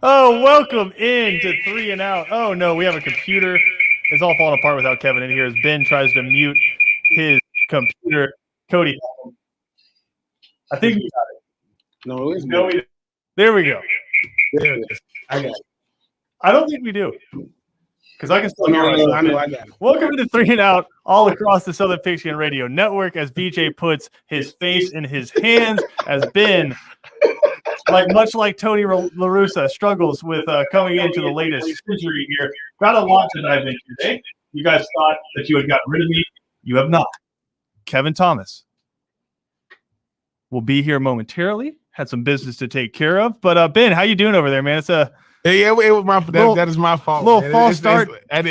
Oh, welcome in to Three and Out. Oh no, we have a computer. It's all falling apart without Kevin in here as Ben tries to mute his computer. Cody, I think we got it. No, it's No, there we go. There it is. I got it. I don't think we do. Because I can still hear myself. I know I got it. Welcome to Three and Out, all across the Southern Pigskin Radio Network, as BJ puts his face in his hands, as Ben, much like Tony La Russa, struggles with coming into the latest century here. Got a lot to dive into today. You guys thought that you had gotten rid of me. You have not. Kevin Thomas will be here momentarily. Had some business to take care of. But Ben, how you doing over there, man? It's a it was my that is my fault. Little false start. At the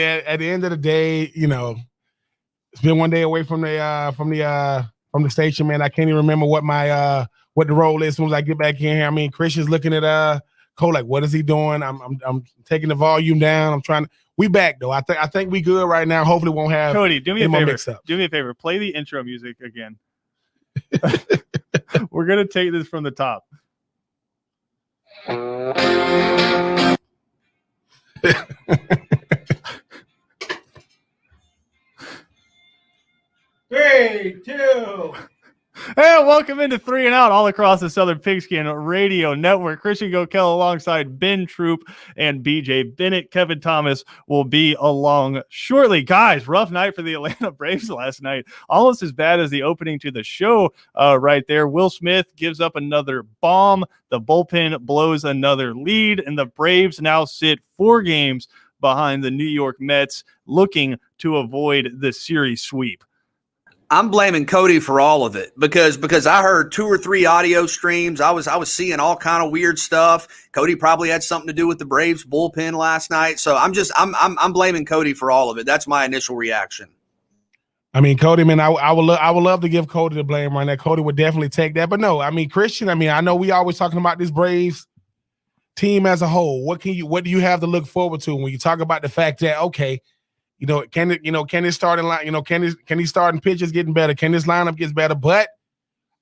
end of the day, you know, it's been one day away from the station, man. I can't even remember what my what the role is as soon as I get back in here. I mean, Christian's looking at Cole like, what is he doing? I'm taking the volume down. I'm trying to. We back though. I think we good right now. Hopefully, won't have Cody. Do me a favor. Do me a favor. Play the intro music again. We're gonna take this from the top. 3, 2. Hey, welcome into Three and Out, all across the Southern Pigskin Radio Network. Christian Gokel alongside Ben Troop and BJ Bennett. Kevin Thomas will be along shortly. Guys, rough night for the Atlanta Braves last night. Almost as bad as the opening to the show right there. Will Smith gives up another bomb. The bullpen blows another lead, and the Braves now sit 4 games behind the New York Mets, looking to avoid the series sweep. I'm blaming Cody for all of it because I heard 2 or 3 audio streams. I was seeing all kind of weird stuff. Cody probably had something to do with the Braves bullpen last night. So I'm blaming Cody for all of it. That's my initial reaction. I mean, Cody, man, I would love to give Cody the blame right now. Cody would definitely take that. But no, I mean, Christian, I mean, I know we always talking about this Braves team as a whole. What do you have to look forward to when you talk about the fact that, okay, can this starting line, can these starting pitchers getting better? Can this lineup get better? But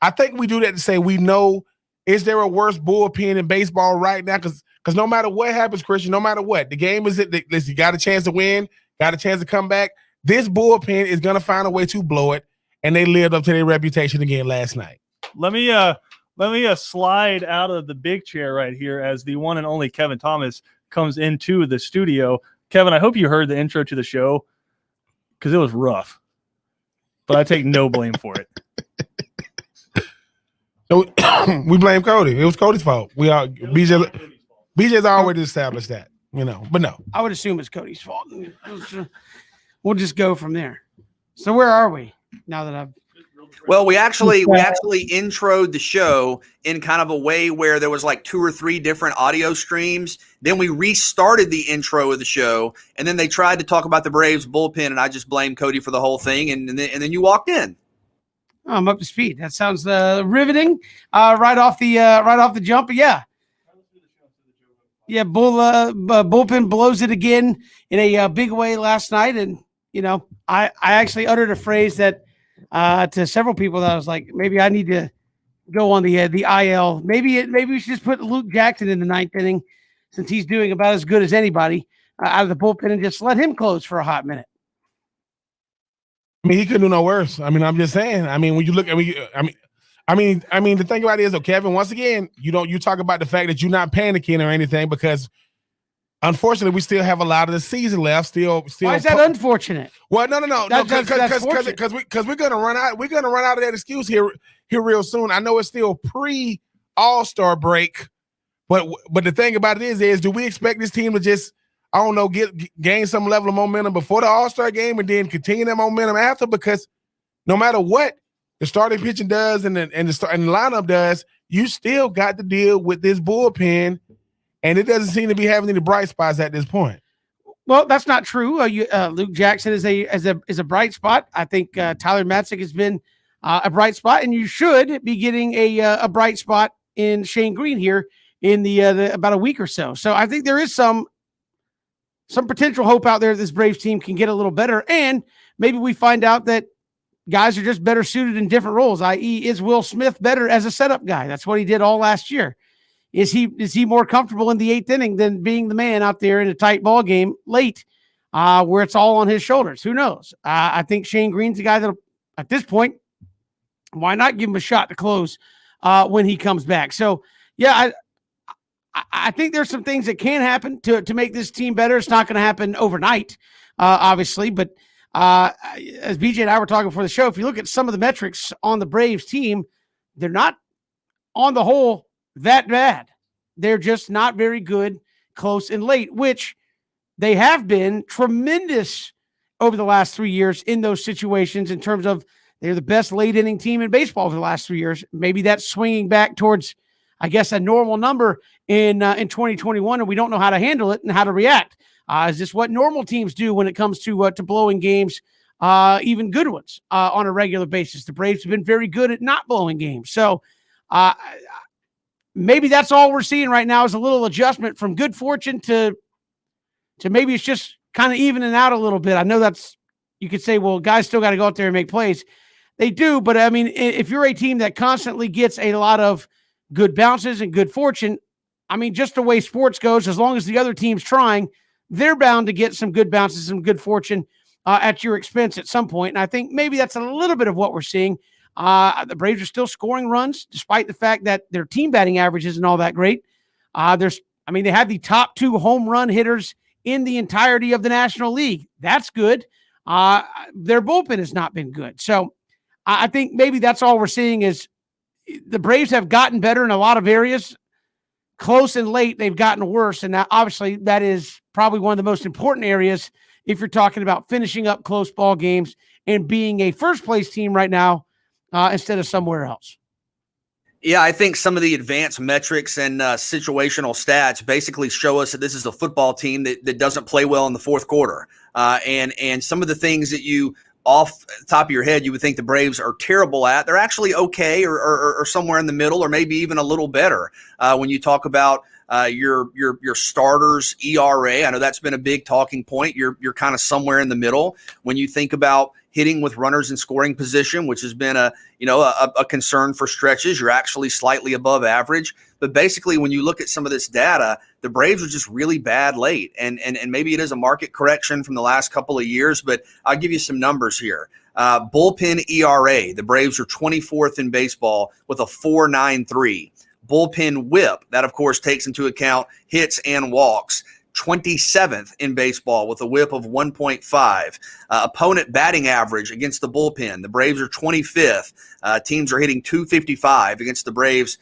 I think we do that to say we know, is there a worse bullpen in baseball right now? Because no matter what happens, Christian, no matter what, the game is listen, you got a chance to win, got a chance to come back. This bullpen is gonna find a way to blow it, and they lived up to their reputation again last night. Let me slide out of the big chair right here as the one and only Kevin Thomas comes into the studio. Kevin, I hope you heard the intro to the show because it was rough, but I take no blame for it. So we blame Cody. It was Cody's fault. BJ's already established that, but no. I would assume it's Cody's fault. We'll just go from there. So where are we now that I've? Well, we actually introed the show in kind of a way where there was like 2 or 3 different audio streams. Then we restarted the intro of the show, and then they tried to talk about the Braves bullpen, and I just blamed Cody for the whole thing. And then you walked in. I'm up to speed. That sounds riveting. Right off the jump. But yeah. Bullpen blows it again in a big way last night, and I actually uttered a phrase that. To several people that I was like, maybe I need to go on the IL. Maybe we should just put Luke Jackson in the 9th inning since he's doing about as good as anybody out of the bullpen and just let him close for a hot minute. I mean, he couldn't do no worse. I mean, I'm just saying. I mean, when you look at I mean, the thing about it is, Kevin, once again, you talk about the fact that you're not panicking or anything because unfortunately, we still have a lot of the season left. Still. Why is that unfortunate? Well, no, because we're gonna run out. We're gonna run out of that excuse here real soon. I know it's still pre-All-Star break, but the thing about it is, do we expect this team to just, I don't know, gain some level of momentum before the All-Star game and then continue that momentum after? Because no matter what the starting pitching does and the lineup does, you still got to deal with this bullpen. And it doesn't seem to be having any bright spots at this point. Well, that's not true. Luke Jackson is a bright spot. I think Tyler Matzik has been a bright spot, and you should be getting a bright spot in Shane Green here in the about a week or so. So I think there is some potential hope out there that this Braves team can get a little better, and maybe we find out that guys are just better suited in different roles. I.e., is Will Smith better as a setup guy? That's what he did all last year. is he more comfortable in the 8th inning than being the man out there in a tight ball game late, where it's all on his shoulders? Who knows? I think Shane Green's the guy that, at this point, why not give him a shot to close when he comes back? So, yeah, I think there's some things that can happen to make this team better. It's not going to happen overnight, obviously, but as BJ and I were talking before the show, if you look at some of the metrics on the Braves team, they're not, on the whole, that bad. They're just not very good close and late, which they have been tremendous over the last 3 years in those situations, in terms of they're the best late inning team in baseball for the last 3 years. Maybe that's swinging back towards, I guess, a normal number in 2021, and we don't know how to handle it and how to react. Is this what normal teams do when it comes to blowing games, even good ones, on a regular basis? The Braves have been very good at not blowing games. So maybe that's all we're seeing right now, is a little adjustment from good fortune to maybe it's just kind of evening out a little bit. I know that's, you could say, well, guys still got to go out there and make plays. They do, but I mean, if you're a team that constantly gets a lot of good bounces and good fortune, I mean, just the way sports goes, as long as the other team's trying, they're bound to get some good bounces, some good fortune at your expense at some point. And I think maybe that's a little bit of what we're seeing. The Braves are still scoring runs, despite the fact that their team batting average isn't all that great. They have the top 2 home run hitters in the entirety of the National League. That's good. Their bullpen has not been good. So I think maybe that's all we're seeing, is the Braves have gotten better in a lot of areas. Close and late, they've gotten worse. And obviously that is probably one of the most important areas if you're talking about finishing up close ball games and being a first place team right now instead of somewhere else. Yeah, I think some of the advanced metrics and situational stats basically show us that this is a football team that doesn't play well in the fourth quarter. And some of the things that you, off the top of your head, you would think the Braves are terrible at, they're actually okay or somewhere in the middle, or maybe even a little better. When you talk about your starters ERA, I know that's been a big talking point. You're kind of somewhere in the middle. When you think about hitting with runners in scoring position, which has been a concern for stretches, you're actually slightly above average. But basically, when you look at some of this data, the Braves are just really bad late. And maybe it is a market correction from the last couple of years, but I'll give you some numbers here. Bullpen ERA, the Braves are 24th in baseball with a 4.93. Bullpen whip, that of course takes into account hits and walks, 27th in baseball with a whip of 1.5. Opponent batting average against the bullpen, the Braves are 25th. Teams are hitting 255 against the Braves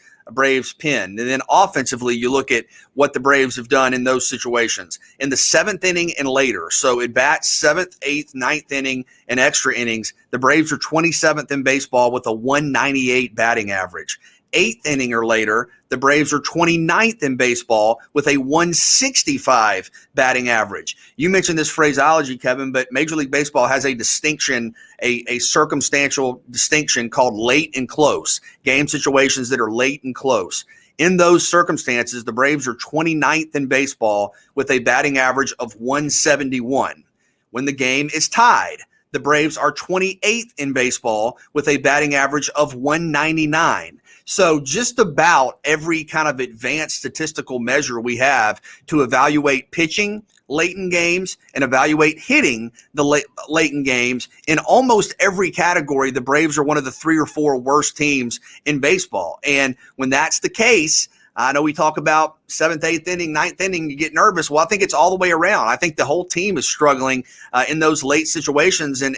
pen. And then offensively, you look at what the Braves have done in those situations. In the 7th inning and later, so at bats 7th, 8th, 9th inning, and extra innings, the Braves are 27th in baseball with a 198 batting average. 8th inning or later, the Braves are 29th in baseball with a 165 batting average. You mentioned this phraseology, Kevin, but Major League Baseball has a distinction, a circumstantial distinction called late and close, game situations that are late and close. In those circumstances, the Braves are 29th in baseball with a batting average of 171. When the game is tied, the Braves are 28th in baseball with a batting average of 199. So just about every kind of advanced statistical measure we have to evaluate pitching late in games and evaluate hitting the late in games, in almost every category, the Braves are one of the 3 or 4 worst teams in baseball. And when that's the case, I know we talk about 7th, 8th inning, 9th inning, you get nervous. Well, I think it's all the way around. I think the whole team is struggling in those late situations. And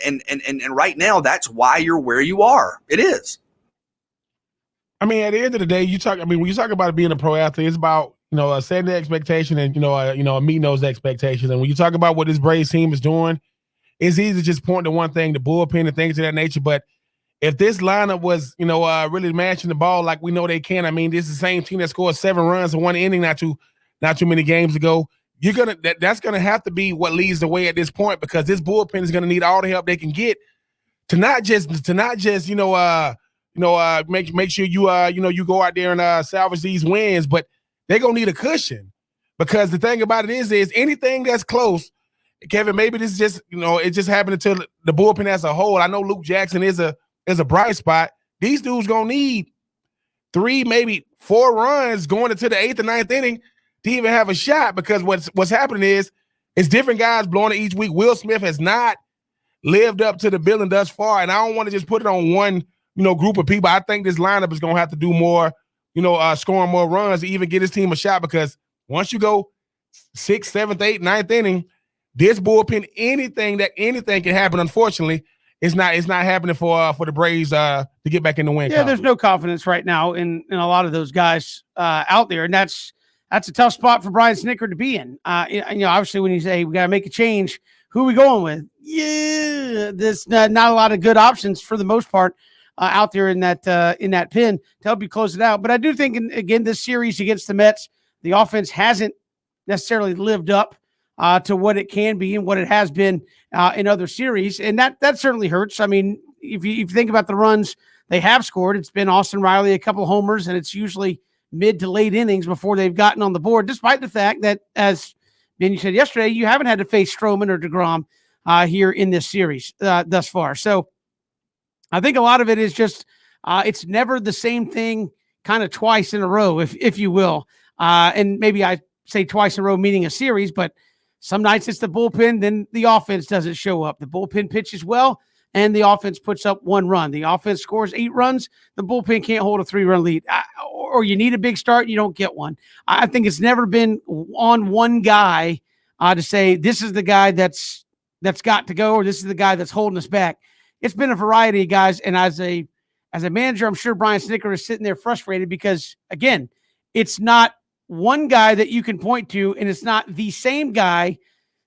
right now, that's why you're where you are. It is. I mean, at the end of the day, when you talk about it being a pro athlete, it's about, setting the expectation and, meeting those expectations. And when you talk about what this Braves team is doing, it's easy to just point to one thing, the bullpen and things of that nature. But if this lineup was, really matching the ball like we know they can, I mean, this is the same team that scored 7 runs in one inning not too many games ago. That's gonna have to be what leads the way at this point, because this bullpen is gonna need all the help they can get to not just make sure you go out there and salvage these wins, but they're gonna need a cushion, because the thing about it is anything that's close, Kevin, maybe this is just it just happened to the bullpen as a whole. I know Luke Jackson is a bright spot. These dudes gonna need 3, maybe 4 runs going into the 8th or 9th inning to even have a shot, because what's happening is it's different guys blowing it each week. Will Smith has not lived up to the billing thus far, and I don't want to just put it on one, group of people. I think this lineup is going to have to do more, scoring more runs to even get his team a shot, because once you go 6th, 7th, 8th, 9th inning, this bullpen, anything can happen. Unfortunately, it's not happening for the Braves to get back in the win. Yeah, there's no confidence right now in a lot of those guys out there, and that's a tough spot for Brian Snitker to be in. Obviously, when you say we got to make a change, who are we going with? Yeah, there's not a lot of good options for the most part out there in that pen to help you close it out. But I do think, again, this series against the Mets, the offense hasn't necessarily lived up to what it can be and what it has been in other series, and that certainly hurts. I mean, if you think about the runs they have scored, it's been Austin Riley, a couple of homers, and it's usually mid to late innings before they've gotten on the board, despite the fact that, as Ben, you said yesterday, you haven't had to face Stroman or DeGrom here in this series thus far. So I think a lot of it is just it's never the same thing kind of twice in a row, if you will. And maybe I say twice in a row, meaning a series, but some nights it's the bullpen, then the offense doesn't show up. The bullpen pitches well, and the offense puts up 1 run. The offense scores 8 runs. The bullpen can't hold a 3-run lead. Or you need a big start, you don't get one. I think it's never been on one guy to say this is the guy that's got to go, or this is the guy that's holding us back. It's been a variety of guys, and as a manager, I'm sure Brian Snitker is sitting there frustrated because, again, it's not one guy that you can point to, and it's not the same guy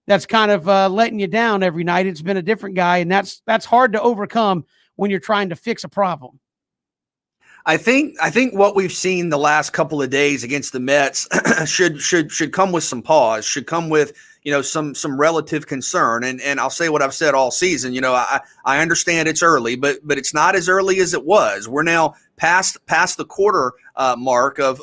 that's kind of letting you down every night. It's been a different guy, and that's hard to overcome when you're trying to fix a problem. I think what we've seen the last couple of days against the Mets should come with some pause, should come with some relative concern. And I'll say what I've said all season. I understand it's early, but it's not as early as it was. We're now past the quarter mark of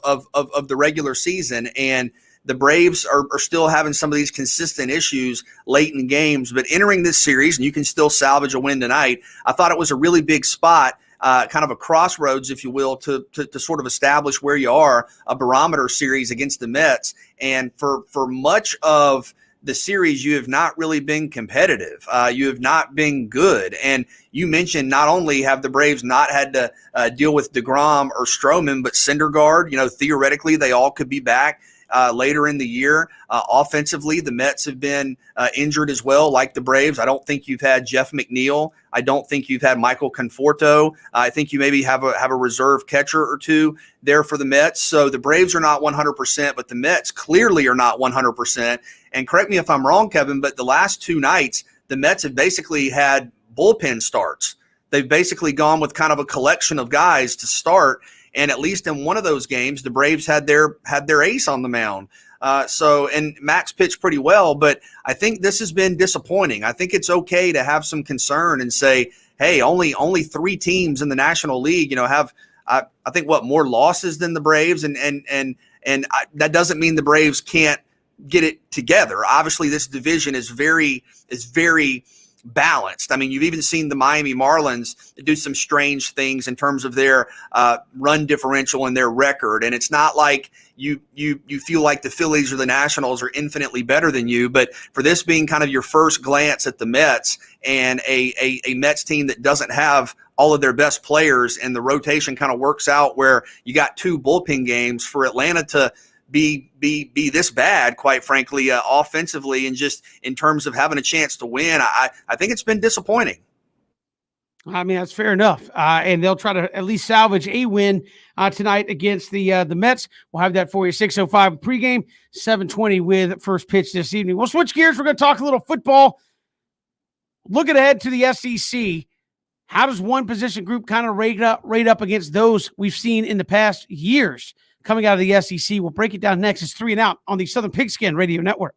the regular season, and the Braves are still having some of these consistent issues late in games. But entering this series, and you can still salvage a win tonight, I thought it was a really big spot. Kind of a crossroads, if you will, to sort of establish where you are, a barometer series against the Mets. And for much of the series, you have not really been competitive. You have not been good. And you mentioned not only have the Braves not had to deal with DeGrom or Stroman, but Syndergaard, theoretically, they all could be back later in the year. Offensively, the Mets have been injured as well, like the Braves. I don't think you've had Jeff McNeil. I don't think you've had Michael Conforto. I think you maybe have a reserve catcher or two there for the Mets. So the Braves are not 100%, but the Mets clearly are not 100%. And correct me if I'm wrong, Kevin, but the last 2 nights, the Mets have basically had bullpen starts. They've basically gone with kind of a collection of guys to start. And at least in one of those games, the Braves had their ace on the mound. And Max pitched pretty well, but I think this has been disappointing. I think it's okay to have some concern and say, hey, only 3 teams in the National League, have I think more losses than the Braves, and that doesn't mean the Braves can't get it together. Obviously, this division is very balanced. I mean, you've even seen the Miami Marlins do some strange things in terms of their run differential and their record. And it's not like you feel like the Phillies or the Nationals are infinitely better than you. But for this being kind of your first glance at the Mets and a Mets team that doesn't have all of their best players, and the rotation kind of works out where you got 2 bullpen games, for Atlanta to be this bad, quite frankly, offensively, and just in terms of having a chance to win, I think it's been disappointing. I mean, that's fair enough. And they'll try to at least salvage a win tonight against the Mets. We'll have that for you. 6:05 pregame, 7:20 with first pitch this evening. We'll switch gears. We're going to talk a little football. Looking ahead to the SEC, how does one position group kind of rate up against those we've seen in the past years coming out of the SEC? We'll break it down next. It's 3 and Out on the Southern Pigskin Radio Network.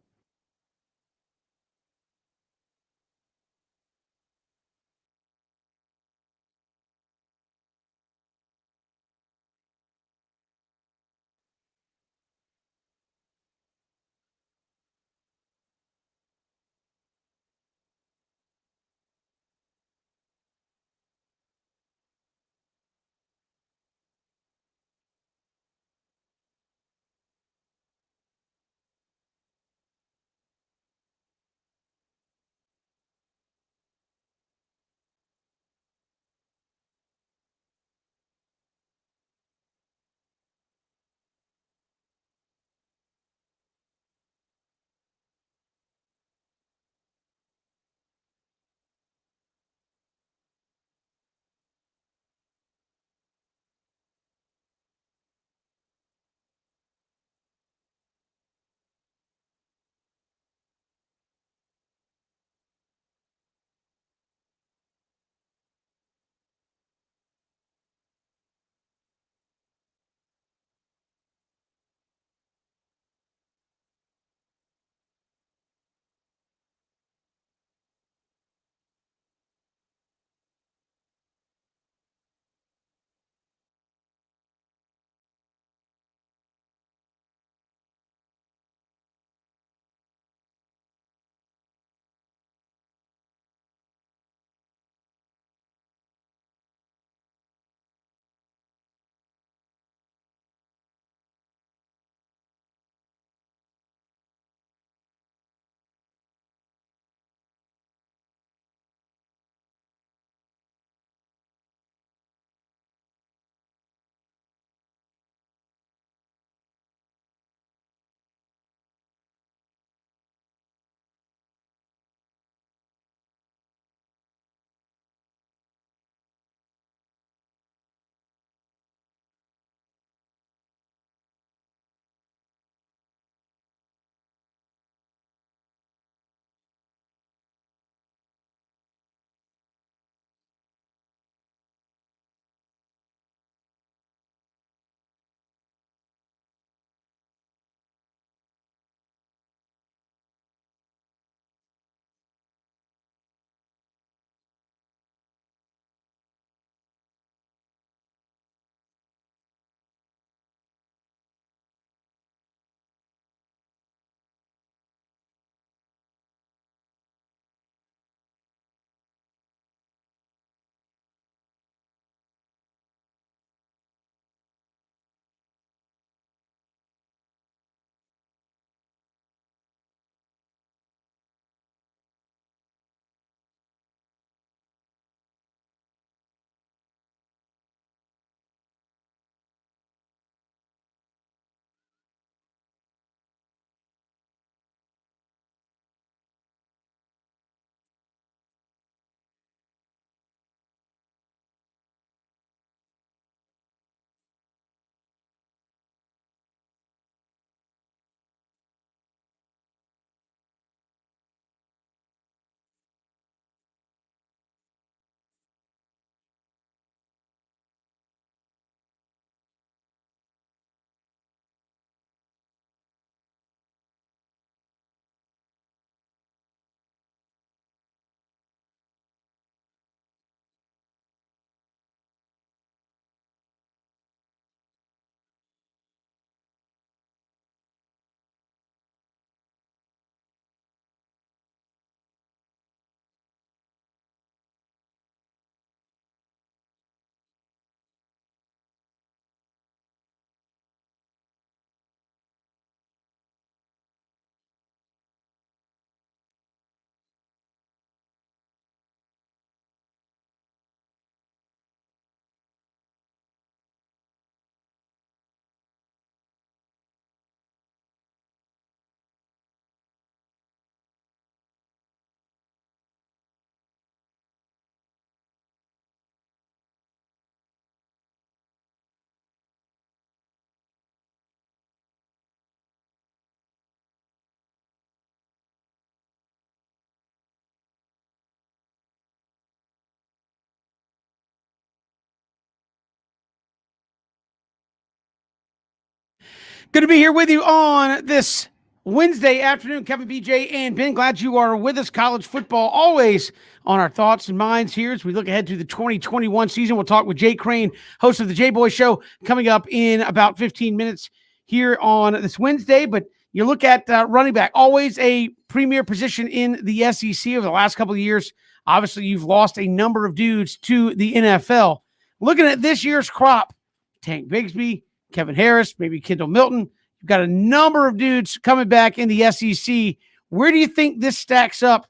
Good to be here with you on this Wednesday afternoon. Kevin, BJ, and Ben, glad you are with us. College football always on our thoughts and minds here as we look ahead to the 2021 season. We'll talk with Jay Crane, host of the J-Boy Show, coming up in about 15 minutes here on this Wednesday. But you look at running back, always a premier position in the SEC over the last couple of years. Obviously, you've lost a number of dudes to the NFL. Looking at this year's crop, Tank Bigsby, Kevin Harris, maybe Kendall Milton. You've got a number of dudes coming back in the SEC. Where do you think this stacks up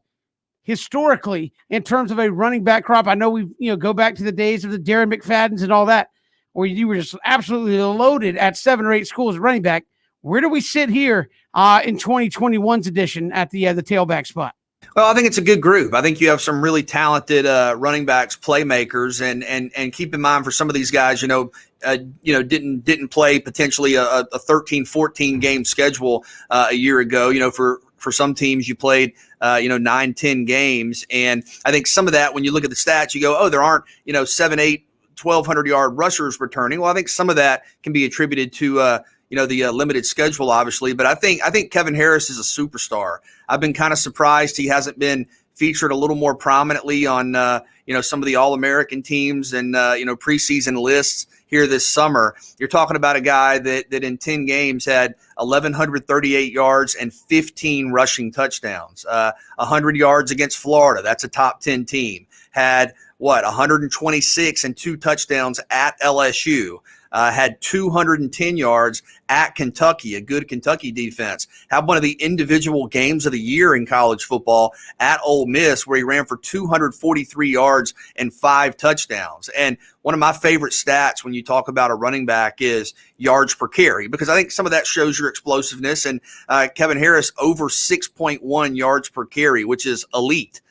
historically in terms of a running back crop? I know we go back to the days of the Darren McFaddens and all that, where you were just absolutely loaded at 7 or 8 schools at running back. Where do we sit here in 2021's edition at the tailback spot? Well, I think it's a good group. I think you have some really talented running backs, playmakers, and keep in mind for some of these guys, didn't play potentially a 13, 14 game schedule a year ago. For some teams you played 9, 10 games, and I think some of that when you look at the stats, you go, oh, there aren't 7, 8, 1,200 yard rushers returning. Well, I think some of that can be attributed to the limited schedule, obviously. But I think Kevin Harris is a superstar. I've been kind of surprised he hasn't been featured a little more prominently on some of the All-American teams and preseason lists here this summer. You're talking about a guy that in 10 games had 1,138 yards and 15 rushing touchdowns. 100 yards against Florida. That's a top 10 team. Had 126 and 2 touchdowns at LSU. Had 210 yards at Kentucky, a good Kentucky defense. Had one of the individual games of the year in college football at Ole Miss, where he ran for 243 yards and 5 touchdowns. And one of my favorite stats when you talk about a running back is yards per carry, because I think some of that shows your explosiveness. And Kevin Harris over 6.1 yards per carry, which is elite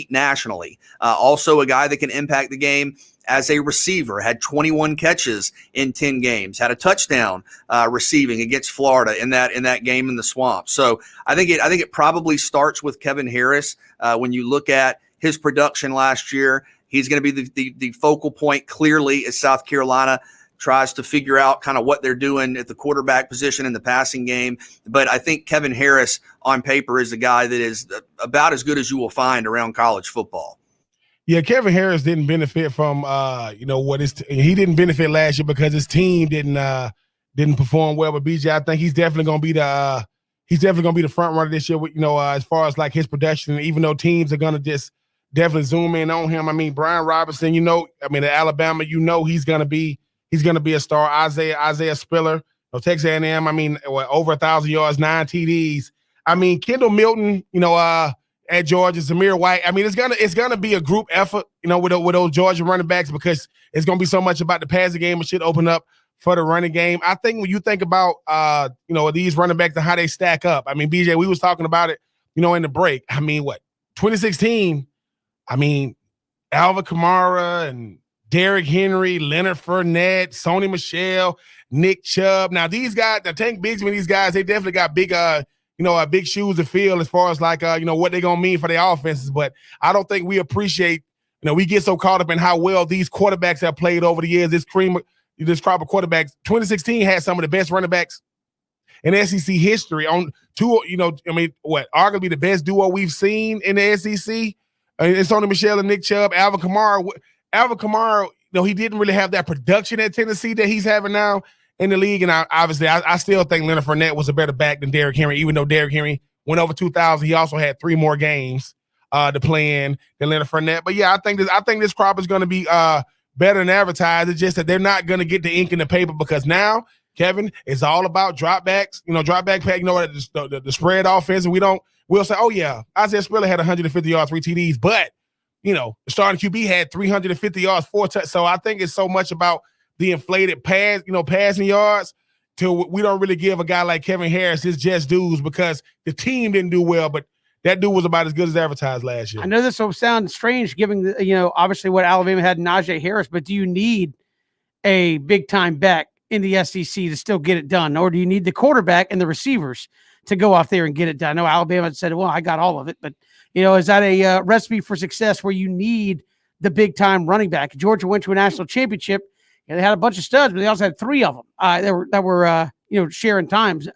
nationally. Also a guy that can impact the game as a receiver, had 21 catches in 10 games, had a touchdown receiving against Florida in that game in the Swamp. So I think it probably starts with Kevin Harris. When you look at his production last year, he's going to be the focal point clearly as South Carolina tries to figure out kind of what they're doing at the quarterback position in the passing game. But I think Kevin Harris on paper is a guy that is about as good as you will find around college football. Yeah, Kevin Harris didn't benefit from he didn't benefit last year because his team didn't perform well. But BJ, I think he's definitely going to be the front runner this year. As far as like his production, even though teams are going to just definitely zoom in on him. I mean, Brian Robinson, at Alabama, he's going to be a star. Isaiah Spiller, Texas A&M. I mean, over 1,000 yards, 9 TDs. I mean, Kendall Milton, at Georgia, Zamir White. I mean, it's gonna be a group effort, with those Georgia running backs, because it's gonna be so much about the passing game and shit open up for the running game. I think when you think about these running backs and how they stack up. I mean, BJ, we was talking about it, in the break. I mean, 2016? I mean, Alvin Kamara and Derrick Henry, Leonard Fournette, Sony Michel, Nick Chubb. Now these guys, Tank Bigsby, these guys, they definitely got big big shoes to fill as far as what they're going to mean for their offenses. But I don't think we appreciate, we get so caught up in how well these quarterbacks have played over the years. This crop of quarterbacks, 2016 had some of the best running backs in SEC history on arguably the best duo we've seen in the SEC. It's Sony Michel and Nick Chubb. Alvin Kamara, he didn't really have that production at Tennessee that he's having now in the league. And I still think Leonard Fournette was a better back than Derrick Henry, even though Derrick Henry went over 2,000. He also had 3 more games to play in than Leonard Fournette. But yeah, I think this crop is going to be better than advertised. It's just that they're not going to get the ink in the paper, because now, Kevin, it's all about dropbacks. Drop back pack. The spread offense, and we'll say, oh yeah, Isaiah Spiller had 150 yards, 3 TDs, but the starting QB had 350 yards, 4 touchdowns. So I think it's so much about the inflated passing yards, till we don't really give a guy like Kevin Harris his just dues, because the team didn't do well, but that dude was about as good as advertised last year. I know this will sound strange, given obviously what Alabama had in Najee Harris, but do you need a big time back in the SEC to still get it done, or do you need the quarterback and the receivers to go off there and get it done? I know Alabama said, well, I got all of it, but is that a recipe for success where you need the big time running back? Georgia went to a national championship. They had a bunch of studs, but they also had 3 of them that were sharing times.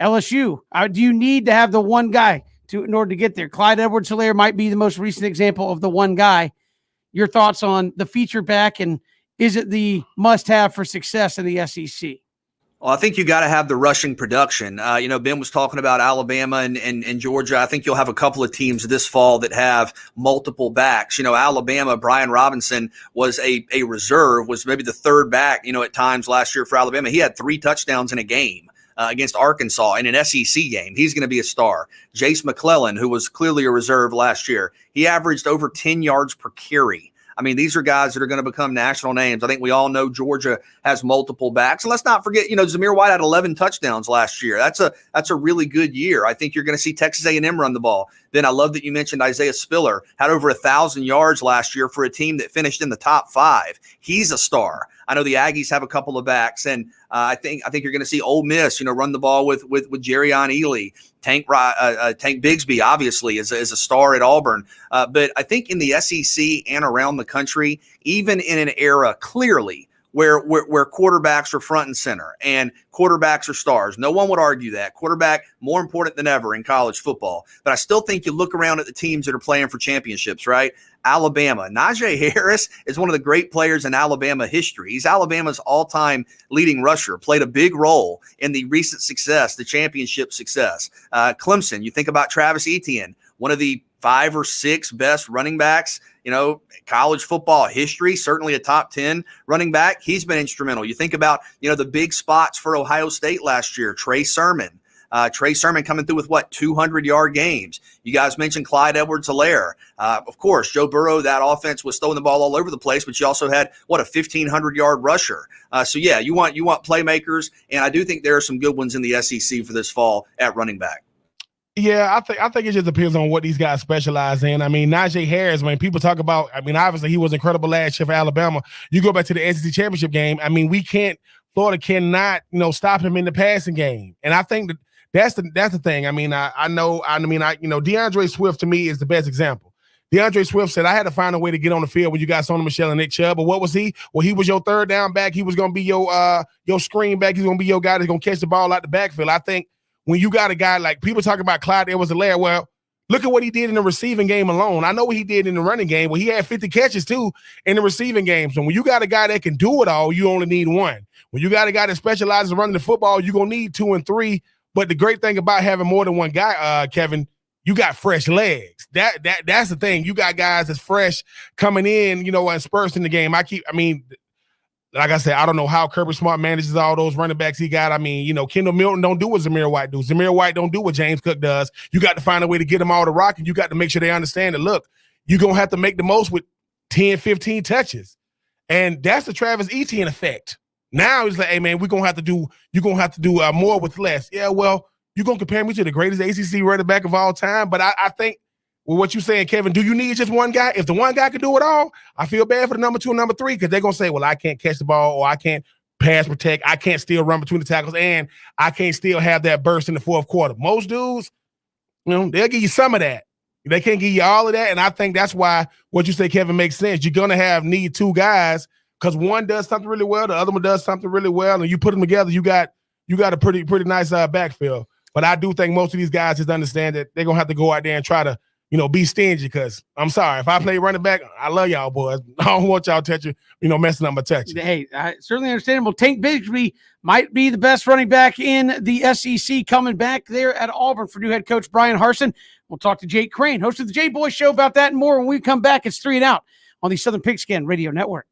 LSU, do you need to have the one guy in order to get there? Clyde Edwards-Helaire might be the most recent example of the one guy. Your thoughts on the feature back, and is it the must-have for success in the SEC? Well, I think you got to have the rushing production. Ben was talking about Alabama and Georgia. I think you'll have a couple of teams this fall that have multiple backs. Alabama, Brian Robinson was a reserve, was maybe the third back, at times last year for Alabama. He had 3 touchdowns in a game against Arkansas in an SEC game. He's going to be a star. Jace McClellan, who was clearly a reserve last year, he averaged over 10 yards per carry. I mean, these are guys that are going to become national names. I think we all know Georgia has multiple backs. And let's not forget, Zamir White had 11 touchdowns last year. That's a really good year. I think you're going to see Texas A&M run the ball. Then I love that you mentioned Isaiah Spiller, had over 1,000 yards last year for a team that finished in the top 5. He's a star. I know the Aggies have a couple of backs, and I think you're going to see Ole Miss, run the ball with Jerrion Ealy. Tank Bigsby obviously is a star at Auburn, but I think in the SEC and around the country, even in an era clearly where quarterbacks are front and center and quarterbacks are stars. No one would argue that. Quarterback more important than ever in college football. But I still think you look around at the teams that are playing for championships, right? Alabama. Najee Harris is one of the great players in Alabama history. He's Alabama's all-time leading rusher, played a big role in the recent success, the championship success. Clemson, you think about Travis Etienne, one of the 5 or 6 best running backs, college football history, certainly a top 10 running back. He's been instrumental. You think about, the big spots for Ohio State last year, Trey Sermon. Trey Sermon coming through with 200-yard games. You guys mentioned Clyde Edwards-Helaire. Of course, Joe Burrow, that offense was throwing the ball all over the place, but you also had a 1,500-yard rusher. So yeah, you want playmakers, and I do think there are some good ones in the SEC for this fall at running back. Yeah, I think it just depends on what these guys specialize in. I mean, Najee Harris, when people talk about, obviously he was incredible last year for Alabama. You go back to the SEC championship game. Florida cannot, stop him in the passing game. And I think that's the thing. I know DeAndre Swift to me is the best example. DeAndre Swift said, I had to find a way to get on the field when you got Sony Michel and Nick Chubb. But what was he? Well, he was your third down back. He was going to be your screen back. He's going to be your guy that's going to catch the ball out the backfield. I think when you got a guy like people talking about Clyde Edwards-Helaire, well, look at what he did in the receiving game alone. I know what he did in the running game. Well, he had 50 catches too in the receiving game. So when you got a guy that can do it all, you only need one. When you got a guy that specializes in running the football, you're going to need 2 and 3. But the great thing about having more than one guy, Kevin, you got fresh legs. That's the thing. You got guys that's fresh coming in, and spurts in the game. Like I said, I don't know how Kirby Smart manages all those running backs he got. Kendall Milton don't do what Zamir White do. Zamir White don't do what James Cook does. You got to find a way to get them all to rock, and you got to make sure they understand that, look, you're going to have to make the most with 10, 15 touches. And that's the Travis Etienne effect. Now he's like, hey, man, you're going to have to do more with less. Yeah, well, you're going to compare me to the greatest ACC running back of all time. But I think, well, what you're saying, Kevin, do you need just one guy? If the one guy can do it all, I feel bad for the number 2 and number 3 because they're going to say, well, I can't catch the ball or I can't pass protect. I can't still run between the tackles and I can't still have that burst in the fourth quarter. Most dudes, they'll give you some of that. They can't give you all of that. And I think that's why what you say, Kevin, makes sense. You're going to need 2 guys because one does something really well, the other one does something really well, and you put them together, you got a pretty nice backfield. But I do think most of these guys just understand that they're going to have to go out there and try to, be stingy because I'm sorry. If I play running back, I love y'all boys. I don't want y'all touching, messing up my touch. Hey, certainly understandable. Tank Bigsby might be the best running back in the SEC coming back there at Auburn for new head coach Brian Harsin. We'll talk to Jake Crane, host of the J-Boy Show, about that and more when we come back. It's 3 and Out on the Southern Pigskin Radio Network.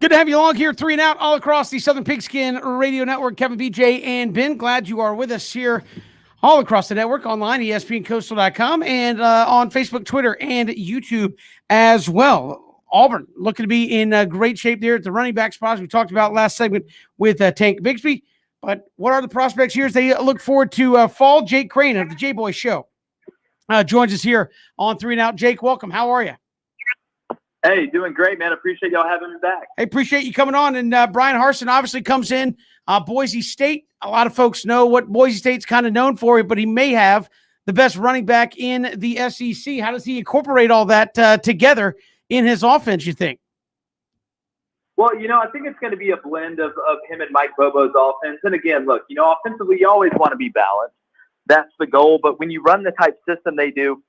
Good to have you along here, 3 and Out, all across the Southern Pigskin Radio Network. Kevin, BJ, and Ben, glad you are with us here all across the network, online, ESPNCoastal.com, and on Facebook, Twitter, and YouTube as well. Auburn looking to be in great shape there at the running back spots. We talked about last segment with Tank Bigsby. But what are the prospects here as they look forward to fall? Jake Crane of the J-Boy Show joins us here on 3 and Out. Jake, welcome. How are you? Hey, doing great, man. Appreciate y'all having me back. Hey, appreciate you coming on. And Brian Harsin obviously comes in Boise State. A lot of folks know what Boise State's kind of known for, but he may have the best running back in the SEC. How does he incorporate all that together in his offense, you think? Well, I think it's going to be a blend of him and Mike Bobo's offense. And again, look, offensively, you always want to be balanced. That's the goal. But when you run the type system they do,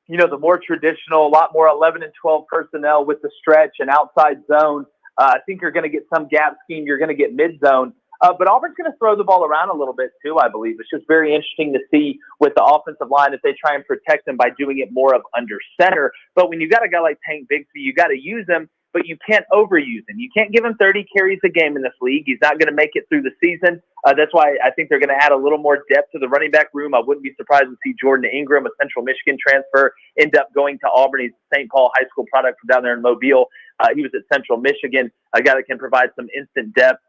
the more traditional, a lot more 11 and 12 personnel with the stretch and outside zone. I think you're going to get some gap scheme. You're going to get mid zone. But Auburn's going to throw the ball around a little bit too, I believe. It's just very interesting to see with the offensive line if they try and protect him by doing it more of under center. But when you've got a guy like Tank Bigsby, you got to use him, but you can't overuse him. You can't give him 30 carries a game in this league. He's not going to make it through the season. That's why I think they're going to add a little more depth to the running back room. I wouldn't be surprised to see Jordan Ingram, a Central Michigan transfer, end up going to Auburn. He's a St. Paul High School product from down there in Mobile. He was at Central Michigan, a guy that can provide some instant depth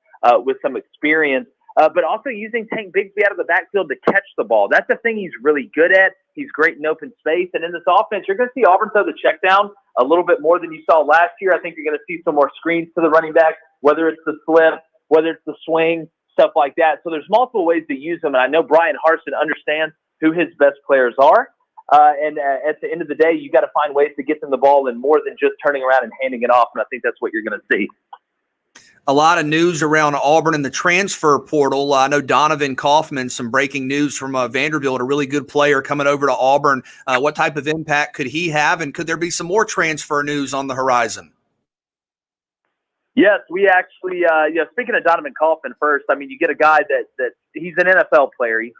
with some experience. But also using Tank Bigsby out of the backfield to catch the ball. That's the thing he's really good at. He's great in open space. And in this offense, you're going to see Auburn throw the check down a little bit more than you saw last year. I think you're going to see some more screens to the running back, whether it's the slip, whether it's the swing, stuff like that. So there's multiple ways to use them. And I know Brian Harsin understands who his best players are. And at the end of the day, you got to find ways to get them the ball and more than just turning around and handing it off. And I think that's what you're going to see. A lot of news around Auburn and the transfer portal. I know Donovan Kaufman, some breaking news from Vanderbilt, a really good player coming over to Auburn. What type of impact could he have, and could there be some more transfer news on the horizon? Yes, we actually, speaking of Donovan Kaufman first, I mean, you get a guy that he's an NFL player. He's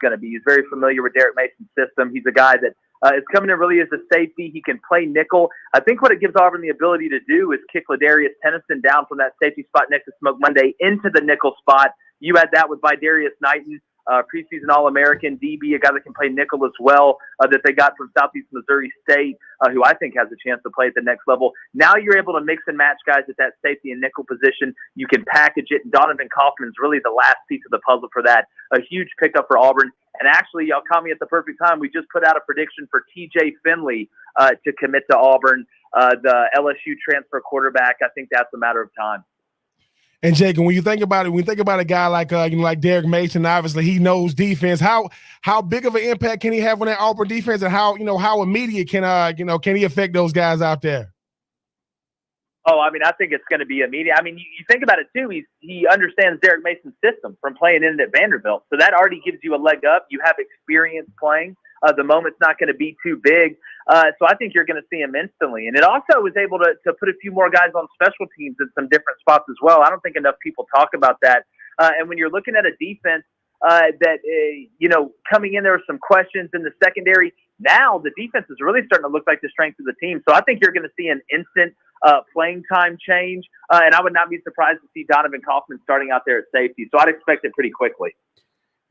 very familiar with Derek Mason's system. He's a guy that is coming in really as a safety. He can play nickel. I think what it gives Auburn the ability to do is kick Ladarius Tennyson down from that safety spot next to Smoke Monday into the nickel spot. You had that with Vidarius Knighton, preseason All-American DB, a guy that can play nickel as well, that they got from Southeast Missouri State, who I think has a chance to play at the next level. Now you're able to mix and match guys at that safety and nickel position. You can package it. Donovan Kaufman's really the last piece of the puzzle for that. A huge pickup for Auburn. And actually, y'all caught me at the perfect time. We just put out a prediction for TJ Finley to commit to Auburn, the LSU transfer quarterback. I think that's a matter of time. And Jake, when you think about it, when you think about a guy like like Derek Mason, obviously he knows defense. How big of an impact can he have on that Auburn defense, and how immediate can he affect those guys out there? Oh, I mean, I think it's going to be immediate. I mean, you think about it too. He understands Derek Mason's system from playing in it at Vanderbilt, so that already gives you a leg up. You have experience playing. The moment's not going to be too big. So I think you're going to see him instantly. And it also was able to put a few more guys on special teams in some different spots as well. I don't think enough people talk about that. And when you're looking at a defense coming in, there were some questions in the secondary. Now the defense is really starting to look like the strength of the team. So I think you're going to see an instant playing time change. And I would not be surprised to see Donovan Kaufman starting out there at safety. So I'd expect it pretty quickly.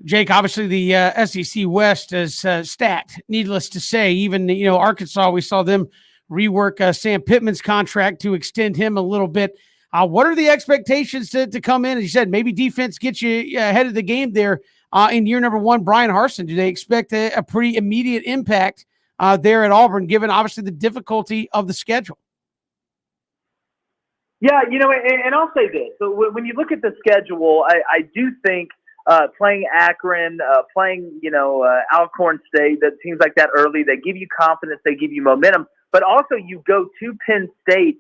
Jake, obviously the SEC West is stacked, needless to say. Even, Arkansas, we saw them rework Sam Pittman's contract to extend him a little bit. What are the expectations to come in? As you said, maybe defense gets you ahead of the game there in year number one. Brian Harsin, do they expect a pretty immediate impact there at Auburn, given obviously the difficulty of the schedule? Yeah, and I'll say this. So when you look at the schedule, I do think playing Akron, playing, Alcorn State, that teams like that early, they give you confidence, they give you momentum, but also you go to Penn State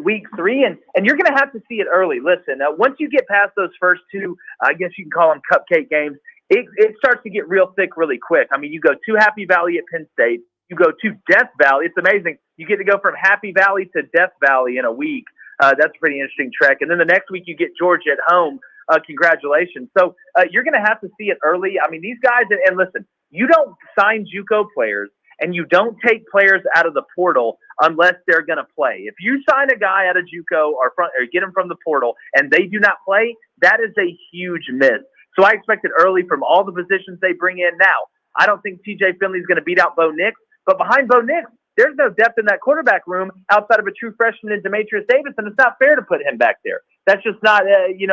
week 3, and you're going to have to see it early. Listen, once you get past those first two, I guess you can call them cupcake games, it starts to get real thick really quick. I mean, you go to Happy Valley at Penn State, you go to Death Valley. It's amazing. You get to go from Happy Valley to Death Valley in a week. That's a pretty interesting trek. And then the next week you get Georgia at home. Congratulations. So you're going to have to see it early. I mean, these guys, and listen, you don't sign JUCO players and you don't take players out of the portal unless they're going to play. If you sign a guy out of JUCO or get him from the portal and they do not play, that is a huge miss. So I expect it early from all the positions they bring in now. I don't think TJ Finley is going to beat out Bo Nix, but behind Bo Nix, there's no depth in that quarterback room outside of a true freshman in Demetrius Davis, and it's not fair to put him back there. That's just not, you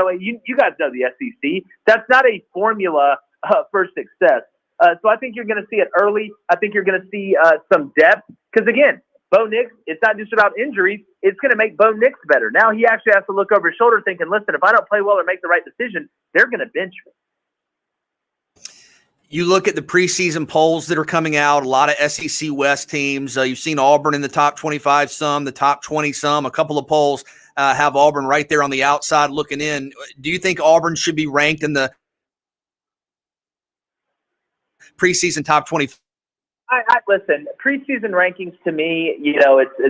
guys know the SEC. That's not a formula for success. So I think you're going to see it early. I think you're going to see some depth because, again, Bo Nix, it's not just about injuries. It's going to make Bo Nix better. Now he actually has to look over his shoulder thinking, listen, if I don't play well or make the right decision, they're going to bench me. You look at the preseason polls that are coming out, a lot of SEC West teams. You've seen Auburn in the top 25 some, the top 20 some. A couple of polls have Auburn right there on the outside looking in. Do you think Auburn should be ranked in the preseason top 20? I listen, preseason rankings to me,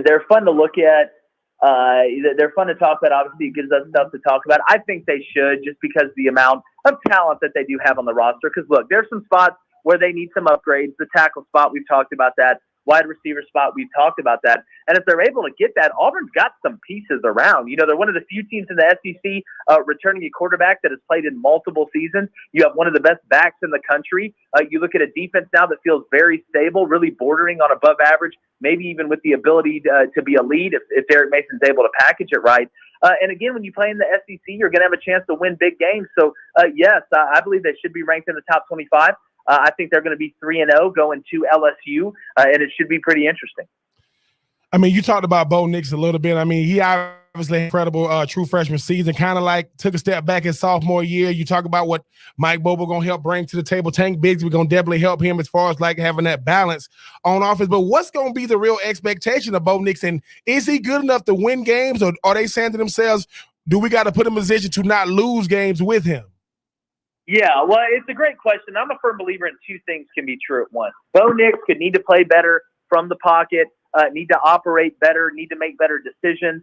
they're fun to look at. They're fun to talk about. Obviously, it gives us stuff to talk about. I think they should, just because the amount of talent that they do have on the roster. Because, look, there's some spots where they need some upgrades. The tackle spot, we've talked about that. Wide receiver spot, we've talked about that. And if they're able to get that, Auburn's got some pieces around. They're one of the few teams in the SEC returning a quarterback that has played in multiple seasons. You have one of the best backs in the country. You look at a defense now that feels very stable, really bordering on above average, maybe even with the ability to be a lead if Derek Mason's able to package it right. And again, when you play in the SEC, you're going to have a chance to win big games. So, yes, I believe they should be ranked in the top 25. I think they're going to be 3-0 going to LSU, and it should be pretty interesting. I mean, you talked about Bo Nix a little bit. I mean, he obviously had incredible true freshman season, kind of like took a step back his sophomore year. You talk about what Mike Bobo going to help bring to the table. Tank Biggs, we're going to definitely help him as far as like having that balance on offense. But what's going to be the real expectation of Bo Nix? And is he good enough to win games, or are they saying to themselves, do we got to put him in a position to not lose games with him? Yeah, well, it's a great question. I'm a firm believer in two things can be true at once. Bo Nix could need to play better from the pocket, need to operate better, need to make better decisions,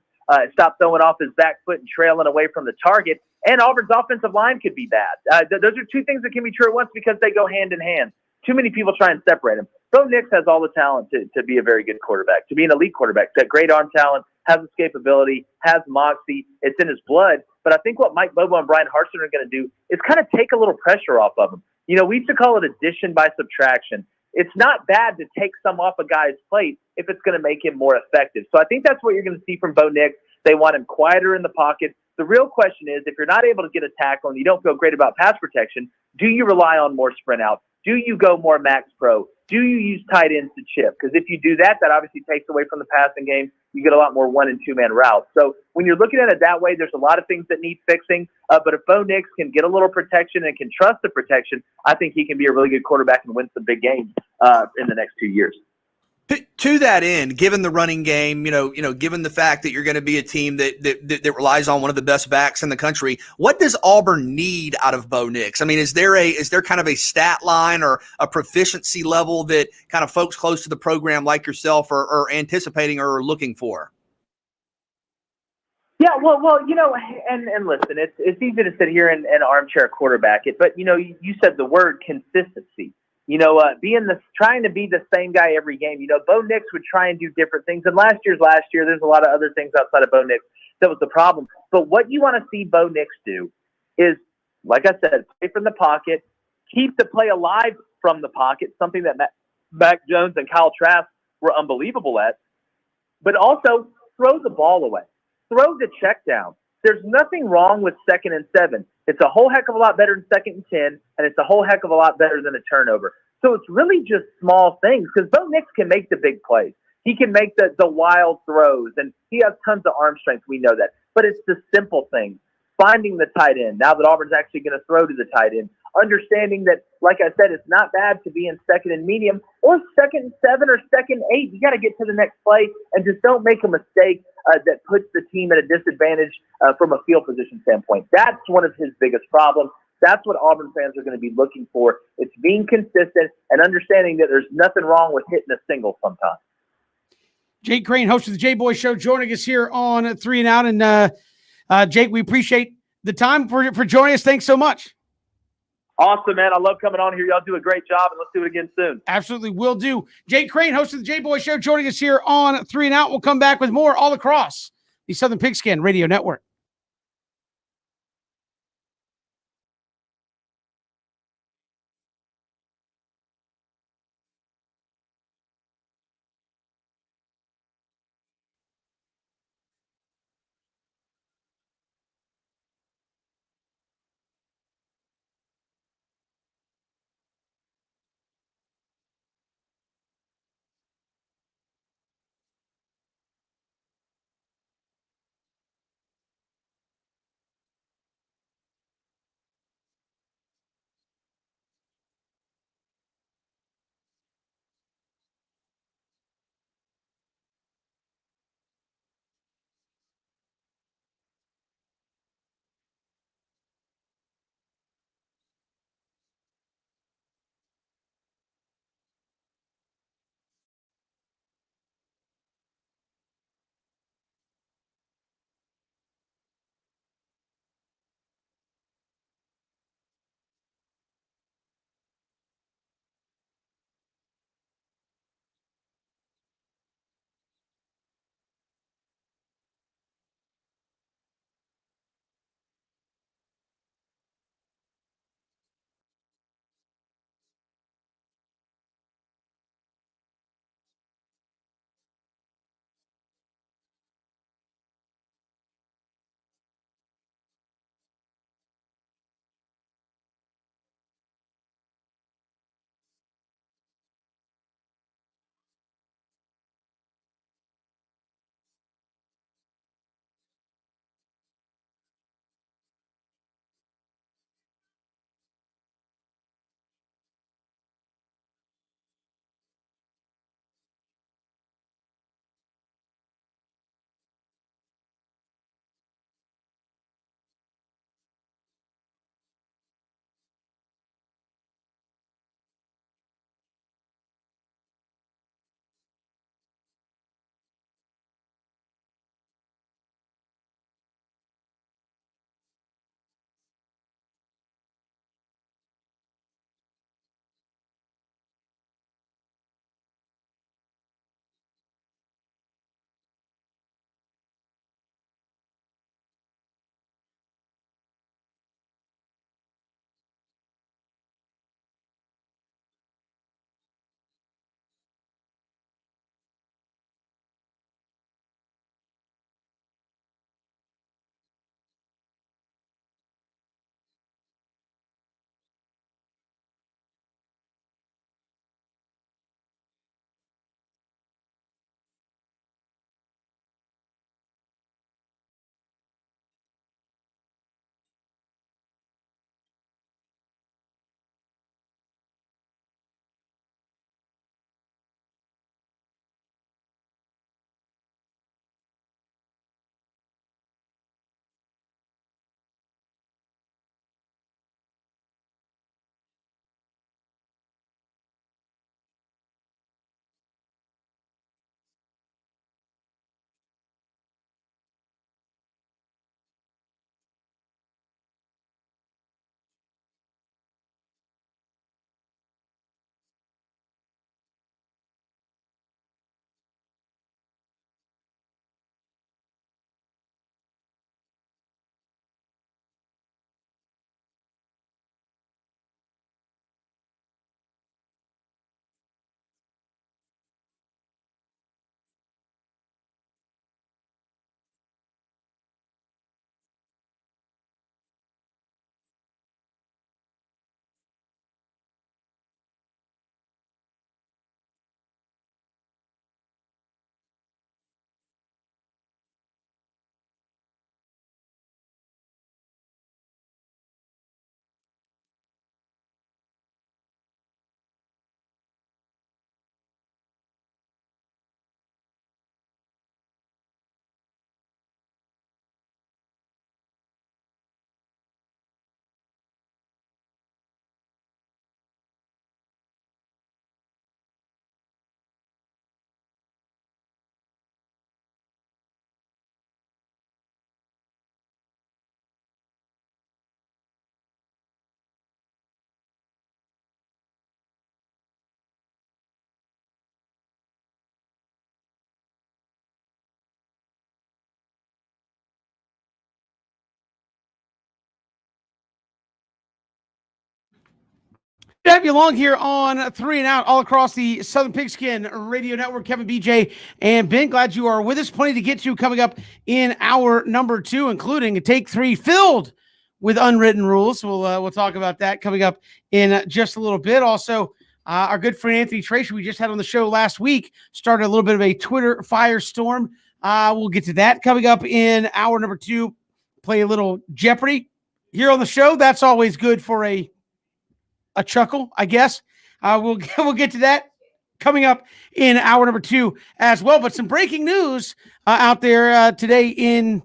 stop throwing off his back foot and trailing away from the target. And Auburn's offensive line could be bad. Those are two things that can be true at once because they go hand in hand. Too many people try and separate them. Bo Nix has all the talent to be a very good quarterback, to be an elite quarterback. He's got great arm talent, has escapability, has moxie. It's in his blood. But I think what Mike Bobo and Brian Harsin are going to do is kind of take a little pressure off of him. We used to call it addition by subtraction. It's not bad to take some off a guy's plate if it's going to make him more effective. So I think that's what you're going to see from Bo Nix. They want him quieter in the pocket. The real question is, if you're not able to get a tackle and you don't feel great about pass protection, do you rely on more sprint out? Do you go more max pro? Do you use tight ends to chip? Because if you do that, that obviously takes away from the passing game. You get a lot more 1- and 2-man routes. So when you're looking at it that way, there's a lot of things that need fixing. But if Bo Nix can get a little protection and can trust the protection, I think he can be a really good quarterback and win some big games in the next 2 years. To that end, given the running game, given the fact that you're going to be a team that relies on one of the best backs in the country, what does Auburn need out of Bo Nix? I mean, is there kind of a stat line or a proficiency level that kind of folks close to the program like yourself are anticipating or are looking for? Yeah, well, and listen, it's easy to sit here and armchair quarterback it, but you said the word consistency. Trying to be the same guy every game. Bo Nix would try and do different things. And last year, there's a lot of other things outside of Bo Nix that was the problem. But what you want to see Bo Nix do is, like I said, play from the pocket, keep the play alive from the pocket, something that Mac Jones and Kyle Trask were unbelievable at, but also throw the ball away. Throw the check down. There's nothing wrong with 2nd and 7. It's a whole heck of a lot better than 2nd and 10, and it's a whole heck of a lot better than a turnover. So it's really just small things because Bo Nix can make the big plays. He can make the wild throws, and he has tons of arm strength. We know that. But it's the simple things. Finding the tight end, now that Auburn's actually going to throw to the tight end. Understanding that, like I said, it's not bad to be in 2nd and medium or 2nd and 7 or 2nd and 8. You got to get to the next play and just don't make a mistake that puts the team at a disadvantage from a field position standpoint. That's one of his biggest problems. That's what Auburn fans are going to be looking for. It's being consistent and understanding that there's nothing wrong with hitting a single sometimes. Jake Crane, host of the J-Boy Show, joining us here on 3 and Out. And Jake, we appreciate the time for joining us. Thanks so much. Awesome, man. I love coming on here. Y'all do a great job, and let's do it again soon. Absolutely will do. Jake Crane, host of the J-Boy Show, joining us here on 3 and Out. We'll come back with more all across the Southern Pigskin Radio Network. Have you along here on 3 and Out all across the Southern Pigskin Radio Network. Kevin, BJ, and Ben, glad you are with us. Plenty to get to coming up in hour number 2, including a take 3 filled with unwritten rules. We'll talk about that coming up in just a little bit. Also, our good friend Anthony Tracy, we just had on the show last week, started a little bit of a Twitter firestorm. We'll get to that coming up in hour number 2. Play a little Jeopardy here on the show. That's always good for a chuckle, I guess. We'll get to that coming up in hour number 2 as well. But some breaking news out there today in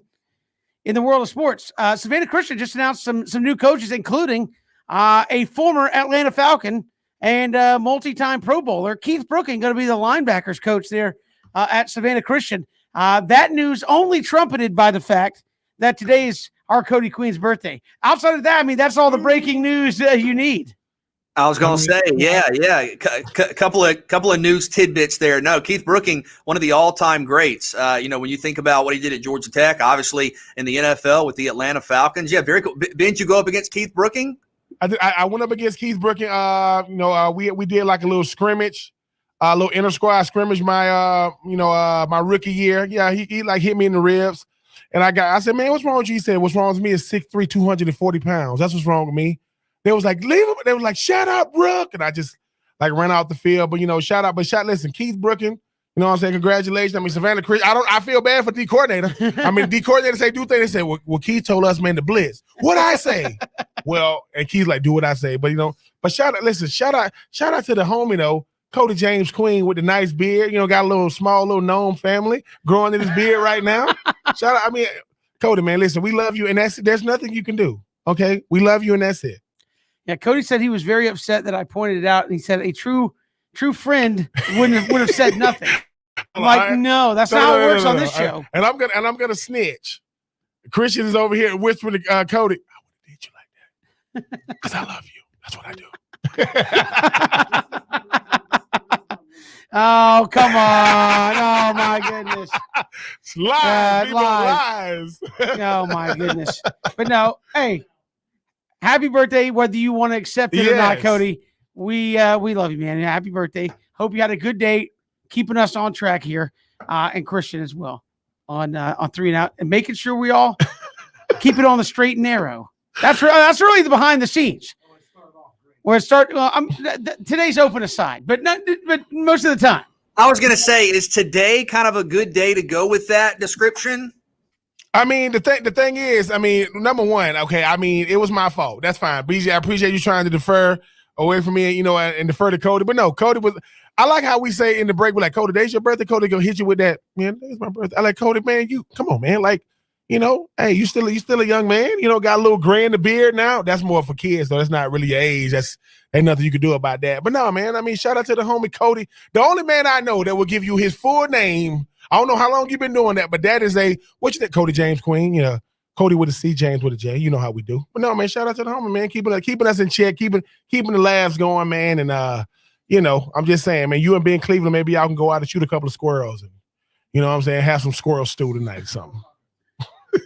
the world of sports. Savannah Christian just announced some new coaches, including a former Atlanta Falcon and multi-time Pro Bowler, Keith Brooking, going to be the linebackers coach there at Savannah Christian. That news only trumpeted by the fact that today is our Cody Queen's birthday. Outside of that, I mean, that's all the breaking news you need. I was going to say, yeah. Couple of news tidbits there. No, Keith Brooking, one of the all-time greats. When you think about what he did at Georgia Tech, obviously in the NFL with the Atlanta Falcons. Yeah, very cool. Didn't you go up against Keith Brooking? I went up against Keith Brooking. We did like a little scrimmage, a little inter-squad scrimmage my rookie year. Yeah, he like hit me in the ribs. And I said, man, what's wrong with you? He said, what's wrong with me is 6'3", 240 pounds. That's what's wrong with me. They was like, leave him. They was like, shut up, Brook. And I just like ran out the field. But listen, Keith Brooking, you know what I'm saying? Congratulations. I mean, Savannah Chris, I feel bad for D coordinator. I mean, D coordinator say do things. They say, well, Keith told us, man, to blitz. What'd I say? Well, and Keith's like, do what I say. But shout out to the homie though, Cody James Queen with the nice beard, got a small little gnome family growing in his beard right now. Shout out. I mean, Cody, man, listen, we love you. And there's nothing you can do. Okay. We love you. And that's it. Yeah, Cody said he was very upset that I pointed it out, and he said a true friend would have said nothing. I'm like, no, that's not how it works on this show. And I'm gonna snitch. Christian is over here whispering to Cody, I would have did you like that because I love you. That's what I do. Oh, come on! Oh my goodness! It's lies. Lies. Oh my goodness! But no, hey. Happy birthday, whether you want to accept it or not, Cody. We love you, man. Happy birthday. Hope you had a good day keeping us on track here, and Christian as well on 3 and Out, and making sure we all keep it on the straight and narrow. That's really the behind the scenes. Where it start. Today's open aside, but most of the time. I was going to say, is today kind of a good day to go with that description? I mean, the thing is, number one, okay, it was my fault. That's fine. BJ, I appreciate you trying to defer away from me, and defer to Cody. But no, Cody was, I like how we say in the break, we're like, Cody, today's your birthday. Cody gonna hit you with that, man, it's my birthday. I like, Cody, man, you, come on, man. Like, hey, you still a young man, got a little gray in the beard now. That's more for kids, though. That's not really your age. Ain't nothing you can do about that. But no, man, shout out to the homie Cody. The only man I know that will give you his full name. I don't know how long you've been doing that, but that is what you think, Cody James Queen? Yeah, Cody with a C, James with a J. You know how we do. But no, man, shout out to the homie, man, keeping us in check, keeping the laughs going, man. And I'm just saying, man, you and Ben Cleveland, maybe y'all can go out and shoot a couple of squirrels, and you know what I'm saying, have some squirrel stew tonight or something.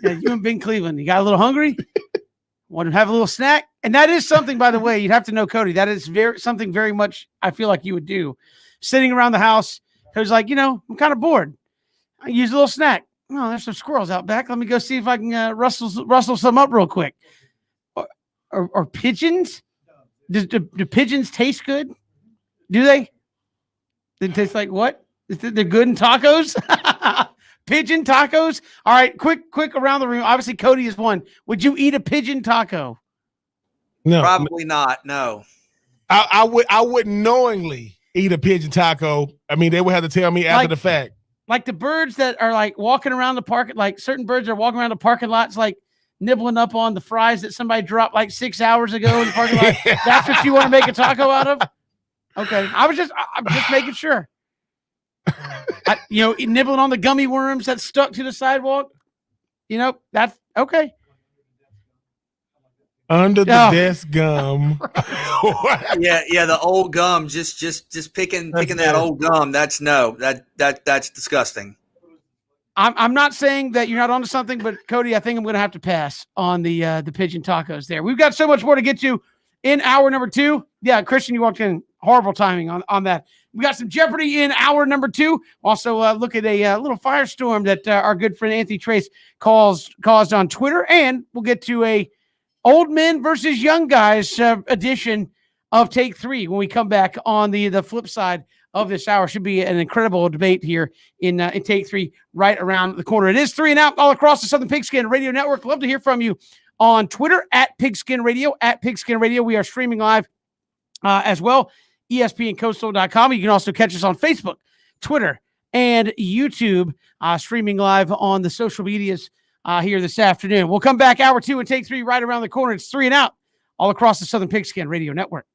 Yeah, you and Ben Cleveland, you got a little hungry? Want to have a little snack? And that is something, by the way, you'd have to know Cody. That is something very much I feel like you would do. Sitting around the house, Cody's like, I'm kind of bored. I use a little snack. Oh, there's some squirrels out back. Let me go see if I can rustle some up real quick. Or pigeons? Do pigeons taste good? Do they? They taste like what? They're good in tacos? Pigeon tacos? All right, quick around the room. Obviously, Cody is one. Would you eat a pigeon taco? No. Probably not, no. I wouldn't knowingly eat a pigeon taco. They would have to tell me after the fact. Like the birds that are like walking around the park, like certain birds are walking around the parking lots, like nibbling up on the fries that somebody dropped like 6 hours ago in the parking lot. That's what you want to make a taco out of? Okay. I'm just making sure. Nibbling on the gummy worms that stuck to the sidewalk. That's okay. Under the desk gum. yeah, the old gum. Just picking that old gum. That's disgusting. I'm not saying that you're not onto something, but Cody, I think I'm going to have to pass on the pigeon tacos there. We've got so much more to get to in hour number 2. Yeah, Christian, you walked in. Horrible timing on that. We got some Jeopardy in hour number 2. Also, look at a little firestorm that our good friend Anthony Trace caused on Twitter. And we'll get to a old men versus young guys edition of Take 3 when we come back on the flip side of this hour. Should be an incredible debate here in Take 3 right around the corner. It is 3 and Out all across the Southern Pigskin Radio Network. Love to hear from you on Twitter at Pigskin Radio, at Pigskin Radio. We are streaming live as well, ESPNCoastal.com. You can also catch us on Facebook, Twitter, and YouTube, streaming live on the social medias here this afternoon. We'll come back hour 2 and Take 3 right around the corner. It's 3 and Out all across the Southern Pigskin Radio Network.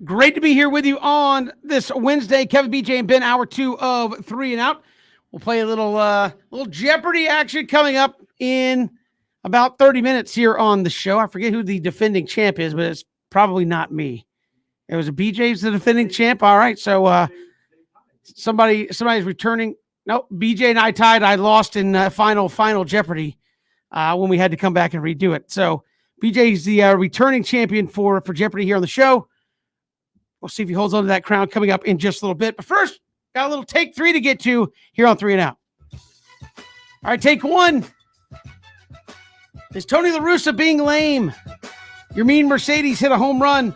Great to be here with you on this Wednesday. Kevin, BJ, and Ben, hour 2 of 3 and Out. We'll play a little Jeopardy action coming up in about 30 minutes here on the show. I forget who the defending champ is, but it's probably not me. It was a BJ's the defending champ. All right, so somebody's returning. Nope, BJ and I tied. I lost in final Jeopardy when we had to come back and redo it. So BJ's the returning champion for Jeopardy here on the show. We'll see if he holds on to that crown coming up in just a little bit. But first, got a little take 3 to get to here on 3 and Out. All right, take 1. Is Tony La Russa being lame? Your mean Mercedes hit a home run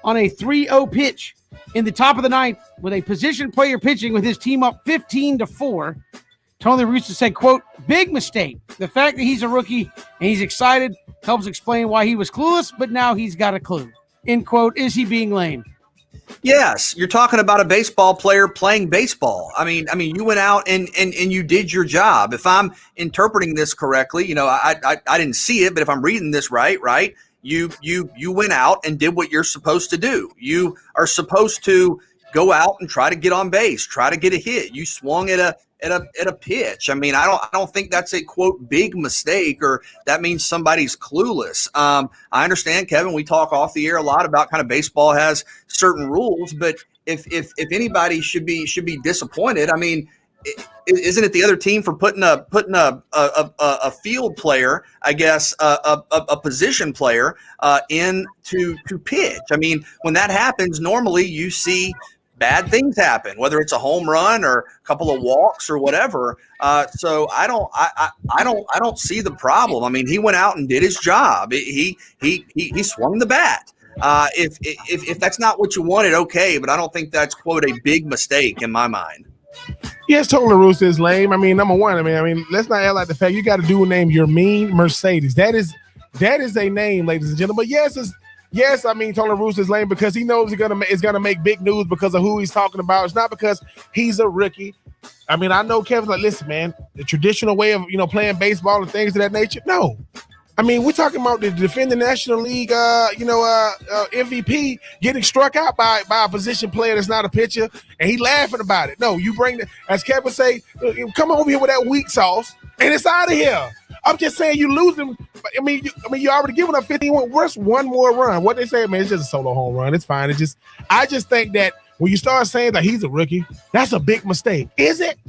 on a 3-0 pitch in the top of the 9th with a position player pitching with his team up 15-4. Tony La Russa said, quote, big mistake. The fact that he's a rookie and he's excited helps explain why he was clueless, but now he's got a clue. End quote. Is he being lame? Yes, you're talking about a baseball player playing baseball. I mean, you went out and you did your job. If I'm interpreting this correctly, I didn't see it, but if I'm reading this right, you went out and did what you're supposed to do. You are supposed to go out and try to get on base, try to get a hit. You swung at a pitch. I mean, I don't think that's a quote big mistake or that means somebody's clueless. I understand, Kevin, we talk off the air a lot about kind of baseball has certain rules, but if anybody should be disappointed, I mean, isn't it the other team for putting a field player, I guess, a position player in to pitch? I mean, when that happens, normally you see bad things happen, whether it's a home run or a couple of walks or whatever. So I don't see the problem. I mean, he went out and did his job. He swung the bat. If that's not what you wanted, okay, but I don't think that's quote a big mistake in my mind. Yes, Tony La Russa is lame. I mean, number one, I mean, let's not act like the fact you got to do a name. Your mean Mercedes. That is a name, ladies and gentlemen. But yes, I mean, Tony La Russa is lame because he knows it's gonna make big news because of who he's talking about. It's not because he's a rookie. I mean, I know Kevin's like, listen, man, the traditional way of playing baseball and things of that nature. No, I mean, we're talking about the defending National League, MVP getting struck out by a position player that's not a pitcher, and he laughing about it. No, you bring as Kevin say, come over here with that weak sauce, and it's out of here. I'm just saying you lose them. I mean, you already given up 15. What's one more run? What they say, man, it's just a solo home run. It's fine. I just think that when you start saying that he's a rookie, that's a big mistake. Is it?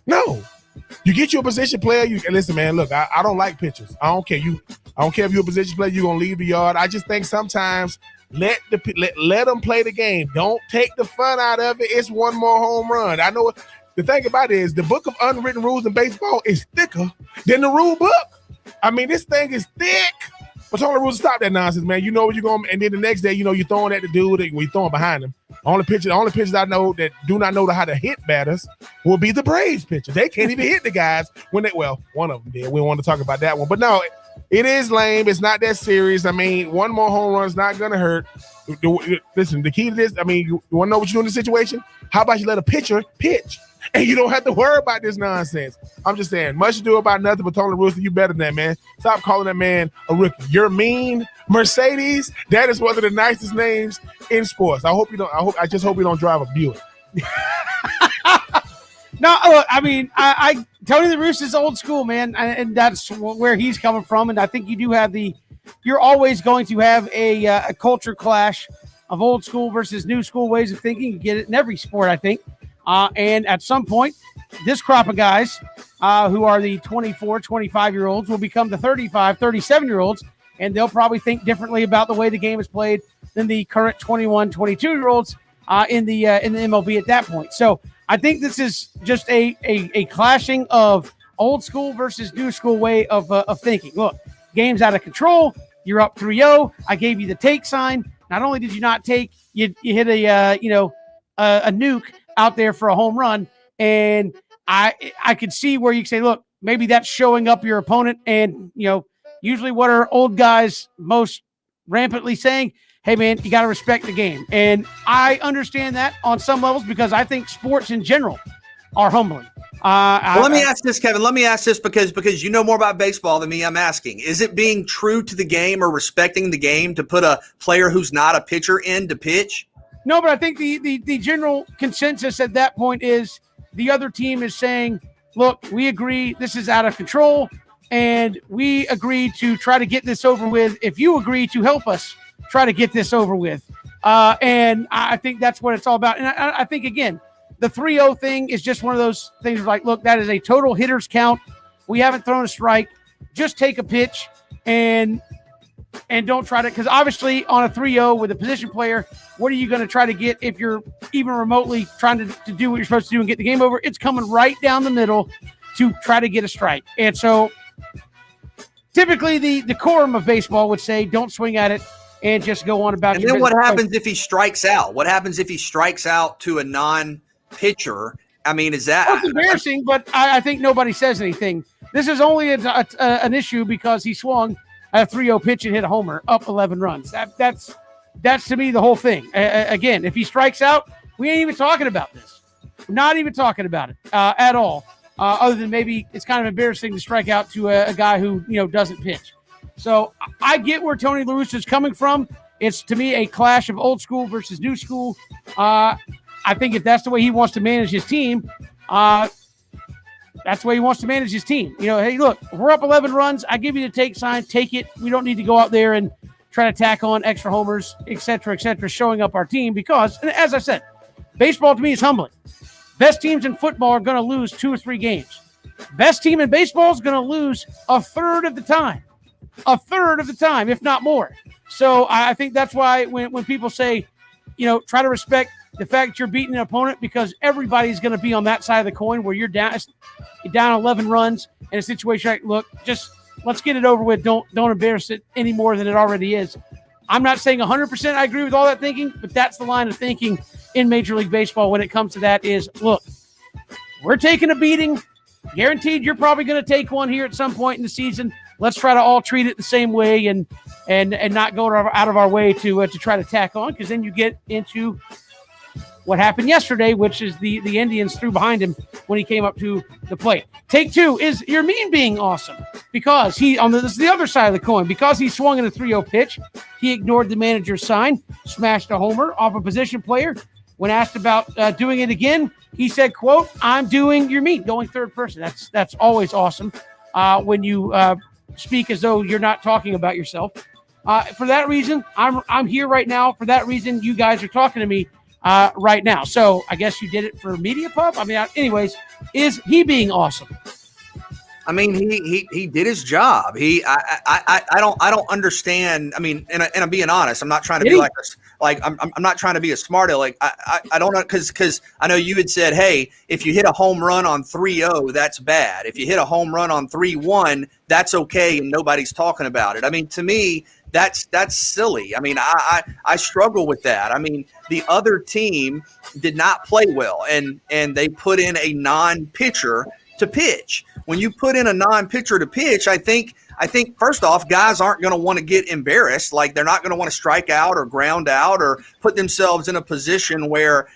No. You get you a position player. Listen, man. Look, I don't like pitchers. I don't care. I don't care if you're a position player. You're gonna leave the yard. I just think sometimes let them play the game. Don't take the fun out of it. It's one more home run. I know. The thing about it is the book of unwritten rules in baseball is thicker than the rule book. I mean, this thing is thick. But Tony La Russa, stop that nonsense, man. You know what you're going to, and then the next day, you're throwing at the dude when you're throwing behind him. The only pitchers I know that do not know how to hit batters will be the Braves pitcher. They can't even hit the guys one of them did. We don't want to talk about that one. But no, it is lame. It's not that serious. I mean, one more home run is not going to hurt. Listen, the key to this, I mean, you want to know what you do in this situation? How about you let a pitcher pitch? And you don't have to worry about this nonsense. I'm just saying, much ado about nothing, but Tony La Russa, you better than that, man. Stop calling that man a rookie. You're mean Mercedes. That is one of the nicest names in sports. I just hope you don't drive a Buick. No, look, I mean, I Tony La Russa is old school, man, and that's where he's coming from. And I think you do have you're always going to have a culture clash of old school versus new school ways of thinking. You get it in every sport, I think. And at some point, this crop of guys who are the 24, 25-year-olds will become the 35, 37-year-olds, and they'll probably think differently about the way the game is played than the current 21, 22-year-olds in the MLB at that point. So I think this is just a clashing of old school versus new school way of thinking. Look, game's out of control. You're up 3-0. I gave you the take sign. Not only did you not take, you hit a nuke out there for a home run. And I could see where you can say, look, maybe that's showing up your opponent. And, usually what are old guys most rampantly saying? Hey, man, you got to respect the game. And I understand that on some levels because I think sports in general are humbling. Let me ask this, Kevin. Let me ask this because you know more about baseball than me. I'm asking: is it being true to the game or respecting the game to put a player who's not a pitcher in to pitch? No, but I think the general consensus at that point is the other team is saying, look, we agree this is out of control, and we agree to try to get this over with if you agree to help us try to get this over with. And I think that's what it's all about. And I think, again, the 3-0 thing is just one of those things like, look, that is a total hitters count. We haven't thrown a strike. Just take a pitch and don't try to, because obviously on a 3-0 with a position player, what are you going to try to get if you're even remotely trying to do what you're supposed to do and get the game over? It's coming right down the middle to try to get a strike. And so typically the decorum of baseball would say don't swing at it and just go on about and your then what business. happens if he strikes out? What happens if he strikes out to a non-pitcher? I mean, is that Well, it's embarrassing, but I think nobody says anything. This is only an issue because he swung at a 3-0 pitch and hit a homer up 11 runs. That's to me the whole thing. Again, if he strikes out, we ain't even talking about this. Not even talking about it at all. Other than maybe it's kind of embarrassing to strike out to a guy who doesn't pitch. So I get where Tony La Russa is coming from. It's to me a clash of old school versus new school. I think if that's the way he wants to manage his team, that's the way he wants to manage his team. Hey, look, we're up 11 runs. I give you the take sign. Take it. We don't need to go out there and try to tack on extra homers, et cetera, showing up our team because, and as I said, baseball to me is humbling. Best teams in football are going to lose 2 or 3 games. Best team in baseball is going to lose a third of the time, if not more. So I think that's why when people say, try to respect the fact that you're beating an opponent because everybody's going to be on that side of the coin where you're down 11 runs in a situation like, look, just let's get it over with. Don't embarrass it any more than it already is. I'm not saying 100% I agree with all that thinking, but that's the line of thinking in Major League Baseball when it comes to that is, look, we're taking a beating. Guaranteed you're probably going to take one here at some point in the season. Let's try to all treat it the same way and not go out of our way to try to tack on, because then you get into what happened yesterday, which is the Indians threw behind him when he came up to the plate. Take 2 is Yermin being awesome because this is the other side of the coin. Because he swung in a 3-0 pitch, he ignored the manager's sign, smashed a homer off a position player. When asked about doing it again, he said, quote, "I'm doing Yermin," going third person. That's always awesome when you speak as though you're not talking about yourself. For that reason, I'm here right now. For that reason, you guys are talking to me right now. So I guess you did it for Media Pup. I mean, anyways, is he being awesome? I mean, he did his job. I don't understand. I mean, and I'm being honest. I'm not trying to be like this. Like I'm not trying to be a smart aleck. I don't know because I know you had said, hey, if you hit a home run on 3-0, that's bad. If you hit a home run on 3-1, that's okay, and nobody's talking about it. I mean, to me, that's silly. I mean, I struggle with that. I mean, the other team did not play well, and they put in a non-pitcher to pitch. When you put in a non-pitcher to pitch, I think first off, guys aren't going to want to get embarrassed. Like they're not going to want to strike out or ground out or put themselves in a position where,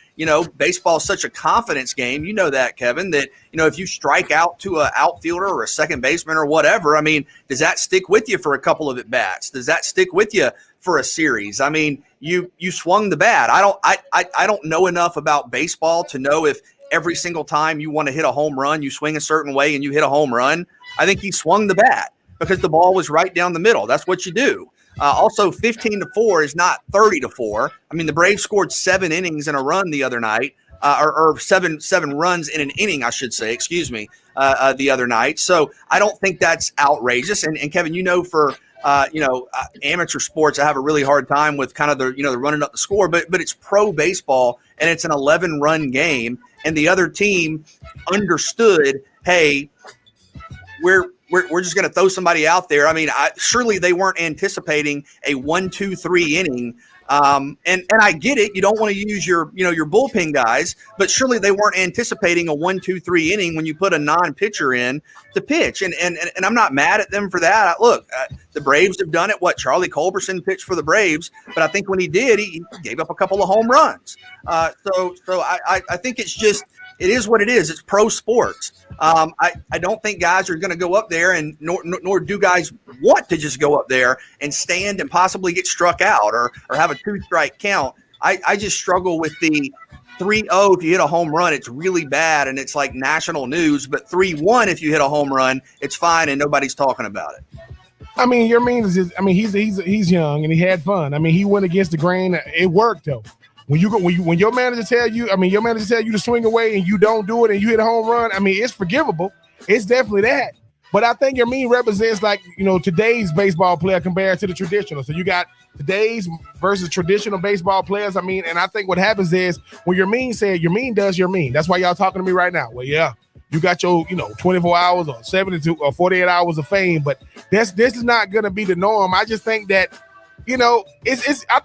baseball is such a confidence game. You know that, Kevin, that, if you strike out to an outfielder or a second baseman or whatever, I mean, does that stick with you for a couple of at-bats? Does that stick with you for a series? I mean, you swung the bat. I don't know enough about baseball to know if every single time you want to hit a home run, you swing a certain way and you hit a home run. I think he swung the bat because the ball was right down the middle. That's what you do. Also, 15-4 is not 30-4. I mean, the Braves scored 7 innings in a run the other night, or seven runs in an inning, I should say, the other night. So I don't think that's outrageous. And Kevin, for amateur sports, I have a really hard time with kind of the running up the score, but it's pro baseball and it's an 11-run game. And the other team understood, hey, we're just going to throw somebody out there. I mean, surely they weren't anticipating a 1-2-3 inning. And I get it. You don't want to use your bullpen guys, but surely they weren't anticipating a 1-2-3 inning when you put a non-pitcher in to pitch. And I'm not mad at them for that. Look, the Braves have done it. Charlie Culberson pitched for the Braves, but I think when he did, he gave up a couple of home runs. So I think it's it is what it is. It's pro sports. I don't think guys are going to go up there, and nor do guys want to just go up there and stand and possibly get struck out or have a 2-strike count. I just struggle with the 3-0 if you hit a home run, it's really bad and it's like national news. But 3-1 if you hit a home run, it's fine and nobody's talking about it. I mean, your mean is just, I mean, he's young and he had fun. I mean, he went against the grain. It worked though. When your manager tell you to swing away and you don't do it and you hit a home run, I mean, it's forgivable. It's definitely that. But I think your mean represents like, today's baseball player compared to the traditional. So you got today's versus traditional baseball players. I mean, and I think what happens is when your mean said your mean does your mean. That's why y'all talking to me right now. Well, yeah, you got your, 24 hours or 72 or 48 hours of fame, but this is not going to be the norm. I just think that, I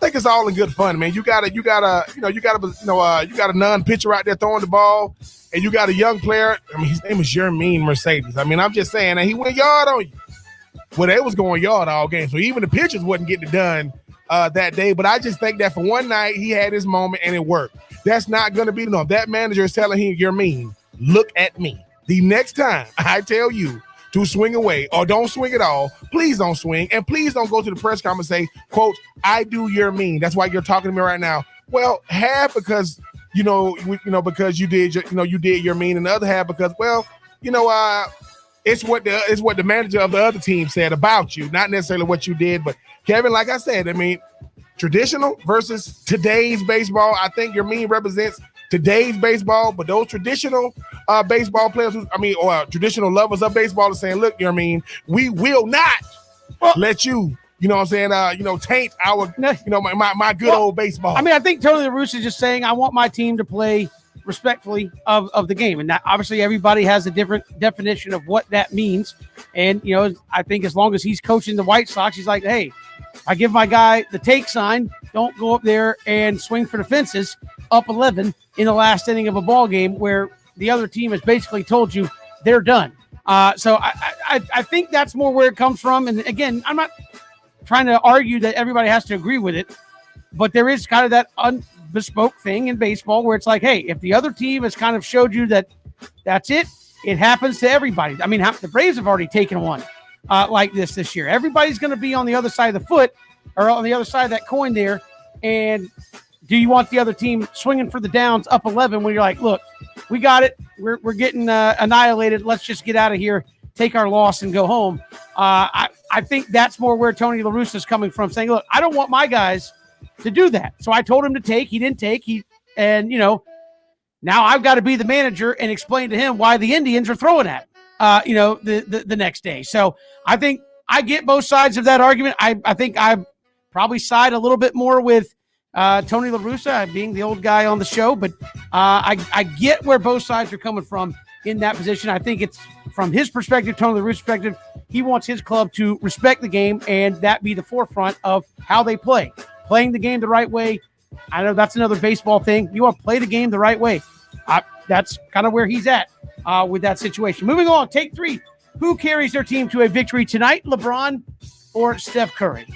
think it's all in good fun, man. You got a non-pitcher out there throwing the ball, and you got a young player. I mean, his name is Jermaine Mercedes. I mean, I'm just saying that he went yard on you. Well, they was going yard all game, so even the pitchers wasn't getting it done that day. But I just think that for one night he had his moment and it worked. That's not going to be enough. That manager is telling him, "You're mean. Look at me. The next time I tell you to swing away or don't swing at all, please don't swing, and please don't go to the press conference and say, quote, I do your mean. That's why you're talking to me right now." Well, half because because you did your mean, and the other half because it's what the manager of the other team said about you, not necessarily what you did. But Kevin, like I said, I mean, traditional versus today's baseball. I think your mean represents today's baseball, but those traditional baseball players, or traditional lovers of baseball, are saying, "Look, you know what I mean, we will not let you, taint our, my good old baseball." I mean, I think Tony La Russa is just saying, I want my team to play respectfully of the game, and that, obviously everybody has a different definition of what that means. And I think as long as he's coaching the White Sox, he's like, hey, I give my guy the take sign. Don't go up there and swing for the fences up 11 in the last inning of a ball game where the other team has basically told you they're done. So I think that's more where it comes from. And again, I'm not trying to argue that everybody has to agree with it, but there is kind of that bespoke thing in baseball where it's like, hey, if the other team has kind of showed you that that's it, it happens to everybody. I mean, the Braves have already taken one like this year. Everybody's going to be on the other side of the foot or on the other side of that coin there. And do you want the other team swinging for the downs up 11 when you're like, look, we got it. We're getting annihilated. Let's just get out of here, take our loss and go home. I think that's more where Tony La Russa is coming from, saying, look, I don't want my guys to do that. So I told him to take. He didn't take. Now I've got to be the manager and explain to him why the Indians are throwing at him, the next day. So I think I get both sides of that argument. I think I probably side a little bit more with Tony La Russa, being the old guy on the show, but I get where both sides are coming from in that position. I think it's from his perspective, Tony La Russa's perspective, he wants his club to respect the game and that be the forefront of how they play. Playing the game the right way. I know that's another baseball thing. You want to play the game the right way. That's kind of where he's at with that situation. Moving on, take 3. Who carries their team to a victory tonight, LeBron or Steph Curry?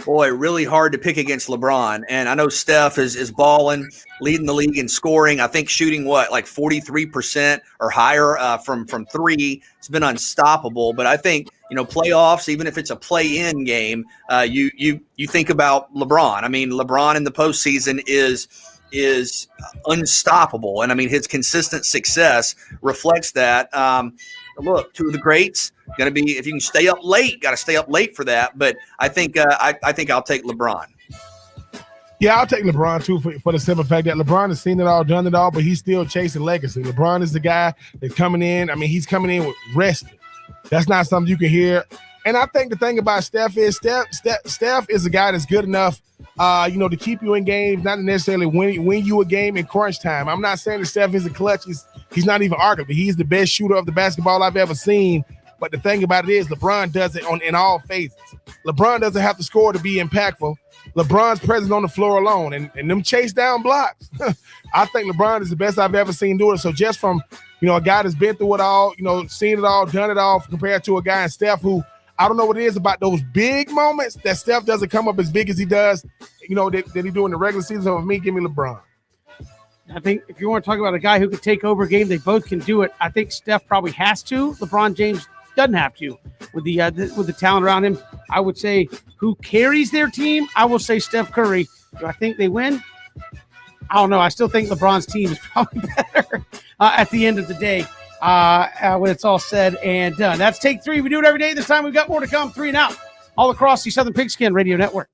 Boy, really hard to pick against LeBron. And I know Steph is balling, leading the league in scoring. I think shooting like 43% or higher from 3. It's been unstoppable. But I think, playoffs, even if it's a play-in game, you think about LeBron. I mean, LeBron in the postseason is unstoppable. And I mean, his consistent success reflects that. Look, 2 of the greats, going to be, if you can stay up late, got to stay up late for that. But I think I'll take LeBron. Yeah, I'll take LeBron too for the simple fact that LeBron has seen it all, done it all, but he's still chasing legacy. LeBron is the guy that's coming in. I mean, he's coming in with rested. That's not something you can hear. And I think the thing about Steph is Steph is a guy that's good enough, to keep you in games, not necessarily win you a game in crunch time. I'm not saying that Steph is a clutch. He's not even arguable. He's the best shooter of the basketball I've ever seen. But the thing about it is LeBron does it in all phases. LeBron doesn't have to score to be impactful. LeBron's presence on the floor alone and them chase down blocks. I think LeBron is the best I've ever seen do it. So just from, a guy that's been through it all, seen it all, done it all, compared to a guy in Steph who, I don't know what it is about those big moments that Steph doesn't come up as big as he does, that he do in the regular season. So for me, give me LeBron. I think if you want to talk about a guy who could take over a game, they both can do it. I think Steph probably has to. LeBron James doesn't have to with the talent around him. I would say who carries their team. I will say Steph Curry. Do I think they win? I don't know. I still think LeBron's team is probably better at the end of the day when it's all said and done. That's Take 3. We do it every day. This time we've got more to come. 3 and Out all across the Southern Pigskin Radio Network.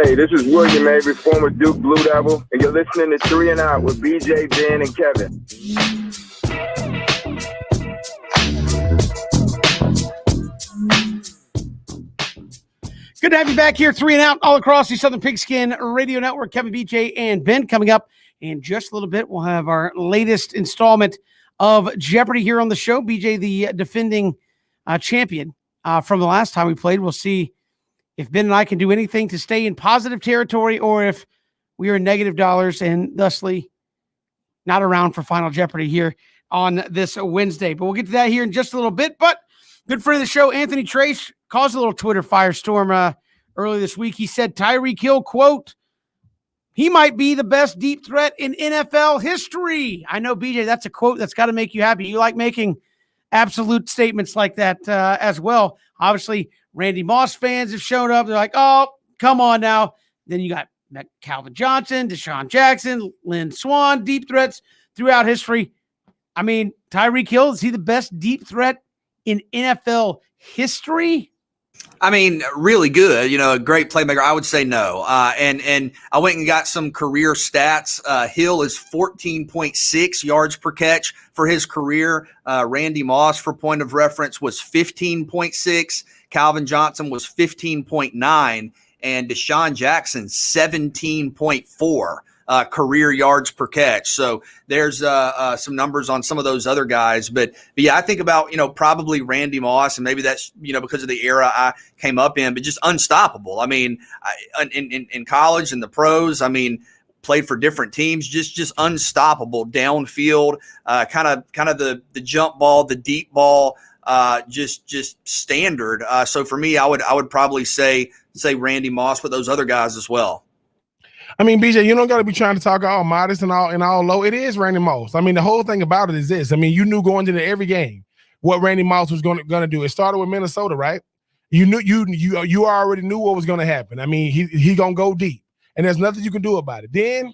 Hey, this is William Avery, former Duke Blue Devil, and you're listening to 3 and Out with BJ, Ben, and Kevin. Good to have you back here, 3 and Out, all across the Southern Pigskin Radio Network. Kevin, BJ, and Ben coming up in just a little bit. We'll have our latest installment of Jeopardy here on the show. BJ, the defending champion from the last time we played. We'll see if Ben and I can do anything to stay in positive territory or if we are in negative dollars and thusly not around for Final Jeopardy here on this Wednesday. But we'll get to that here in just a little bit. But good friend of the show, Anthony Trace, caused a little Twitter firestorm early this week. He said Tyreek Hill, quote, he might be the best deep threat in NFL history. I know, BJ, that's a quote that's got to make you happy. You like making absolute statements like that as well. Obviously, Randy Moss fans have shown up. They're like, oh, come on now. Then you got Calvin Johnson, Deshaun Jackson, Lynn Swann, deep threats throughout history. I mean, Tyreek Hill, is he the best deep threat in NFL history? I mean, really good, a great playmaker. I would say no. And I went and got some career stats. Hill is 14.6 yards per catch for his career. Randy Moss, for point of reference, was 15.6. Calvin Johnson was 15.9. And Deshaun Jackson, 17.4. Career yards per catch. So there's some numbers on some of those other guys. But yeah, I think about, probably Randy Moss, and maybe that's, because of the era I came up in, but just unstoppable. I mean, in college and the pros, I mean, played for different teams, just unstoppable downfield, kind of the jump ball, the deep ball, just standard. So for me, I would probably say Randy Moss, but those other guys as well. I mean, BJ, you don't got to be trying to talk all modest and all low. It is Randy Moss. I mean, the whole thing about it is this. I mean, you knew going into every game what Randy Moss was going to do. It started with Minnesota, right? You knew you already knew what was going to happen. I mean, he going to go deep, and there's nothing you can do about it. Then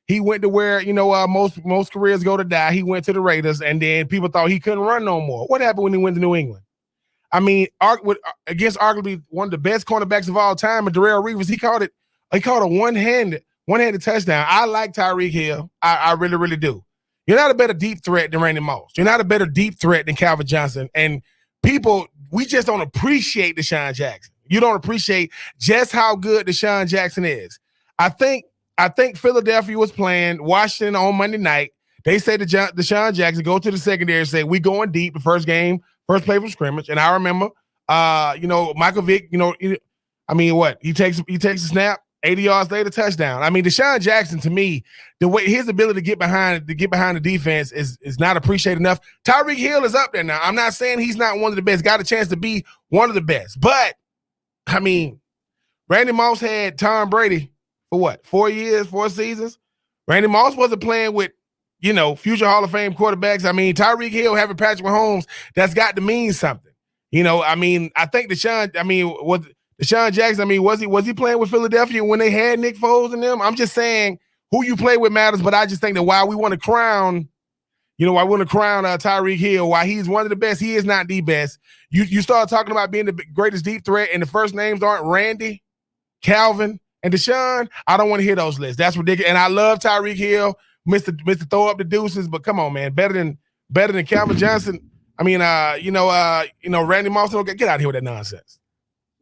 he went to where most careers go to die. He went to the Raiders, and then people thought he couldn't run no more. What happened when he went to New England? I mean, against arguably one of the best cornerbacks of all time, and Darrelle Revis, he called a one-handed touchdown. I like Tyreek Hill. I really, really do. You're not a better deep threat than Randy Moss. You're not a better deep threat than Calvin Johnson. And people, we just don't appreciate Deshaun Jackson. You don't appreciate just how good Deshaun Jackson is. I think Philadelphia was playing Washington on Monday night. They said to Deshaun Jackson, go to the secondary and say, we going deep the first game, first play from scrimmage. And I remember, Michael Vick, I mean, what? He takes a snap, 80 yards later, touchdown. I mean, Deshaun Jackson, to me, the way his ability to get behind the defense is not appreciated enough. Tyreek Hill is up there now. I'm not saying he's not one of the best. Got a chance to be one of the best. But, I mean, Randy Moss had Tom Brady for what? 4 years, 4 seasons? Randy Moss wasn't playing with, future Hall of Fame quarterbacks. I mean, Tyreek Hill having Patrick Mahomes, that's got to mean something. I mean, I think Deshaun Jackson, I mean, was he playing with Philadelphia when they had Nick Foles and them? I'm just saying who you play with matters, but I just think that while we want to crown Tyreek Hill, while he's one of the best, he is not the best. You start talking about being the greatest deep threat, and the first names aren't Randy, Calvin, and Deshaun. I don't want to hear those lists. That's ridiculous. And I love Tyreek Hill, Mr. Throw up the deuces, but come on, man, better than Calvin Johnson. I mean, Randy Moss. Get out of here with that nonsense.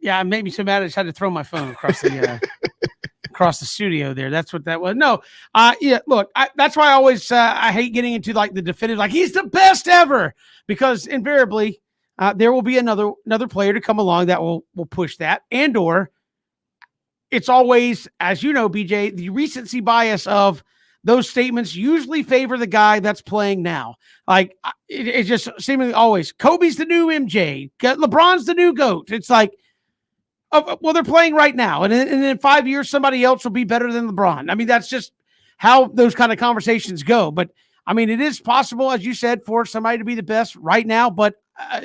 Yeah, it made me so mad I just had to throw my phone across the across the studio there. That's what that was. No, look, that's why I always I hate getting into like the definitive, like he's the best ever, because invariably there will be another player to come along that will push that, and or it's always, as you know, BJ, the recency bias of those statements usually favor the guy that's playing now. Like it's just seemingly always Kobe's the new MJ, LeBron's the new GOAT. It's like, well, they're playing right now, and in 5 years, somebody else will be better than LeBron. I mean, that's just how those kind of conversations go. But I mean, it is possible, as you said, for somebody to be the best right now. But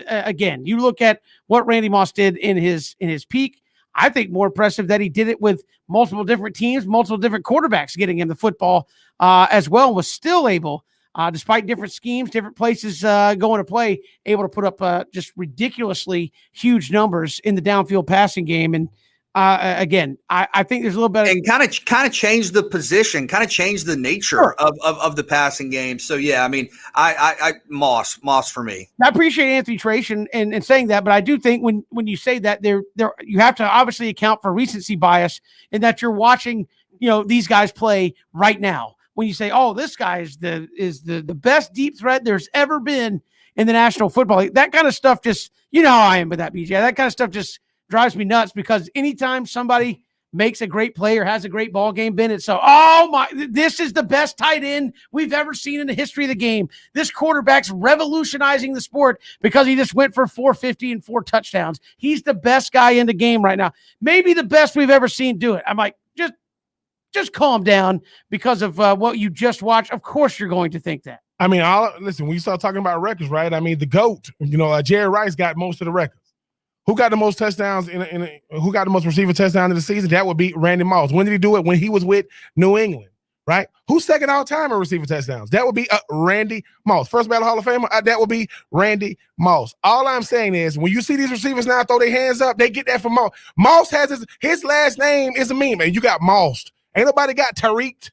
again, you look at what Randy Moss did in his peak. I think more impressive that he did it with multiple different teams, multiple different quarterbacks getting him the football as well, and was still able, despite different schemes, different places going to play, able to put up just ridiculously huge numbers in the downfield passing game. And again, I think there's a little bit and kind of change the position, kind of change the nature of the passing game. So yeah, I mean, I Moss for me. I appreciate Anthony Trace and saying that, but I do think when you say that, there you have to obviously account for recency bias in that you're watching, these guys play right now. When you say, "Oh, this guy is the best deep threat there's ever been in the National Football League," that kind of stuff just, how I am with that, BJ. That kind of stuff just drives me nuts because anytime somebody makes a great play or has a great ball game, Ben, it's so, oh my, this is the best tight end we've ever seen in the history of the game. This quarterback's revolutionizing the sport because he just went for 450 and 4 touchdowns. He's the best guy in the game right now. Maybe the best we've ever seen do it. I'm like, just calm down because of what you just watched. Of course you're going to think that. I mean, listen, when you start talking about records, right? I mean, the GOAT, Jerry Rice got most of the records. Who got the most touchdowns who got the most receiving touchdowns in the season? That would be Randy Moss. When did he do it? When he was with New England, right? Who's second all time in receiving touchdowns? That would be Randy Moss. First ballot Hall of Famer, that would be Randy Moss. All I'm saying is when you see these receivers now throw their hands up, they get that from Moss. Moss has his last name is a meme, and you got Mossed. Ain't nobody got Tariq.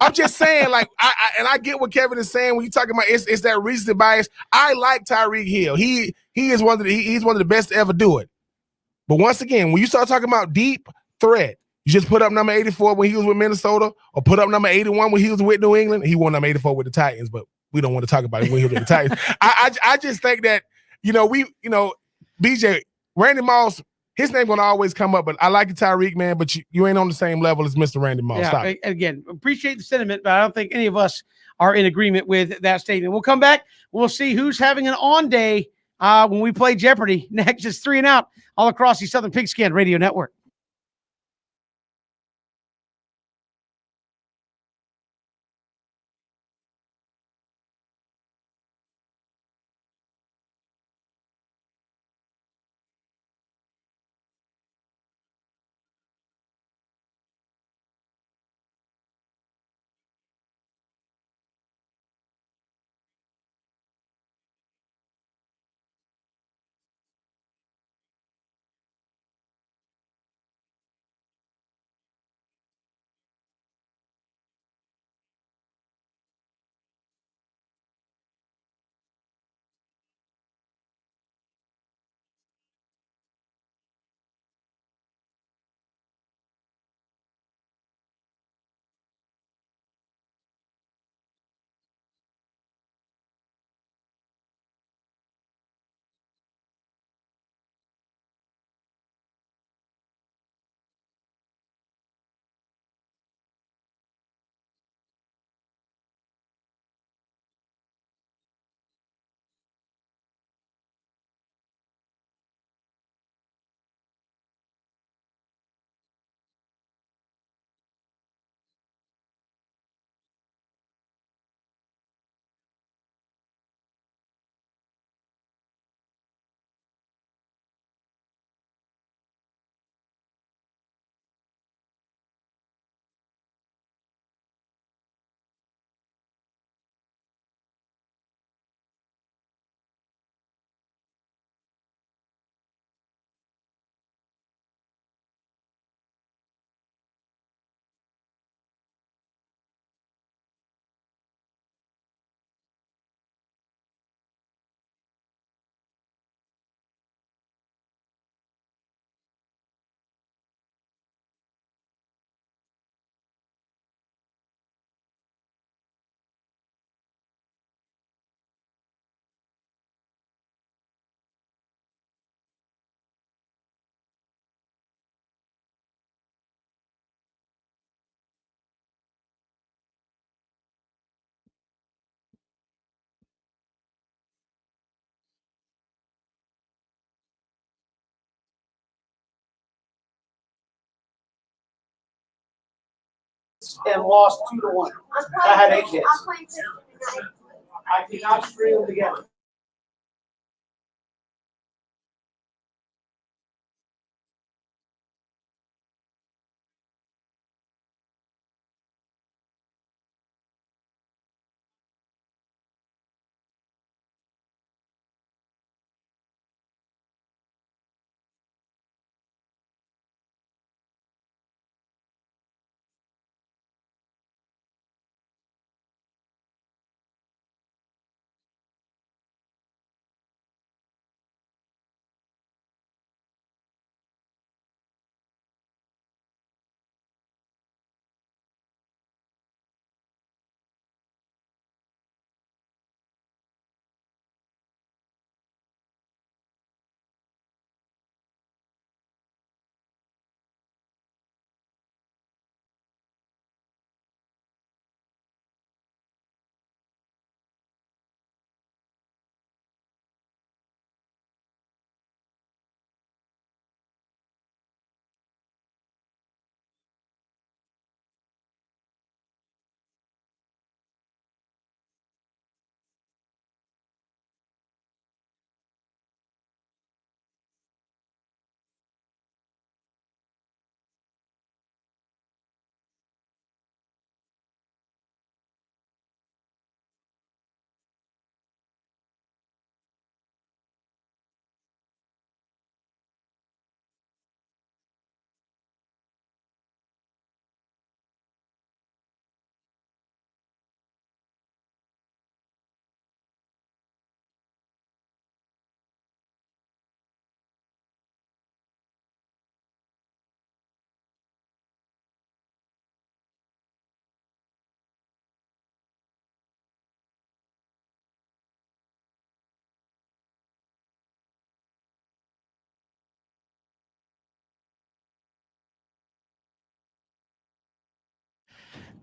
I'm just saying, like, I get what Kevin is saying when you talking about it's that recency bias. I like Tyreek Hill. He's one of the best to ever do it. But once again, when you start talking about deep threat, you just put up number 84 when he was with Minnesota, or put up number 81 when he was with New England. He won number 84 with the Titans, but we don't want to talk about it when he was with the Titans. I just think that BJ Randy Moss. His name gonna always come up, but I like the Tyreek, man. But you ain't on the same level as Mr. Randy Moss. Yeah, again, appreciate the sentiment, but I don't think any of us are in agreement with that statement. We'll come back. We'll see who's having an on day when we play Jeopardy. Next is 3 and Out all across the Southern Pigskin Radio Network. And lost 2-1. I had 8 hits. I cannot string them together.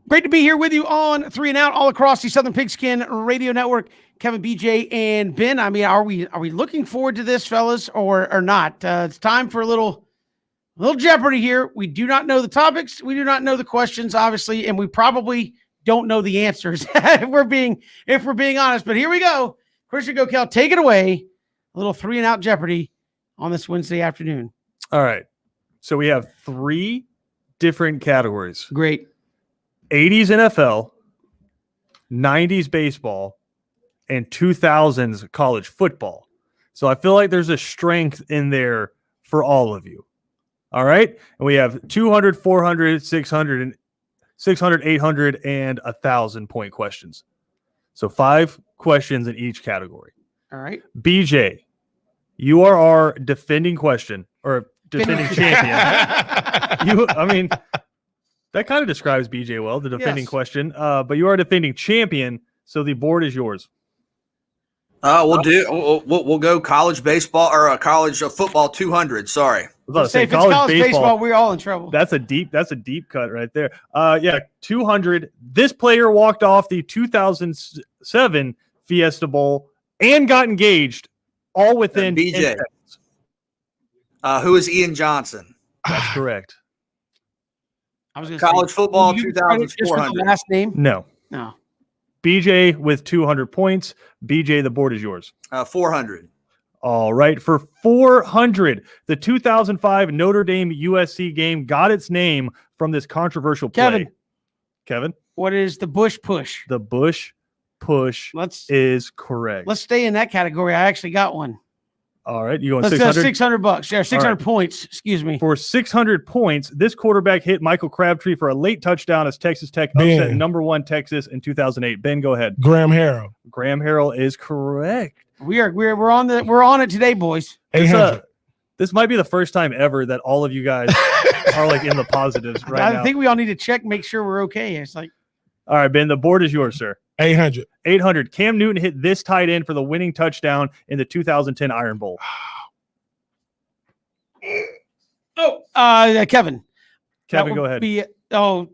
Great to be here with you on 3 and Out all across the Southern Pigskin Radio Network. Kevin, BJ, and Ben. I mean, are we looking forward to this, fellas, or not? It's time for a little Jeopardy here. We do not know the topics. We do not know the questions, obviously, and we probably don't know the answers if we're being honest. But here we go. Christian Gokel, take it away. A little 3 and Out Jeopardy on this Wednesday afternoon. All right. So we have 3 different categories. Great. 80s NFL, 90s baseball, and 2000s college football. So I feel like there's a strength in there for all of you. All right. And we have 200, 400, 600, 800, and 1,000 point questions. So 5 questions in each category. All right. BJ, you are our defending champion. That kind of describes BJ well, the defending question. But you are a defending champion, so the board is yours. We'll go college baseball or college football 200. Sorry. Let's say if it's college baseball, we're all in trouble. That's a deep cut right there. 200. This player walked off the 2007 Fiesta Bowl and got engaged all within BJ. Who is Ian Johnson? That's correct. I was college football 2,400. Last name? No. BJ with 200 points. BJ, the board is yours. 400. All right. For 400, the 2005 Notre Dame USC game got its name from this controversial play. Kevin. What is the Bush push? The Bush push is correct. Let's stay in that category. I actually got one. All right. You going $600? $600? Yeah, 600 points. Excuse me. For 600 points, this quarterback hit Michael Crabtree for a late touchdown as Texas Tech upset number 1 Texas in 2008. Ben, go ahead. Graham Harrell. Graham Harrell is correct. We're on it today, boys. This might be the first time ever that all of you guys are like in the positives right now. I think we all need to check, make sure we're okay. It's like, all right, Ben, the board is yours, sir. 800. 800. Cam Newton hit this tight end for the winning touchdown in the 2010 Iron Bowl. Kevin. Kevin, go ahead. Oh,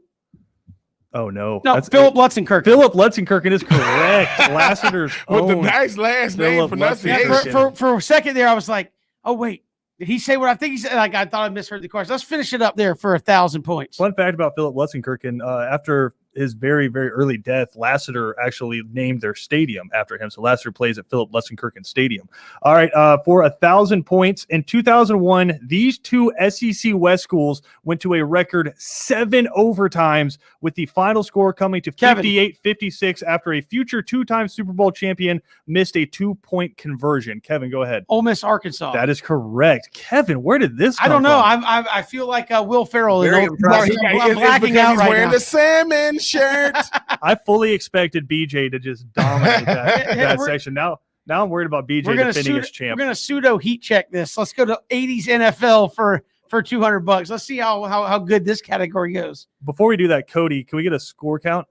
no. No, Philip Lutzenkirchen. Philip Lutzenkirchen is correct. Lassiter's with the nice last name pronunciation. For a second there, I was like, oh, wait. Did he say what I think he said? Like, I thought I misheard the question. Let's finish it up there for 1,000 points. Fun fact about Philip Lutzenkirchen, after his very, very early death, Lassiter actually named their stadium after him. So Lassiter plays at Philip Lutzenkirchen Stadium. All right, for 1,000 points. In 2001, these 2 SEC West schools went to a record 7 overtimes, with the final score coming to 58-56 after a future 2-time Super Bowl champion missed a 2-point conversion. Kevin, go ahead. Ole Miss, Arkansas. That is correct. Kevin, where did this come from? I don't know. From? I feel like Will Ferrell. Very impressive. I'm blacking out right wearing now. the salmon shirt. I fully expected BJ to just dominate that section. Now I'm worried about BJ defending his champ. We're going to pseudo heat check this. Let's go to 80s NFL for $200. Let's see how good this category goes. Before we do that, Cody, can we get a score count?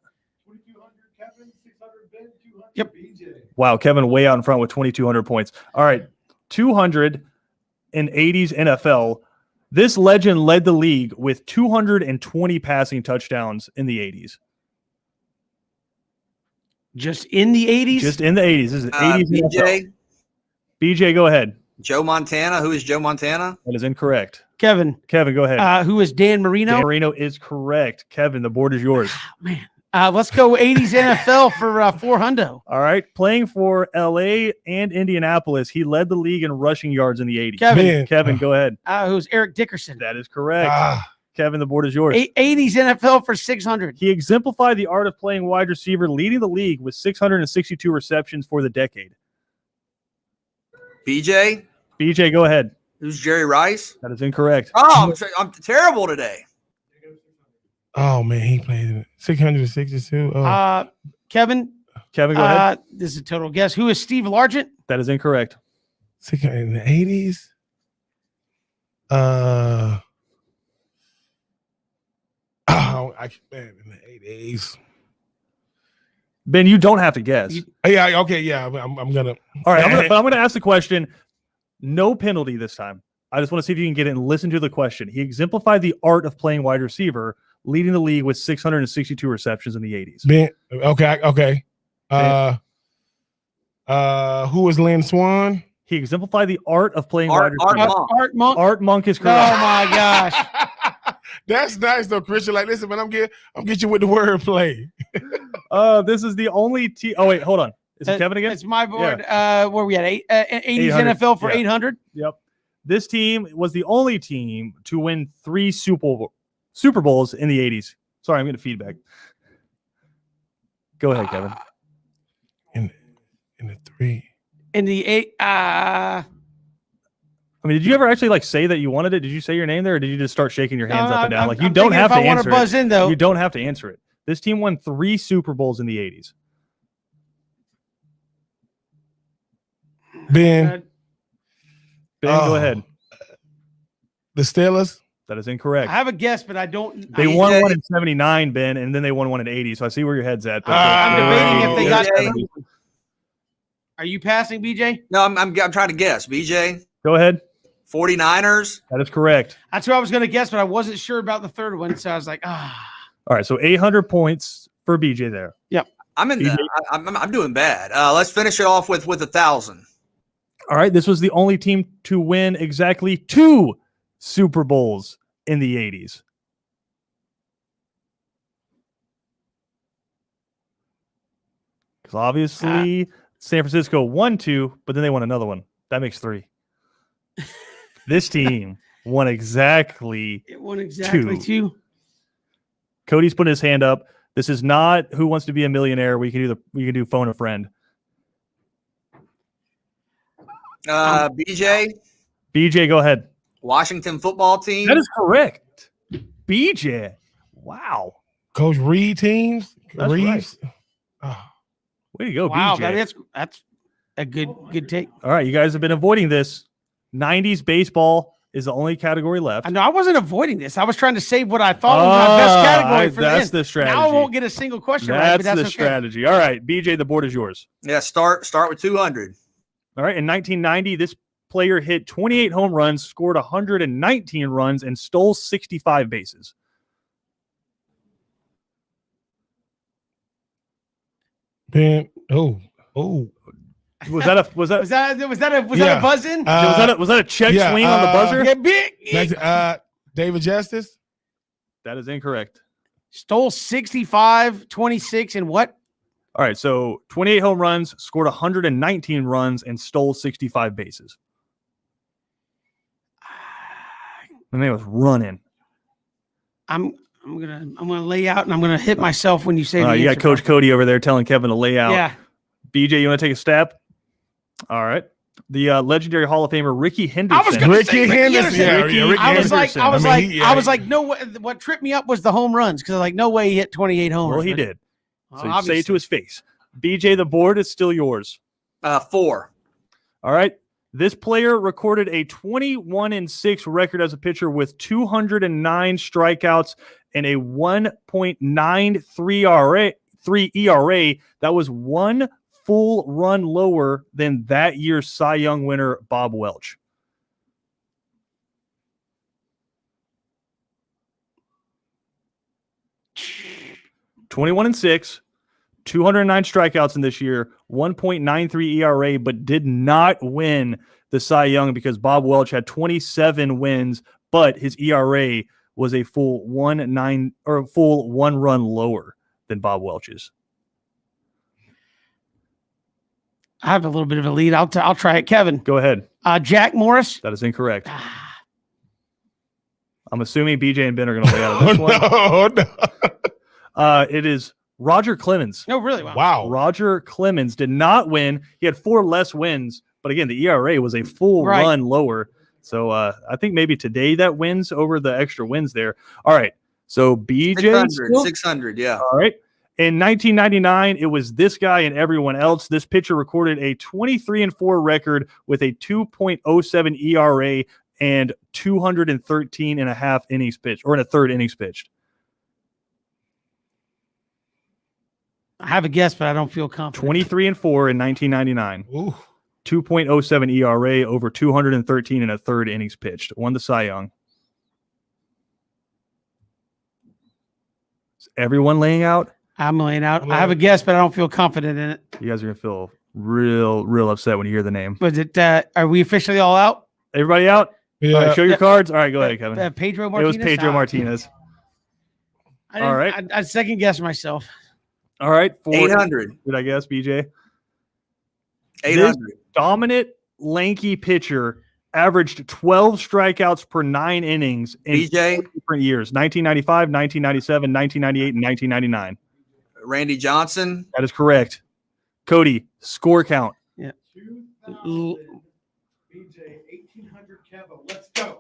2,200 Kevin, 600 Ben, 200 Yep. BJ. Wow, Kevin way out in front with 2,200 points. All right, 200 in 80s NFL. This legend led the league with 220 passing touchdowns in the 80s. Just in the 80s? Just in the 80s. This is 80s BJ. NFL. BJ, go ahead. Joe Montana. Who is Joe Montana? That is incorrect. Kevin, go ahead. Who is Dan Marino? Dan Marino is correct. Kevin, the board is yours. Man. Let's go 80s NFL for $400. All right. Playing for LA and Indianapolis, he led the league in rushing yards in the 80s. Kevin, go ahead. Who's Eric Dickerson? That is correct. Kevin, the board is yours. 80s NFL for $600. He exemplified the art of playing wide receiver, leading the league with 662 receptions for the decade. BJ, go ahead. Who's Jerry Rice? That is incorrect. Oh, I'm terrible today. Oh man, he played 662. Kevin, go ahead. This is a total guess. Who is Steve Largent? That is incorrect. In the 80s. In the 80s. Ben, you don't have to guess. Yeah, okay, yeah. I'm gonna. All right, I'm gonna ask the question. No penalty this time. I just want to see if you can get it and listen to the question. He exemplified the art of playing wide receiver, leading the league with 662 receptions in the 80s. Ben, okay. Who was Lynn Swan? He exemplified the art of playing Art wide receiver. Monk. Art Monk. Art Monk is Oh correct. my gosh. That's nice though, Christian. Like, listen, man, I'm get you with the wordplay. This is the only team. Oh wait, hold on. Is it Kevin again? It's my board. Where we at? 80s 800, NFL for yeah. 800. Yep. This team was the only team to win 3 Super Bowls in the 80s. Sorry, I'm getting feedback. Go ahead, Kevin. In the 3. In the 8. I mean, did you ever actually like say that you wanted it? Did you say your name there, or did you just start shaking your hands up and down? Like, you don't have to I want answer to buzz it. in though. You don't have to answer it. This team won 3 Super Bowls in the 80s. Ben, Go ahead. The Steelers. That is I incorrect. have a guess, but I don't. They BJ. won one in 79, Ben, and then they won one in 80. So I see where your head's at. I'm debating if they got. BJ. Are you passing, BJ? No, I'm trying to guess. BJ, Go ahead. 49ers. That is correct. That's what I was going to guess, but I wasn't sure about the third one, so I was like, All right, so 800 points for BJ there. I'm in BJ. the. I'm doing bad. Let's finish it off with 1,000. All right, this was the only team to win exactly 2 Super Bowls in the 80s. Because obviously San Francisco won 2, but then they won another one. That makes 3. This team won exactly. it won exactly 2. Cody's putting his hand up. This is not Who Wants to Be a Millionaire. We can do phone a friend. BJ, BJ, go ahead. Washington football team. That is correct. BJ. Wow. Coach Reed teams. That's Reeves. Oh. Way to go, Wow, BJ. that's a good take. All right, you guys have been avoiding this. 90s baseball is the only category left. I know I wasn't avoiding this. I was trying to save what I thought was my best category for that's the the strategy. Now I won't get a single question right, but That's that's the okay. strategy. All right, BJ, the board is yours. Yeah, start with 200. All right, in 1990, this player hit 28 home runs, scored 119 runs, and stole 65 bases. Ben. Oh. Was that a Was that a Yeah. buzz in? was that a check yeah, swing on the buzzer? Yeah, big. David Justice. That is incorrect. Stole 65, 26, and what? All right, so 28 home runs, scored 119 runs, and stole 65 bases. The man was running. I'm gonna lay out and I'm gonna hit myself when you say. the You got answer, Coach bro. Cody over there telling Kevin to lay out. Yeah. BJ, you want to take a stab? All right. The legendary Hall of Famer Ricky Henderson. I was gonna say Ricky Henderson. Henderson. Ricky Yeah, Ricky I was Henderson. like, I was I like, mean, I was like, no way. What tripped me up was the home runs because like, no way he hit 28 homers. Well, he but- did. Well, So you say obviously. it to his face. BJ, the board is still yours. 4. All right. This player recorded a 21-6 record as a pitcher with 209 strikeouts and a 1.93 ERA. That was 1 full run lower than that year's Cy Young winner, Bob Welch. (21-6), 209 strikeouts in this year, 1.93 ERA, but did not win the Cy Young because Bob Welch had 27 wins, but his ERA was a full 1 run lower than Bob Welch's. I have a little bit of a lead. I'll try it, Kevin. Go ahead. Jack Morris. That is incorrect. I'm assuming BJ and Ben are going to lay out of this one. No. It is Roger Clemens. No, really. Wow. Wow. Roger Clemens did not win. He had 4 less wins, but again, the ERA was a full Right. run lower. So I think maybe today that wins over the extra wins there. All right. So BJ. 600, yeah. All right. In 1999, it was this guy and everyone else. This pitcher recorded a 23-4 record with a 2.07 ERA and 213 and a half innings pitched, or in a third innings pitched. I have a guess, but I don't feel confident. 23-4 in 1999. Ooh. 2.07 ERA over 213 and a third innings pitched. Won the Cy Young. Is everyone laying out? I'm laying out. I have a guess, but I don't feel confident in it. You guys are gonna feel real upset when you hear the name. Was it? Are we officially all out? Everybody out? Yeah. All right, show your Yeah. cards. All right, go ahead, Kevin. Pedro It Martinez. was Pedro Ah, Martinez. All right. I second guess myself. All right, for 800. Did I guess, BJ? 800. Dominant, lanky pitcher averaged 12 strikeouts per 9 innings in BJ? 4 different years: 1995, 1997, 1998, and 1999. Randy Johnson. That is correct. Cody, score count.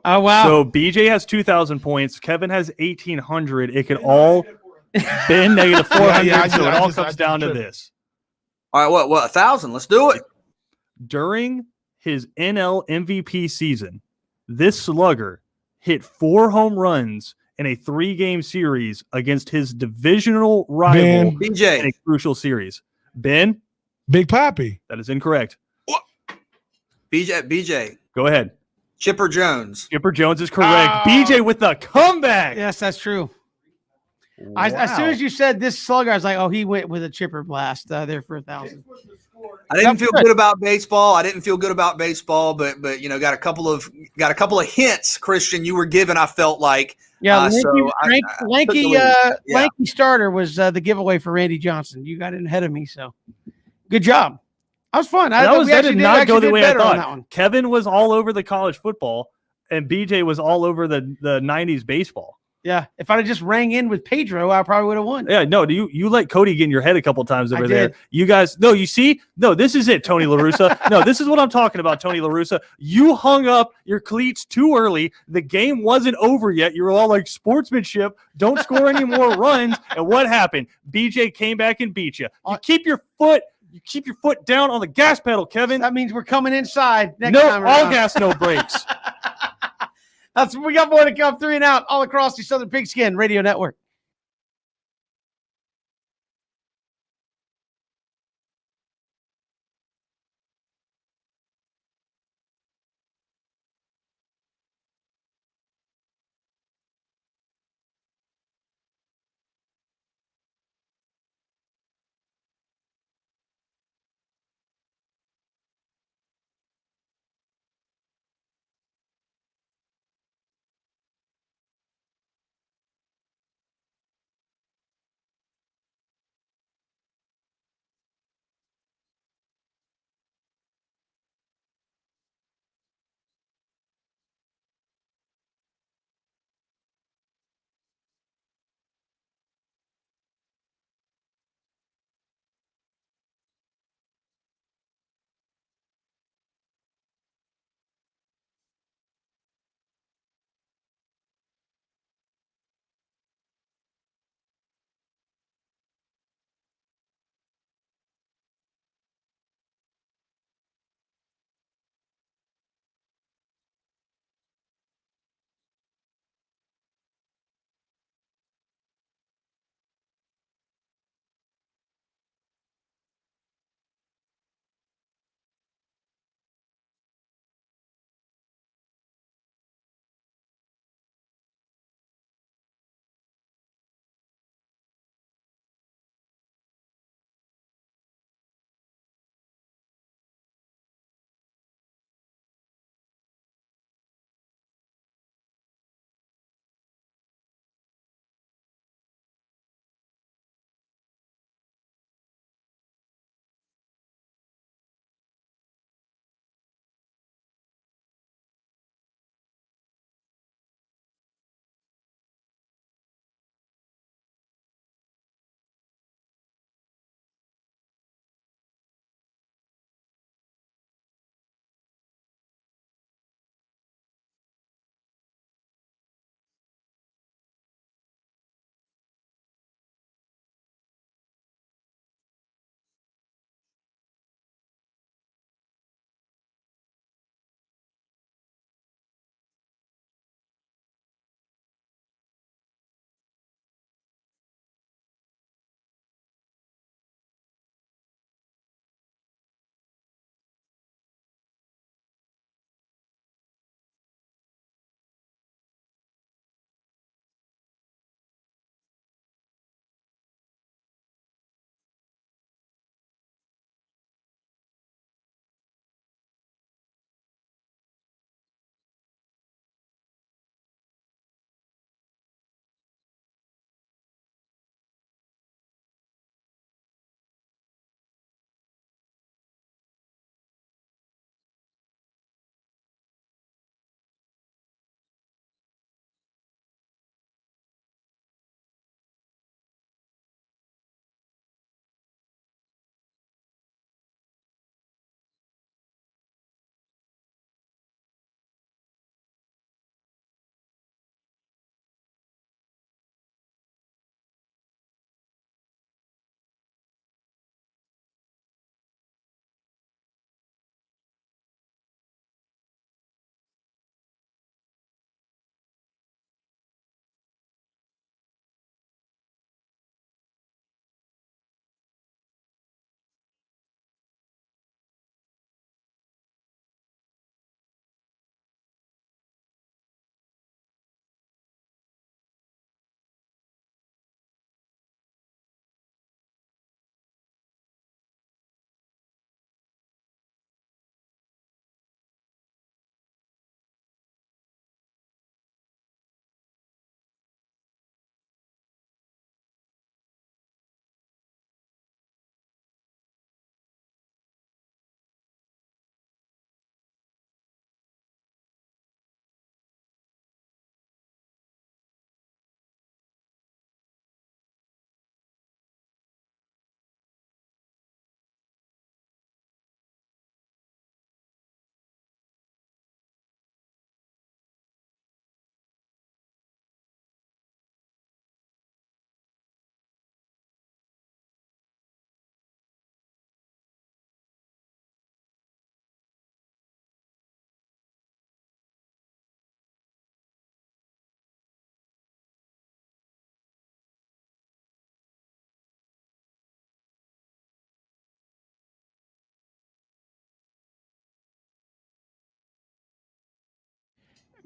Oh wow! So BJ has 2,000 points. Kevin has 1,800. It could all been negative 400. Yeah, so it I all just comes down to tripped. this. All right, what 1,000? Let's do it. During his NL MVP season, this slugger hit 4 home runs in a 3-game series against his divisional rival Ben. in BJ. a crucial series. Ben, Big Papi. that is incorrect. BJ. Go ahead. Chipper Jones. Skipper Jones is correct. Oh. BJ with the comeback. Yes, that's true. As soon Wow. as you said this slugger, I was like, oh, he went with a chipper blast there for 1,000. I didn't That's feel good. good about baseball. But got a couple of hints, Christian, you were given. I felt like Yeah, so I took the lanky lead. Yeah. lanky starter was the giveaway for Randy Johnson. You got in ahead of me, so good job. That was fun. That did not go the way I better on that thought. one. Kevin was all over the college football, and BJ was all over the 90s baseball. Yeah, if I'd have just rang in with Pedro, I probably would have won. Yeah, no, you let Cody get in your head a couple times over I there. did. You guys, no, you see, no, this is it, Tony La Russa. No, this is what I'm talking about, Tony La Russa. You hung up your cleats too early. The game wasn't over yet. You were all like, sportsmanship, don't score any more runs. And what happened? BJ came back and beat you. You keep your foot down on the gas pedal, Kevin. That means we're coming inside next No, time all around. gas, no brakes. We got more to come. 3 and out all across the Southern Pigskin Radio Network.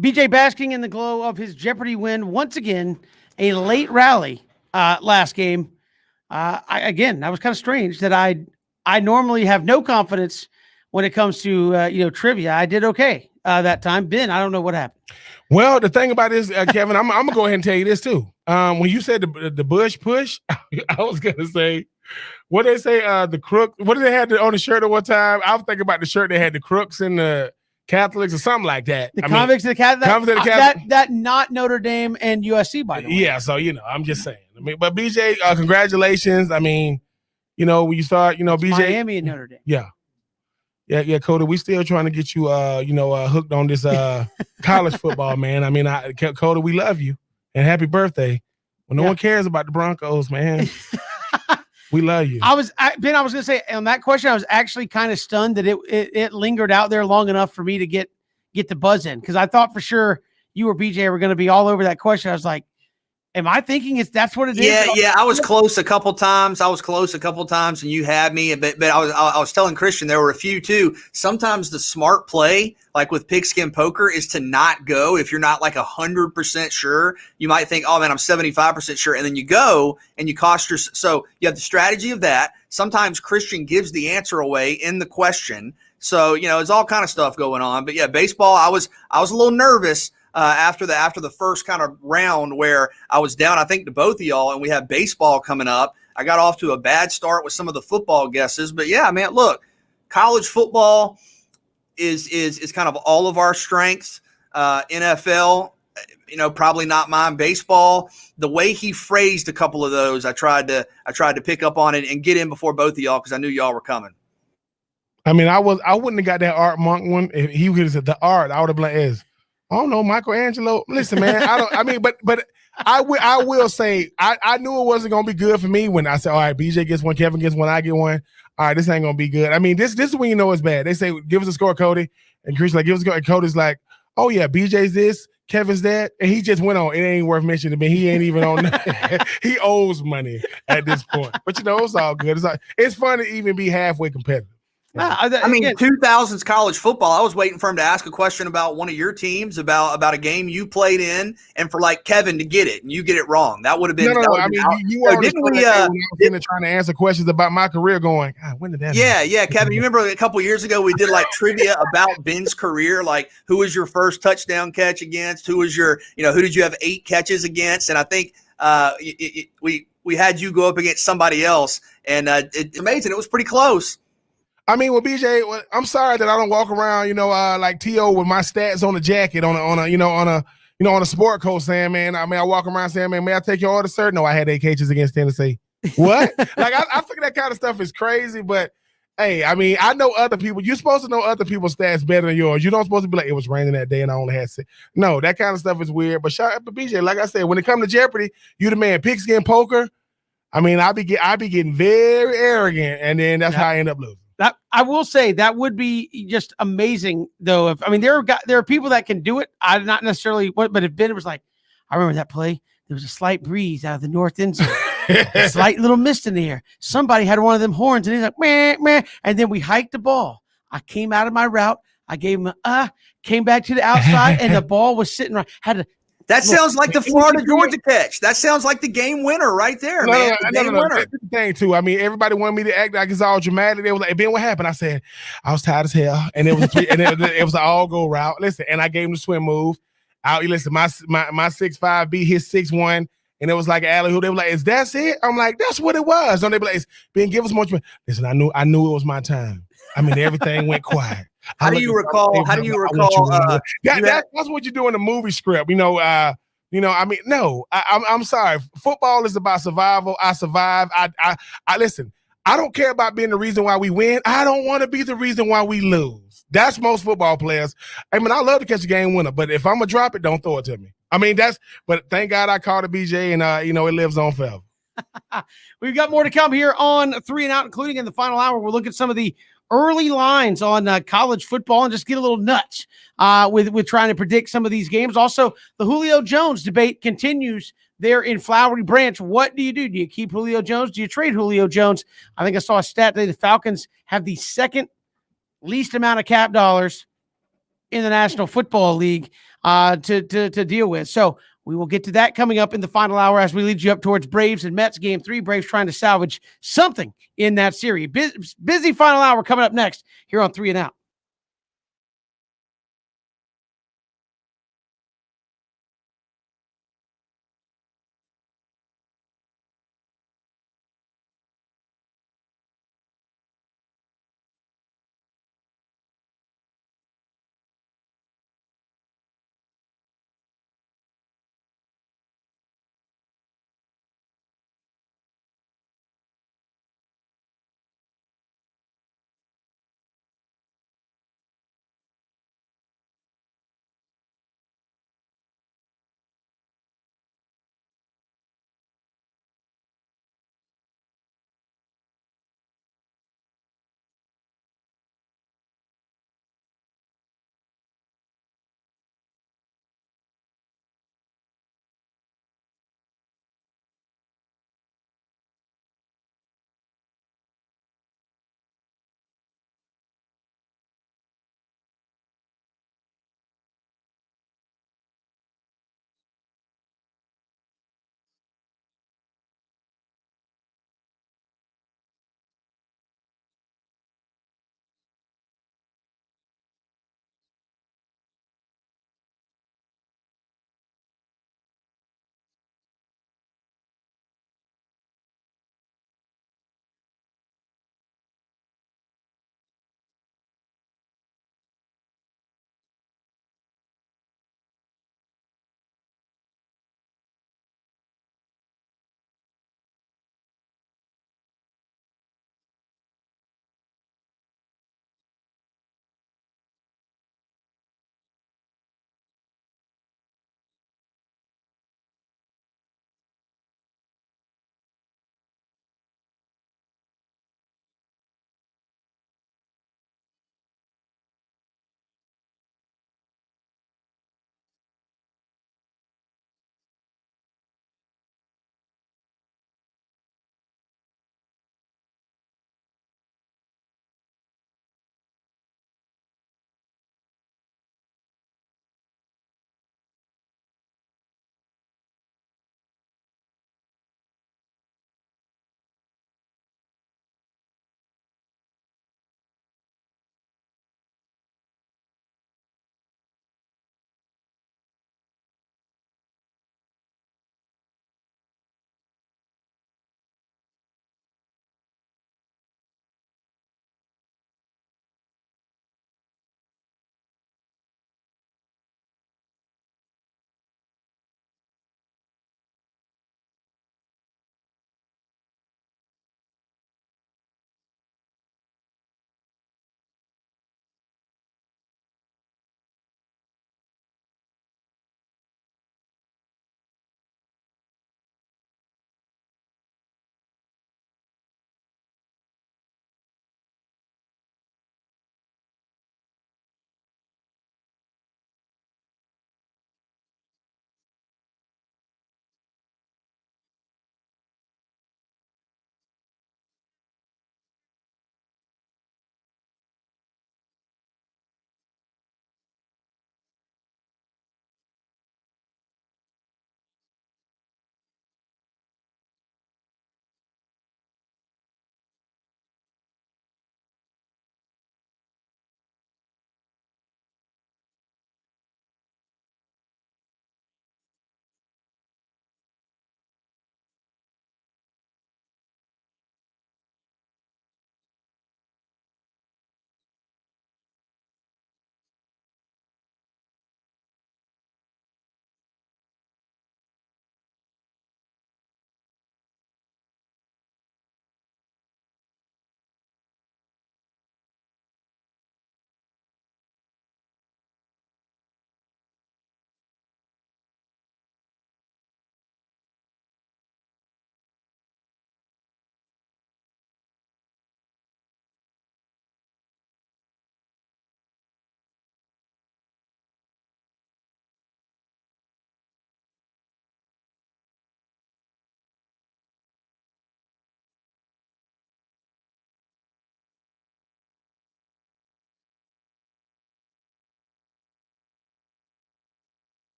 BJ basking in the glow of his Jeopardy win once again, a late rally last game. That was kind of strange that I normally have no confidence when it comes to trivia. I did okay that time. Ben, I don't know what happened. Well, the thing about this, Kevin, I'm gonna go ahead and tell you this too. When you said the Bush push, I was gonna say, what they say, the crook. What did they have on the shirt at one time? I was thinking about the shirt they had the crooks and the Catholics or something like that. The convicts of the Catholics. That not Notre Dame and USC, by the way. Yeah, so I'm just saying. I mean, but BJ, congratulations. I mean, when you start, BJ, Miami and Notre Dame. Yeah, Cody, we still trying to get you, hooked on this college football, man. I mean, Cody, we love you and happy birthday. Well, no one cares about the Broncos, man. We love you. I was going to say on that question, I was actually kind of stunned that it lingered out there long enough for me to get the buzz in, because I thought for sure you or BJ were going to be all over that question. I was like, am I thinking that's what it is? Yeah. I was close a couple times. And you had me. But I was telling Christian there were a few too. Sometimes the smart play, like with pigskin poker, is to not go if you're not like 100% sure. You might think, oh man, I'm 75% sure, and then you go and you cost your. So you have the strategy of that. Sometimes Christian gives the answer away in the question. So it's all kind of stuff going on. But yeah, baseball. I was a little nervous. After the first kind of round where I was down, I think, to both of y'all, and we have baseball coming up. I got off to a bad start with some of the football guesses, but yeah, man, look, college football is kind of all of our strengths. NFL, probably not mine. Baseball, the way he phrased a couple of those, I tried to pick up on it and get in before both of y'all because I knew y'all were coming. I mean, I wouldn't have got that Art Monk one if he would have said the art. I would have been like, I don't know, Michelangelo. Listen, man, but I will say I knew it wasn't gonna be good for me when I said, all right, BJ gets one, Kevin gets one, I get one. All right, this ain't gonna be good. I mean, this is when you know it's bad. They say, give us a score, Cody. And Chris give us a score. And Cody's like, oh yeah, BJ's this, Kevin's that. And he just went on. It ain't worth mentioning to me. He ain't even on he owes money at this point. But it's all good. It's fun to even be halfway competitive. I mean, 2000s college football. I was waiting for him to ask a question about one of your teams, about a game you played in, and for like Kevin to get it, and you get it wrong. That would have been. No. I mean, you were trying to answer questions about my career. Going, when did that? Yeah, Kevin. You remember a couple years ago we did like trivia about Ben's career, like who was your first touchdown catch against? Who was your, who did you have 8 catches against? And I think we had you go up against somebody else, and it's amazing. It was pretty close. I mean, with BJ, I'm sorry that I don't walk around, like T.O. with my stats on the jacket on a sport coat saying, man, I walk around saying, man, may I take your order, sir? No, I had 8 catches against Tennessee. What? Like, I think that kind of stuff is crazy, but hey, I mean, I know other people. You're supposed to know other people's stats better than yours. You don't supposed to be like, it was raining that day and I only had 6. No, that kind of stuff is weird. But shout out to BJ. Like I said, when it comes to Jeopardy, you the man. Pigskin poker, I mean, I be getting very arrogant, and then that's how I end up losing. That I will say that would be just amazing, though. There are people that can do it. I'm not necessarily, but if Ben was like, I remember that play. There was a slight breeze out of the north end zone, a slight little mist in the air. Somebody had one of them horns, and he's like, meh, meh. And then we hiked the ball. I came out of my route. I gave him came back to the outside, and the ball was sitting right. That sounds like the Florida Georgia catch. That sounds like the game winner right there, man. No. That's the thing too. I mean, everybody wanted me to act like it's all dramatic. They was like, hey, Ben, what happened? I said, I was tired as hell, and it was it was an all-go route. Listen, and I gave him the swim move. Listen, my 6'5" beat his 6'1", and it was like alley hoop. They were like, "Is that it?" I'm like, "That's what it was." Don't they be like, "Ben, give us more." Listen, I knew it was my time. I mean, everything went quiet. How do you recall? That's what you do in a movie script. I mean, no, I'm sorry. Football is about survival. I survive. I listen. I don't care about being the reason why we win. I don't want to be the reason why we lose. That's most football players. I mean, I love to catch a game winner, but if I'm gonna drop it, don't throw it to me. I mean, but thank God I called it BJ, and it lives on forever. We've got more to come here on 3 and Out, including in the final hour. We'll look at some of the early lines on college football and just get a little nuts with trying to predict some of these games. Also, the Julio Jones debate continues there in Flowery Branch. What do you do? Do you keep Julio Jones? Do you trade Julio Jones? I think I saw a stat today. The Falcons have the second least amount of cap dollars in the National Football League to deal with. So we will get to that coming up in the final hour as we lead you up towards Braves and Mets game 3. Braves trying to salvage something in that series. Busy final hour coming up next here on 3 and Out.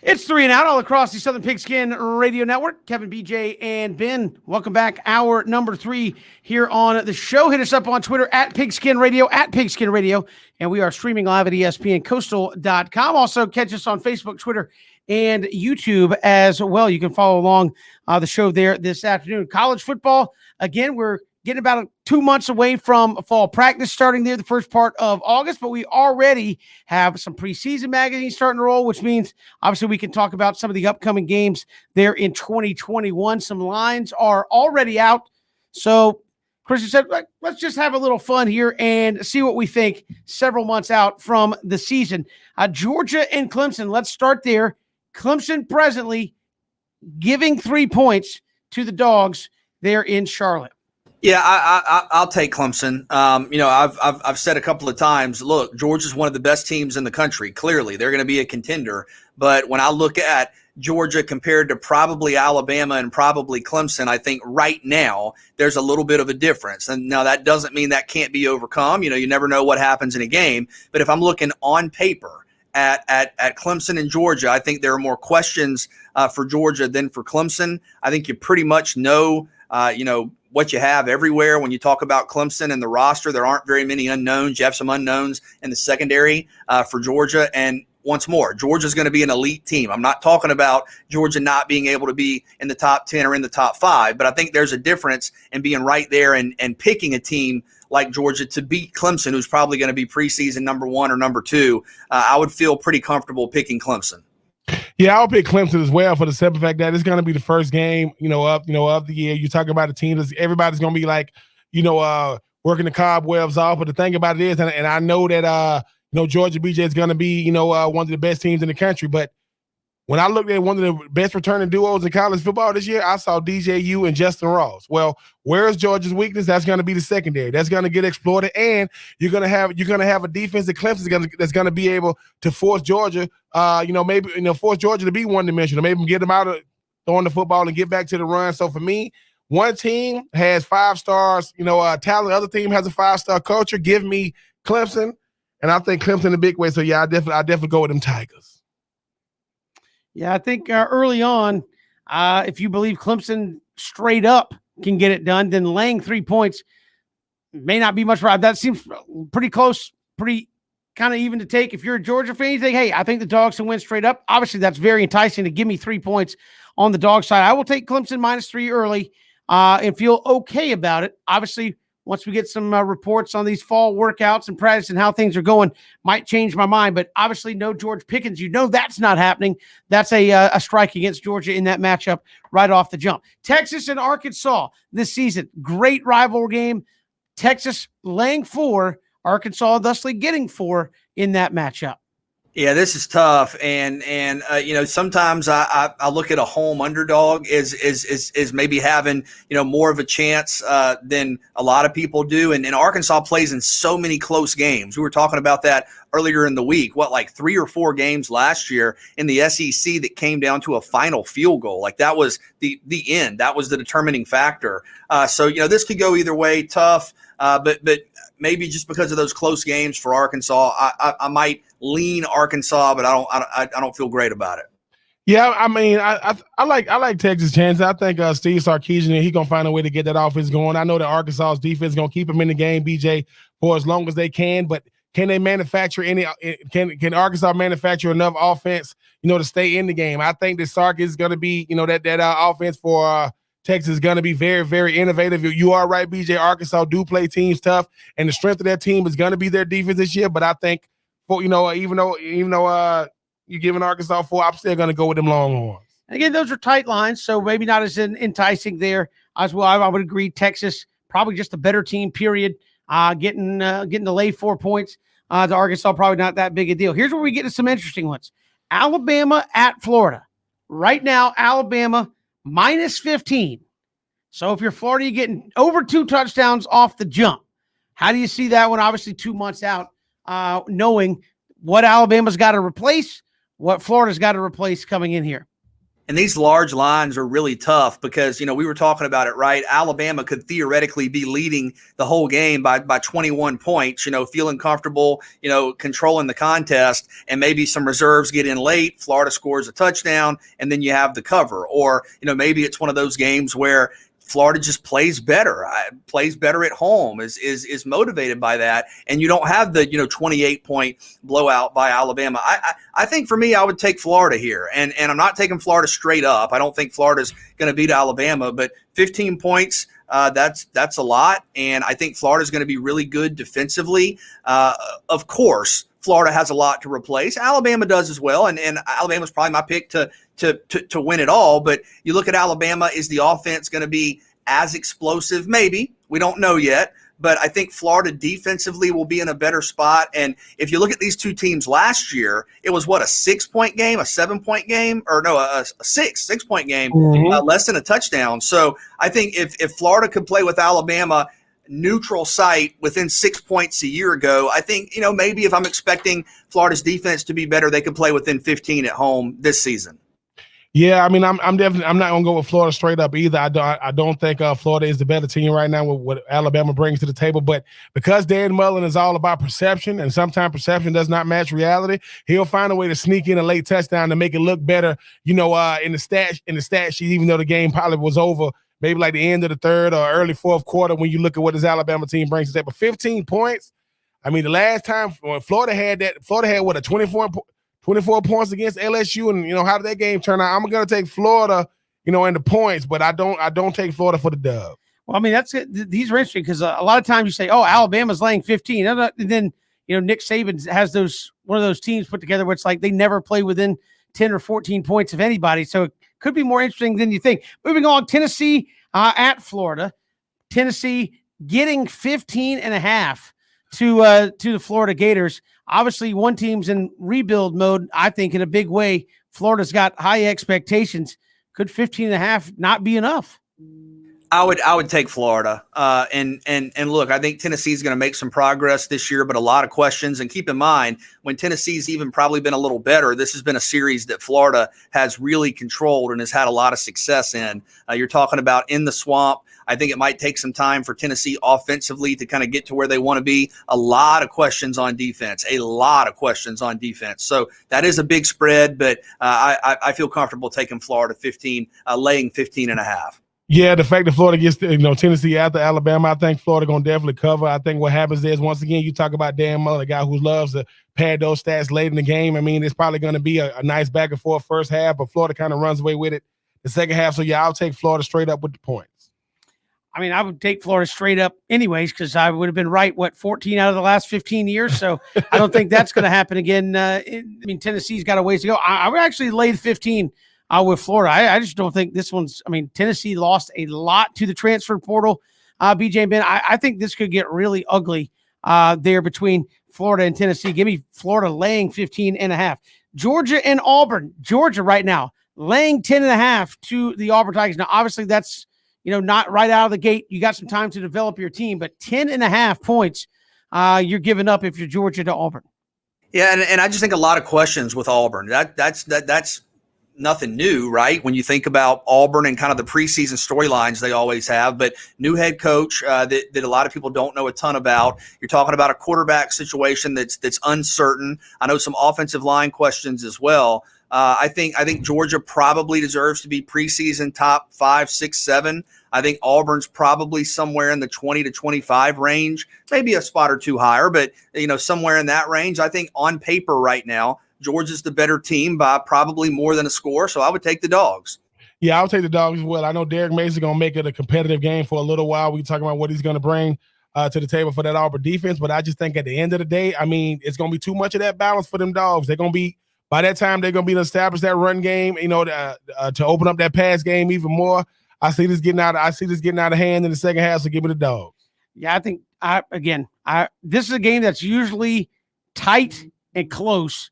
It's 3 and Out all across the Southern Pigskin Radio Network. Kevin, BJ, and Ben, welcome back. Hour number 3 here on the show. Hit us up on Twitter at Pigskin Radio, and we are streaming live at ESPNCoastal.com. Also, catch us on Facebook, Twitter, and YouTube as well. You can follow along the show there this afternoon. College football, again, we're getting about 2 months away from fall practice starting there the first part of August, but we already have some preseason magazines starting to roll, which means obviously we can talk about some of the upcoming games there in 2021. Some lines are already out. So Christian said, let's just have a little fun here and see what we think several months out from the season. Georgia and Clemson, let's start there. Clemson presently giving 3 points to the Dogs there in Charlotte. Yeah, I'll take Clemson. I've said a couple of times, look, Georgia's one of the best teams in the country. Clearly, they're going to be a contender. But when I look at Georgia compared to probably Alabama and probably Clemson, I think right now there's a little bit of a difference. And now that doesn't mean that can't be overcome. You never know what happens in a game. But if I'm looking on paper at Clemson and Georgia, I think there are more questions for Georgia than for Clemson. I think you pretty much know, what you have everywhere. When you talk about Clemson and the roster, there aren't very many unknowns. You have some unknowns in the secondary for Georgia. And once more, Georgia's going to be an elite team. I'm not talking about Georgia not being able to be in the top 10 or in the top 5, but I think there's a difference in being right there and picking a team like Georgia to beat Clemson, who's probably going to be preseason number 1 or number 2. I would feel pretty comfortable picking Clemson. Yeah, I'll pick Clemson as well for the simple fact that it's going to be the first game, of the year. You talk about a team that's everybody's going to be like, working the cobwebs off. But the thing about it is, and I know that Georgia BJ is going to be, one of the best teams in the country. But when I looked at one of the best returning duos in college football this year, I saw DJU and Justin Ross. Well, where's Georgia's weakness? That's going to be the secondary. That's going to get exploited, and you're going to have a defense that Clemson that's going to be able to force Georgia, force Georgia to be one-dimensional, maybe get them out of throwing the football and get back to the run. So for me, one team has 5 stars, talent. The other team has a 5-star culture. Give me Clemson, and I think Clemson in a big way. So yeah, I definitely go with them Tigers. Yeah, I think early on, if you believe Clemson straight up can get it done, then laying 3 points may not be much right. That seems pretty close, pretty kind of even to take. If you're a Georgia fan, you think, hey, I think the Dogs can win straight up. Obviously, that's very enticing to give me 3 points on the dog side. I will take Clemson -3 early and feel okay about it. Obviously, once we get some reports on these fall workouts and practice and how things are going, might change my mind. But obviously, no George Pickens. That's not happening. That's a strike against Georgia in that matchup right off the jump. Texas and Arkansas this season. Great rival game. Texas laying 4, Arkansas thusly getting 4 in that matchup. Yeah, this is tough, and sometimes I look at a home underdog is maybe having more of a chance than a lot of people do, and Arkansas plays in so many close games. We were talking about that earlier in the week. Like 3 or 4 games last year in the SEC that came down to a final field goal. Like that was the end. That was the determining factor. So this could go either way. Tough, but maybe just because of those close games for Arkansas, I might lean Arkansas, but I don't feel great about it. Yeah, I mean, I like Texas' chances. I think Steve Sarkisian, he's gonna find a way to get that offense going. I know that Arkansas's defense is gonna keep him in the game, BJ, for as long as they can. But can they manufacture Can Arkansas manufacture enough offense, to stay in the game? I think that Sark is gonna be, that offense for Texas is going to be very, very innovative. You are right, BJ. Arkansas do play teams tough, and the strength of their team is going to be their defense this year. But I think, even though you're giving Arkansas 4, I'm still going to go with them Longhorns. Again, those are tight lines, so maybe not as enticing there as well. I would agree. Texas probably just a better team. Period. Getting to lay 4 points to Arkansas, probably not that big a deal. Here's where we get to some interesting ones. Alabama at Florida. Right now, Alabama -15. So if you're Florida, you're getting over 2 touchdowns off the jump. How do you see that one? Obviously 2 months out, knowing what Alabama's got to replace, what Florida's got to replace coming in here. And these large lines are really tough because, we were talking about it, right? Alabama could theoretically be leading the whole game by 21 points, feeling comfortable, controlling the contest, and maybe some reserves get in late. Florida scores a touchdown, and then you have the cover. Or, maybe it's one of those games where Florida just plays better at home, is motivated by that. And you don't have the, 28-point blowout by Alabama. I think for me, I would take Florida here. And I'm not taking Florida straight up. I don't think Florida's going to beat Alabama, but 15 points, that's a lot. And I think Florida's going to be really good defensively. Of course, Florida has a lot to replace. Alabama does as well. And Alabama's probably my pick to win it all. But you look at Alabama, is the offense going to be as explosive? Maybe. We don't know yet. But I think Florida defensively will be in a better spot. And if you look at these two teams last year, it was what, a 6-point game, a 7-point game, or no, a six-point game, less than a touchdown. So I think if Florida could play with Alabama neutral site within 6 points a year ago, I think, maybe if I'm expecting Florida's defense to be better, they could play within 15 at home this season. Yeah, I mean, I'm not gonna go with Florida straight up either. I don't think Florida is the better team right now with what Alabama brings to the table. But because Dan Mullen is all about perception, and sometimes perception does not match reality, he'll find a way to sneak in a late touchdown to make it look better. In the stat sheet, even though the game probably was over, maybe like the end of the third or early fourth quarter, when you look at what this Alabama team brings to the table. 15 points. I mean, the last time when Florida had what, a 24 points against LSU, and how did that game turn out? I'm going to take Florida, in the points, but I don't take Florida for the dub. Well, I mean, that's it. These are interesting because a lot of times you say, "Oh, Alabama's laying 15," and then Nick Saban has one of those teams put together where it's like they never play within 10 or 14 points of anybody. So it could be more interesting than you think. Moving on, Tennessee at Florida. Tennessee getting 15.5 to the Florida Gators. Obviously, one team's in rebuild mode, I think, in a big way. Florida's got high expectations. Could 15.5 not be enough? I would take Florida. And look, I think Tennessee's going to make some progress this year, but a lot of questions. And keep in mind, when Tennessee's even probably been a little better, this has been a series that Florida has really controlled and has had a lot of success in. You're talking about in the swamp. I think it might take some time for Tennessee offensively to kind of get to where they want to be. A lot of questions on defense. So that is a big spread, but I feel comfortable taking Florida 15, laying 15.5. Yeah, the fact that Florida gets Tennessee after Alabama, I think Florida going to definitely cover. I think what happens is, once again, you talk about Dan Mullen, a guy who loves to pad those stats late in the game. I mean, it's probably going to be a nice back and forth first half, but Florida kind of runs away with it the second half. So, yeah, I'll take Florida straight up with the points. I mean, I would take Florida straight up anyways because I would have been right, 14 out of the last 15 years. So I don't think that's going to happen again. Tennessee's got a ways to go. I would actually lay the 15 with Florida. I just don't think this one's – Tennessee lost a lot to the transfer portal. BJ and Ben, I think this could get really ugly there between Florida and Tennessee. Give me Florida laying 15.5. Georgia and Auburn. Georgia right now laying 10.5 to the Auburn Tigers. Now, obviously, that's – not right out of the gate. You got some time to develop your team, but 10.5 points you're giving up if you're Georgia to Auburn. Yeah, and I just think a lot of questions with Auburn. That's nothing new, right? When you think about Auburn and kind of the preseason storylines they always have, but new head coach that a lot of people don't know a ton about. You're talking about a quarterback situation that's uncertain. I know some offensive line questions as well. I think Georgia probably deserves to be preseason top 5, 6, 7. I think Auburn's probably somewhere in the 20 to 25 range, maybe a spot or two higher, but somewhere in that range. I think on paper right now, Georgia's the better team by probably more than a score, so I would take the Dogs. Yeah, I'll take the Dogs as well. I know Derek Mason's going to make it a competitive game for a little while. We're talking about what he's going to bring to the table for that Auburn defense, but I just think at the end of the day, it's going to be too much of that balance for them Dogs. They're going to be, by that time, they're going to be to establish that run game, to open up that pass game even more. I see this getting out of hand in the second half, so give me the Dogs. Yeah, I think this is a game that's usually tight and close.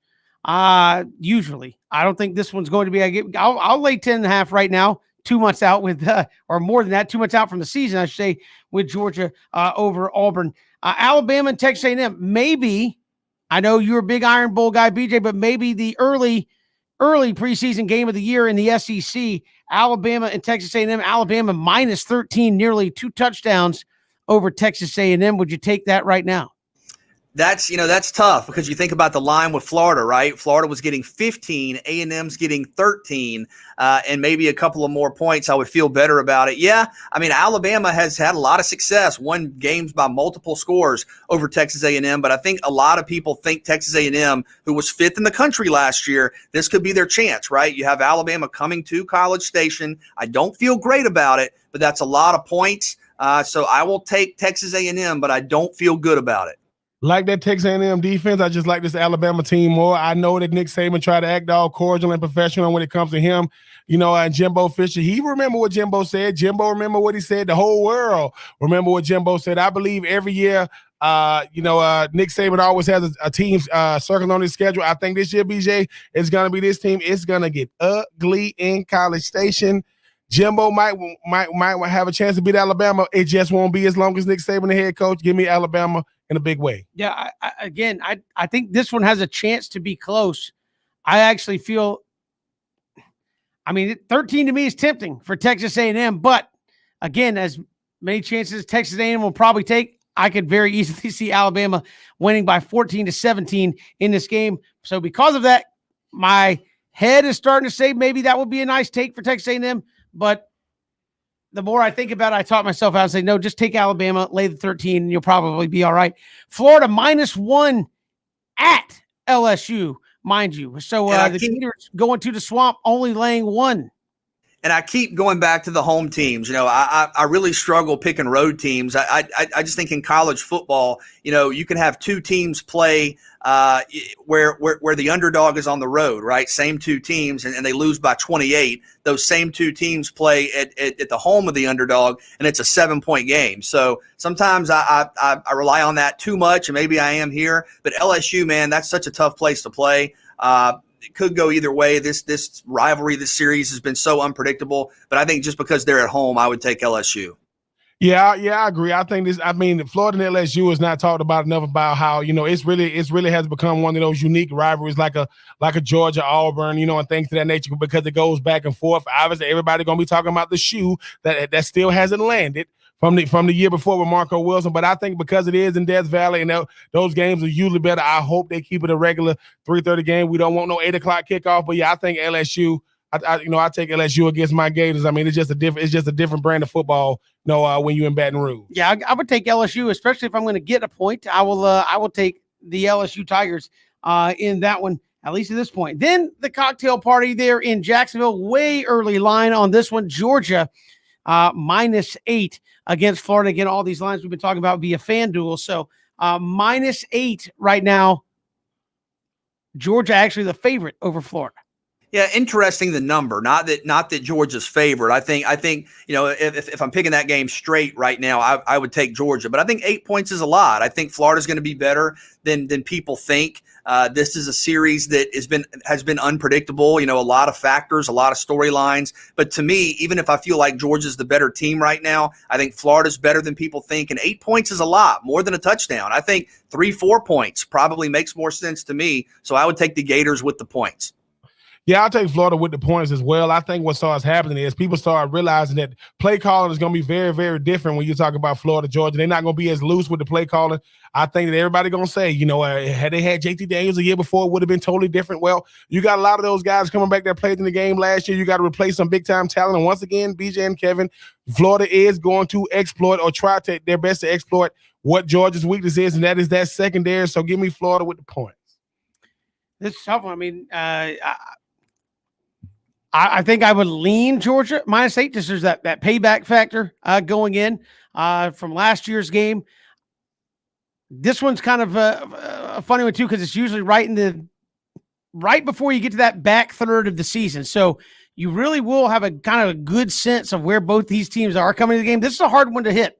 Usually, I don't think this one's going to be. I'll lay 10.5 right now. 2 months out with, or more than that, 2 months out from the season, I should say, with Georgia over Auburn, Alabama and Texas A&M. Maybe, I know you're a big Iron Bowl guy, BJ, but maybe the early early preseason game of the year in the SEC, Alabama and Texas A&M. Alabama minus 13, nearly 2 touchdowns over Texas A&M. Would you take that right now? That's tough because you think about the line with Florida, right? Florida was getting 15, A&M's getting 13, and maybe a couple of more points. I would feel better about it. Yeah, I mean, Alabama has had a lot of success, won games by multiple scores over Texas A&M, but I think a lot of people think Texas A&M, who was 5th in the country last year, this could be their chance, right? You have Alabama coming to College Station. I don't feel great about it, but that's a lot of points. So I will take Texas A&M, but I don't feel good about it. Like that Texas A&M defense, I just like this Alabama team more. I know that Nick Saban tried to act all cordial and professional when it comes to him. And Jimbo Fisher, he remember what Jimbo said. Jimbo remember what he said. The whole world remember what Jimbo said. I believe every year, Nick Saban always has a team circling on his schedule. I think this year, BJ, it's going to be this team. It's going to get ugly in College Station. Jimbo might have a chance to beat Alabama. It just won't be as long as Nick Saban, the head coach. Give me Alabama in a big way. Yeah, I think this one has a chance to be close. I actually feel, 13 to me is tempting for Texas A&M, but again, as many chances as Texas A&M will probably take, I could very easily see Alabama winning by 14-17 in this game. So because of that, my head is starting to say maybe that would be a nice take for Texas A&M, but the more I think about it, I taught myself out and say, no, just take Alabama, lay the 13, and you'll probably be all right. Florida -1 at LSU, mind you. So the Gators going to the Swamp, only laying 1. And I keep going back to the home teams. I really struggle picking road teams. I just think in college football, you can have 2 teams play where the underdog is on the road, right? Same 2 teams, and they lose by 28. Those same 2 teams play at the home of the underdog, and it's a 7-point game. So sometimes I rely on that too much, and maybe I am here. But LSU, man, that's such a tough place to play. It could go either way. This rivalry, this series has been so unpredictable, but I think just because they're at home, I would take LSU. Yeah, I agree. I think Florida and LSU is not talked about enough about how, it's really has become one of those unique rivalries like a Georgia Auburn, and things to that nature because it goes back and forth. Obviously, everybody going to be talking about the shoe that still hasn't landed from the year before with Marco Wilson. But I think because it is in Death Valley and those games are usually better, I hope they keep it a regular 3:30 game. We don't want no 8 o'clock kickoff. But yeah, I think LSU. I take LSU against my Gators. It's just a different brand of football. When you're in Baton Rouge. Yeah, I would take LSU, especially if I'm going to get a point. I will take the LSU Tigers in that one, at least at this point. Then the cocktail party there in Jacksonville, way early line on this one. Georgia -8 against Florida. Again, all these lines we've been talking about via FanDuel. So -8 right now. Georgia actually the favorite over Florida. Yeah, interesting the number. Not that Georgia's favored. I think if I'm picking that game straight right now, I would take Georgia. But I think 8 points is a lot. I think Florida's going to be better than people think. This is a series that has been unpredictable. A lot of factors, a lot of storylines. But to me, even if I feel like Georgia's the better team right now, I think Florida's better than people think. And 8 points is a lot, more than a touchdown. I think 3-4 points probably makes more sense to me. So I would take the Gators with the points. Yeah, I'll take Florida with the points as well. I think what starts happening is people start realizing that play calling is going to be very, very different when you talk about Florida, Georgia. They're not going to be as loose with the play calling. I think that everybody's going to say, had they had JT Daniels a year before, it would have been totally different. Well, you got a lot of those guys coming back that played in the game last year. You got to replace some big-time talent. And once again, BJ and Kevin, Florida is going to exploit or try to their best to exploit what Georgia's weakness is, and that is that secondary. So give me Florida with the points. This is tough. I think I would lean Georgia -8. Just there's that payback factor going in from last year's game. This one's kind of a funny one too because it's usually right before you get to that back third of the season. So you really will have a kind of a good sense of where both these teams are coming to the game. This is a hard one to hit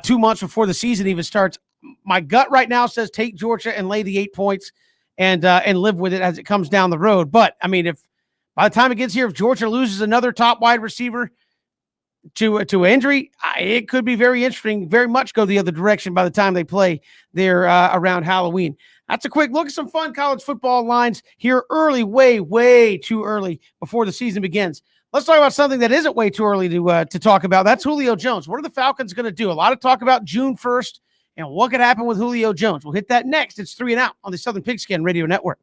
2 months before the season even starts. My gut right now says take Georgia and lay the 8 points and live with it as it comes down the road. But if by the time it gets here, if Georgia loses another top wide receiver to injury, it could be very interesting, very much go the other direction by the time they play there around Halloween. That's a quick look at some fun college football lines here early, way too early before the season begins. Let's talk about something that isn't way too early to talk about. That's Julio Jones. What are the Falcons going to do? A lot of talk about June 1st and what could happen with Julio Jones. We'll hit that next. It's 3 and Out on the Southern Pigskin Radio Network.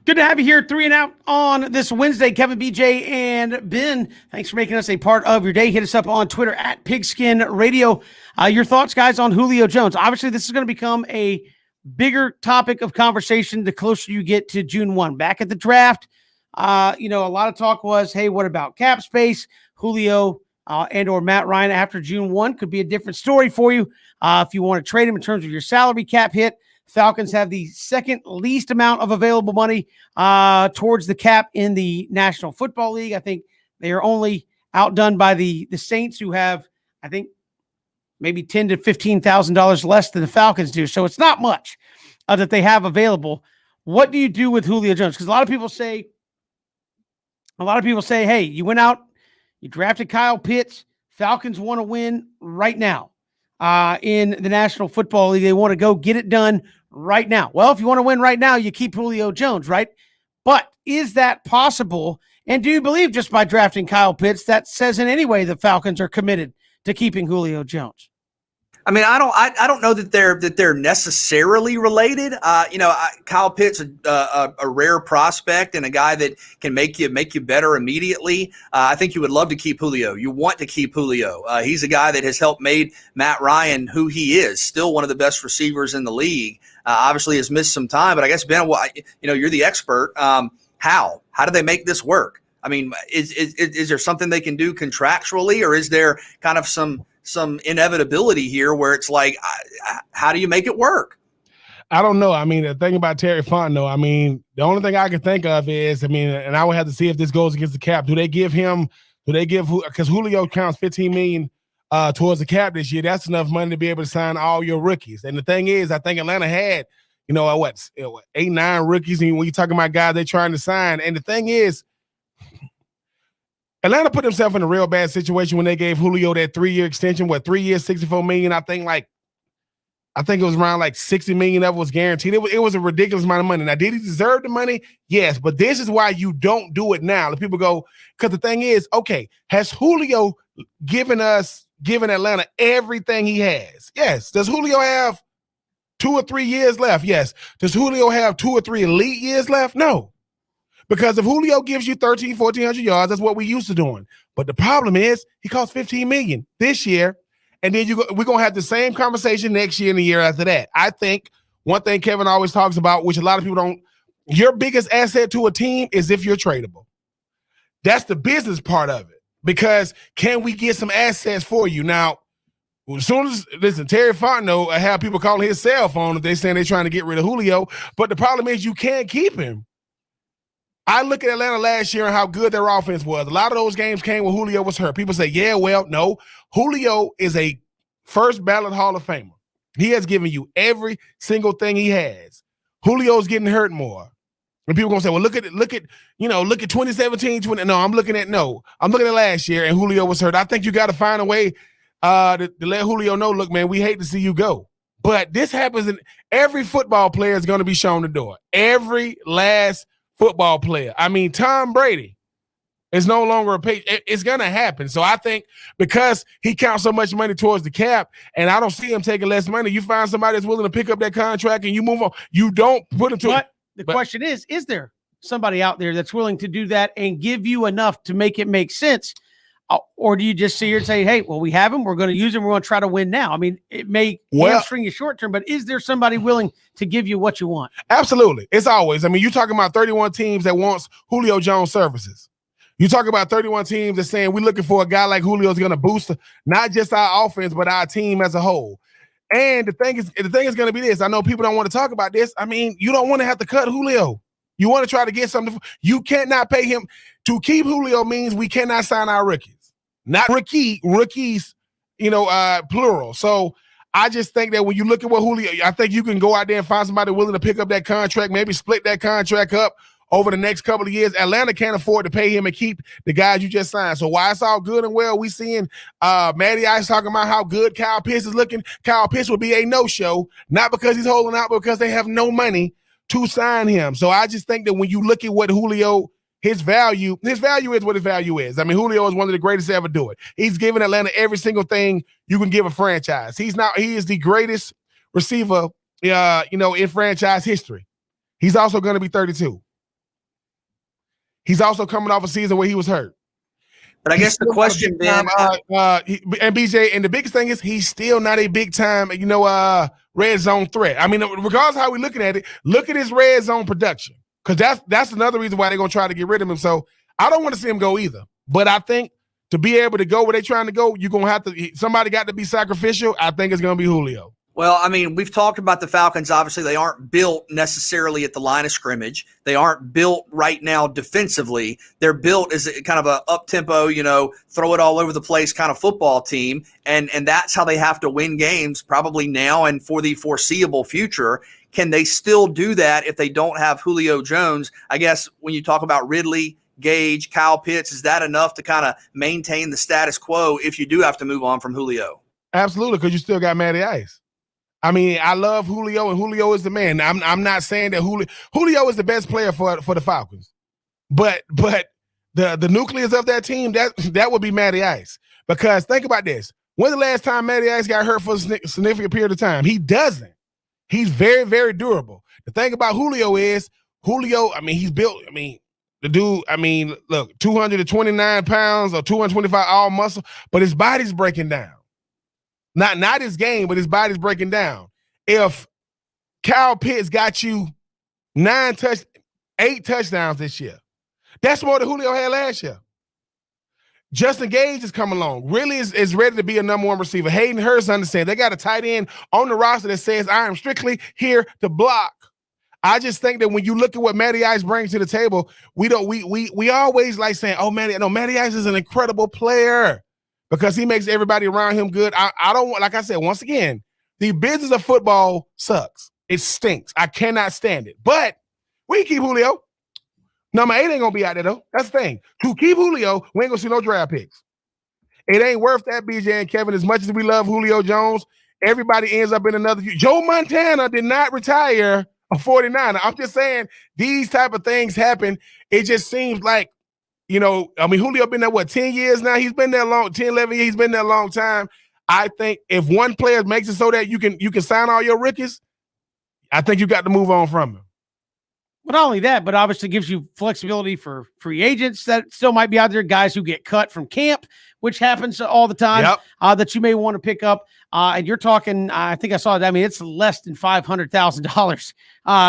Good to have you here, 3 and Out on this Wednesday. Kevin, BJ, and Ben, thanks for making us a part of your day. Hit us up on Twitter at Pigskin Radio. Your thoughts, guys, on Julio Jones. Obviously, this is going to become a bigger topic of conversation the closer you get to June 1. Back at the draft, a lot of talk was, hey, what about cap space? Julio and or Matt Ryan after June 1 could be a different story for you. If you want to trade him in terms of your salary cap hit, Falcons have the second least amount of available money towards the cap in the National Football League. I think they are only outdone by the Saints, who have, I think, maybe $10,000 to $15,000 less than the Falcons do. So it's not much that they have available. What do you do with Julio Jones? Because a lot of people say, hey, you went out, you drafted Kyle Pitts. Falcons want to win right now in the National Football League. They want to go get it done right now. Well, if you want to win right now, you keep Julio Jones, right? But is that possible? And do you believe just by drafting Kyle Pitts, that says in any way the Falcons are committed to keeping Julio Jones? I mean, I don't know that they're necessarily related. Kyle Pitts, a rare prospect and a guy that can make you better immediately. I think you would love to keep Julio. You want to keep Julio. He's a guy that has helped made Matt Ryan who he is. Still one of the best receivers in the league. Obviously has missed some time, but I guess Ben, you're the expert. How do they make this work? I mean, is there something they can do contractually, or is there kind of some inevitability here where it's like, how do you make it work? I don't know. I mean, the thing about Terry Fontenot, I mean, the only thing I can think of is, and I would have to see if this goes against the cap. Because Julio counts $15 million towards the cap this year. That's enough money to be able to sign all your rookies. And the thing is, I think Atlanta had, 8, 9 rookies. And when you're talking about guys they're trying to sign, and the thing is, Atlanta put themselves in a real bad situation when they gave Julio that 3-year extension. 3 years, $64 million. I think it was around like $60 million of it was guaranteed. It was a ridiculous amount of money. Now, did he deserve the money? Yes, but this is why you don't do it now. The people go, because the thing is, okay, has Julio given Atlanta everything he has? Yes. Does Julio have 2 or 3 years left? Yes. Does Julio have 2 or 3 elite years left? No. Because if Julio gives you 1,400 yards, that's what we used to doing. But the problem is he costs $15 million this year, and then we're going to have the same conversation next year and the year after that. I think one thing Kevin always talks about, which a lot of people don't, your biggest asset to a team is if you're tradable. That's the business part of it. Because can we get some assets for you? Now, as soon as, Terry Fontenot have people calling his cell phone if they're saying they're trying to get rid of Julio, but the problem is you can't keep him. I look at Atlanta last year and how good their offense was. A lot of those games came when Julio was hurt. People say, yeah, well, no. Julio is a first ballot Hall of Famer. He has given you every single thing he has. Julio's getting hurt more. And people going to say, well, look at 2017, I'm looking at last year and Julio was hurt. I think you got to find a way to let Julio know, look, man, we hate to see you go. But this happens, and every football player is going to be shown the door. Every last football player. I mean, Tom Brady is no longer a page. It's going to happen. So I think because he counts so much money towards the cap, and I don't see him taking less money, you find somebody that's willing to pick up that contract and you move on. You don't put him to it. The question is there somebody out there that's willing to do that and give you enough to make it make sense? Or do you just sit here and say, hey, well, we have him, we're going to use him, we're going to try to win now? I mean, it may hamstring you short term, but is there somebody willing to give you what you want? Absolutely. It's always. I mean, you're talking about 31 teams that wants Julio Jones services. You talk about 31 teams that saying we're looking for a guy like Julio is going to boost not just our offense, but our team as a whole. And the thing is going to be this. I know people don't want to talk about this. I mean, you don't want to have to cut Julio. You want to try to get something. You cannot pay him. To keep Julio means we cannot sign our rookies. Not rookies, plural. So I just think that when you look at what Julio, I think you can go out there and find somebody willing to pick up that contract, maybe split that contract up over the next couple of years. Atlanta can't afford to pay him and keep the guys you just signed. So while it's all good and well, we seeing Matty Ice talking about how good Kyle Pitts is looking. Kyle Pitts will be a no-show, not because he's holding out, but because they have no money to sign him. So I just think that when you look at what Julio, his value is what his value is. I mean, Julio is one of the greatest to ever do it. He's given Atlanta every single thing you can give a franchise. He is the greatest receiver, in franchise history. He's also going to be 32. He's also coming off a season where he was hurt. But I guess the question, Ben, and BJ, and the biggest thing is he's still not a big time, red zone threat. I mean, regardless of how we're looking at it, look at his red zone production, because that's another reason why they're gonna try to get rid of him. So I don't want to see him go either. But I think to be able to go where they're trying to go, you're gonna have to. Somebody got to be sacrificial. I think it's gonna be Julio. well, I mean, we've talked about the Falcons. Obviously, they aren't built necessarily at the line of scrimmage. They aren't built right now defensively. They're built as a kind of a up-tempo, throw it all over the place kind of football team. And that's how they have to win games probably now and for the foreseeable future. Can they still do that if they don't have Julio Jones? I guess when you talk about Ridley, Gage, Kyle Pitts, is that enough to kind of maintain the status quo if you do have to move on from Julio? Absolutely, because you still got Matty Ice. I mean, I love Julio, and Julio is the man. I'm not saying that Julio is the best player for the Falcons, but the nucleus of that team, that would be Matty Ice. Because think about this: when's the last time Matty Ice got hurt for a significant period of time? He doesn't. He's very, very durable. The thing about Julio is I mean, he's built. I mean, the dude. I mean, look, 229 pounds or 225 all muscle, but his body's breaking down. Not his game, but his body's breaking down. If Kyle Pitts got you 8 touchdowns this year, that's more than Julio had last year. Justin Gage is coming along. Really is ready to be a number one receiver. Hayden Hurst understands. They got a tight end on the roster that says, I am strictly here to block. I just think that when you look at what Matty Ice brings to the table, we always like saying, oh, Matty Ice is an incredible player, because he makes everybody around him good. I don't want, like I said, once again, the business of football sucks. It stinks. I cannot stand it. But we keep Julio. Number 8 ain't going to be out there, though. That's the thing. To keep Julio, we ain't going to see no draft picks. It ain't worth that, BJ and Kevin. As much as we love Julio Jones, everybody ends up in another. Joe Montana did not retire a 49er. I'm just saying these type of things happen. It just seems like, Julio been there, 10 years now? He's been there 10, 11 years. He's been there a long time. I think if one player makes it so that you can sign all your rookies, I think you got to move on from him. But not only that, but obviously gives you flexibility for free agents that still might be out there, guys who get cut from camp, which happens all the time, that you may want to pick up. And you're talking, I think I saw it. I mean, it's less than $500,000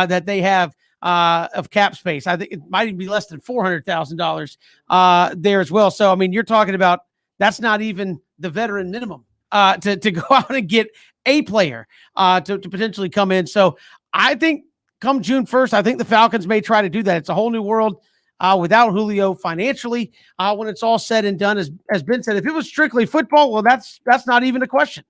that they have of cap space. I think it might even be less than $400,000 there as well. So, I mean, you're talking about that's not even the veteran minimum to go out and get a player to potentially come in. So I think come June 1st, I think the Falcons may try to do that. It's a whole new world without Julio financially when it's all said and done. As Ben said, if it was strictly football, well, that's not even a question.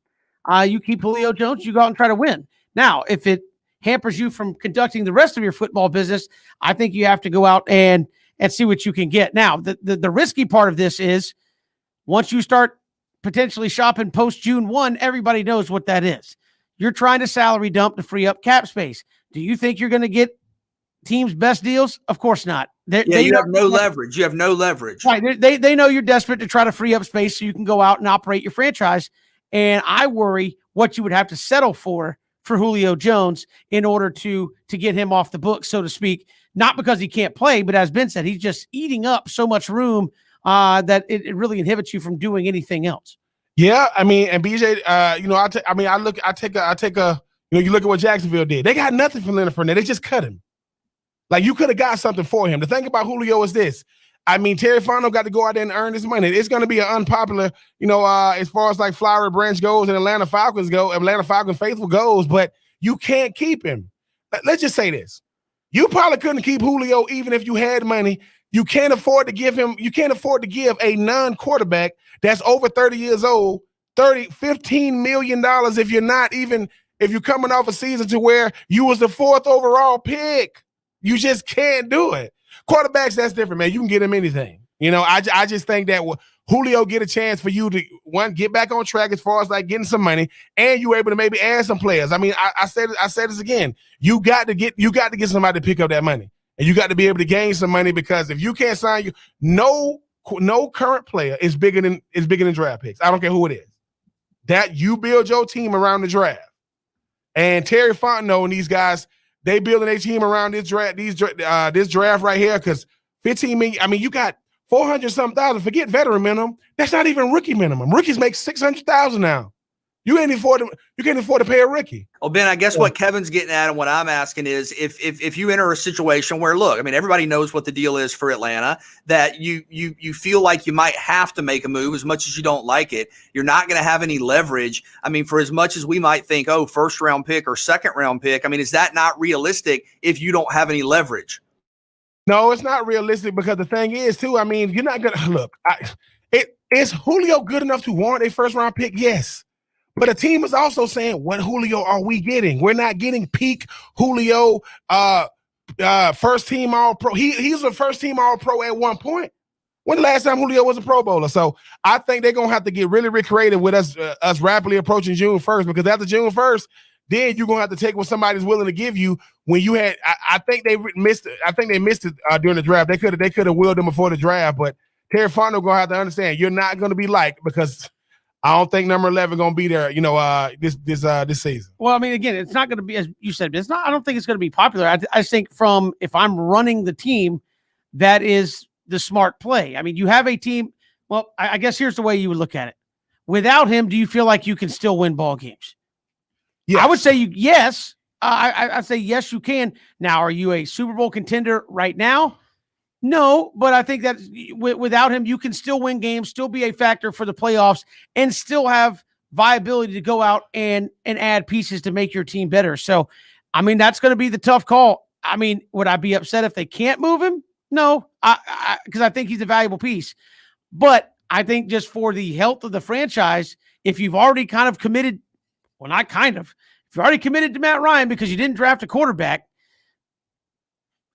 You keep Julio Jones, you go out and try to win. Now, if it hampers you from conducting the rest of your football business, I think you have to go out and see what you can get. Now, the risky part of this is once you start potentially shopping post June 1, everybody knows what that is. You're trying to salary dump to free up cap space. Do you think you're going to get teams' best deals? Of course not. You have no leverage. You have no leverage. Right. They know you're desperate to try to free up space so you can go out and operate your franchise. And I worry what you would have to settle for Julio Jones in order to get him off the book, so to speak. Not because he can't play, but as Ben said, he's just eating up so much room that it really inhibits you from doing anything else. Yeah, I mean, and BJ, you look at what Jacksonville did. They got nothing from Leonard Fournette. They just cut him. Like, you could have got something for him. The thing about Julio is this. I mean, Terry Fontenot got to go out there and earn his money. It's going to be an unpopular, as far as like Flowery Branch goes and Atlanta Falcons faithful goes, but you can't keep him. Let's just say this. You probably couldn't keep Julio even if you had money. You can't afford to give a non-quarterback that's over 30 years old, $15 million if you're coming off a season to where you was the 4th overall pick. You just can't do it. Quarterbacks, that's different, man. You can get him anything. I just think that Julio get a chance for you to, one, get back on track as far as like getting some money, and you able to maybe add some players. I mean, I said this again. You got to get somebody to pick up that money, and you got to be able to gain some money, because if you can't sign no current player is bigger than draft picks. I don't care who it is. That you build your team around the draft, and Terry Fontenot and these guys, they building a team around this draft right here, because 15 million. I mean, you got 400 something thousand. Forget veteran minimum. That's not even rookie minimum. Rookies make 600,000 now. You can't afford to pay a rookie. Well, Ben, I guess what Kevin's getting at and what I'm asking is if you enter a situation where, look, I mean, everybody knows what the deal is for Atlanta, that you feel like you might have to make a move as much as you don't like it. You're not going to have any leverage. I mean, for as much as we might think, oh, first round pick or second round pick, I mean, is that not realistic if you don't have any leverage? No, it's not realistic because the thing is, too, I mean, you're not going to look. Is Julio good enough to warrant a first round pick? Yes. But the team is also saying, what Julio are we getting? We're not getting peak Julio, first team all pro. He's a first team all pro at one point. When the last time Julio was a Pro Bowler? So I think they're gonna have to get really, really creative with us rapidly approaching June 1st, because after June 1st, then you're gonna have to take what somebody's willing to give you. When you had, I think they missed it during the draft. They could have willed them before the draft, but Terry Fontenot gonna have to understand you're not gonna be liked, because I don't think number 11 going to be there, this season. Well, I mean, again, it's not going to be, as you said, it's not. I don't think it's going to be popular. I think if I'm running the team, that is the smart play. I mean, you have a team. Well, I guess here's the way you would look at it. Without him, do you feel like you can still win ball games? Yes. I would say yes. I'd say yes, you can. Now, are you a Super Bowl contender right now? No, but I think that without him, you can still win games, still be a factor for the playoffs, and still have viability to go out and add pieces to make your team better. So, I mean, that's going to be the tough call. I mean, would I be upset if they can't move him? No, because I think he's a valuable piece. But I think just for the health of the franchise, if you've already kind of committed, well, not kind of, if you're already committed to Matt Ryan because you didn't draft a quarterback,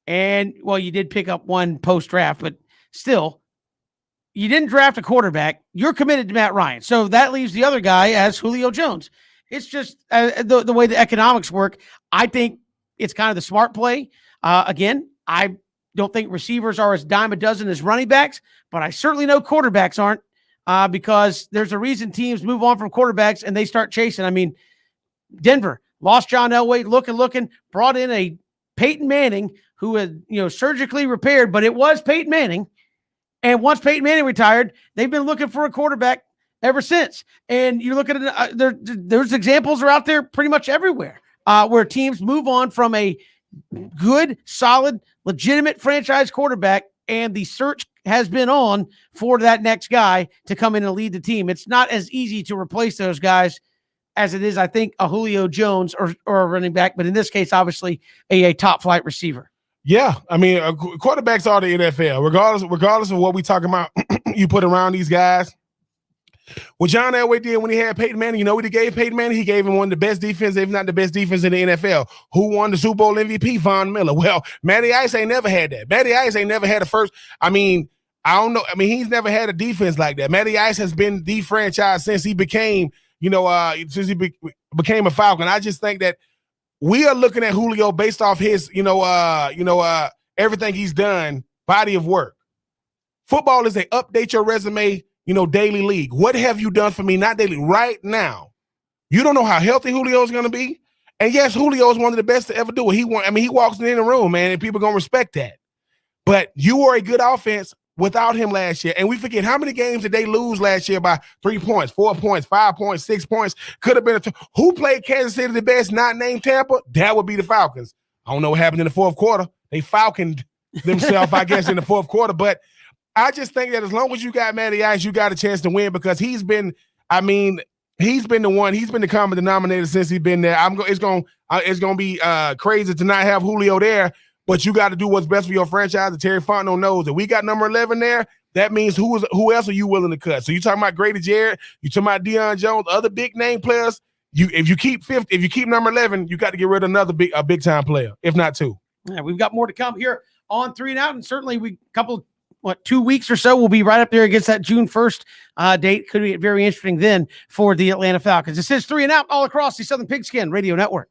and, well, you did pick up one post-draft, but still, you didn't draft a quarterback. You're committed to Matt Ryan. So that leaves the other guy as Julio Jones. It's just the way the economics work. I think it's kind of the smart play. Again, I don't think receivers are as dime a dozen as running backs, but I certainly know quarterbacks aren't, because there's a reason teams move on from quarterbacks and they start chasing. I mean, Denver lost John Elway, looking, brought in a Peyton Manning, who had, surgically repaired, but it was Peyton Manning. And once Peyton Manning retired, they've been looking for a quarterback ever since. And you look at it, there's examples are out there pretty much everywhere where teams move on from a good, solid, legitimate franchise quarterback, and the search has been on for that next guy to come in and lead the team. It's not as easy to replace those guys as it is, I think, a Julio Jones or a running back, but in this case, obviously, a top flight receiver. Yeah, I mean, quarterbacks are the NFL, regardless of what we talking about. You put around these guys. What John Elway did when he had Peyton Manning, you know what he gave Peyton Manning? He gave him one of the best defense, if not the best defense in the NFL. Who won the Super Bowl MVP? Von Miller. Well, Matty Ice ain't never had that. Matty Ice ain't never had a first. I mean, I don't know. I mean, he's never had a defense like that. Matty Ice has been the franchise since he became, became a Falcon. I just think that we are looking at Julio based off his, everything he's done, body of work. Football is a update your resume, daily league. What have you done for me? Not daily, right now. You don't know how healthy Julio is going to be. And yes, Julio is one of the best to ever do it. He walks in the room, man, and people are going to respect that. But you were a good offense without him last year. And we forget how many games did they lose last year by 3 points, 4 points, 5 points, 6 points. Could have been who played Kansas City the best, not named Tampa? That would be the Falcons. I don't know what happened in the fourth quarter. They falconed themselves, I guess, in the fourth quarter. But I just think that as long as you got Matty Ice, you got a chance to win, because he's been the one. He's been the common denominator since he's been there. It's going to be crazy to not have Julio there. But you got to do what's best for your franchise. And Terry Fontenot knows that we got number 11 there. That means who else are you willing to cut? So you talking about Grady Jarrett, you talking about Deion Jones, other big name players. If you keep number 11, you got to get rid of another big time player, if not two. Yeah, we've got more to come here on 3 and Out, and certainly 2 weeks or so, we'll be right up there against that June 1st date. Could be very interesting then for the Atlanta Falcons. This is 3 and Out all across the Southern Pigskin Radio Network.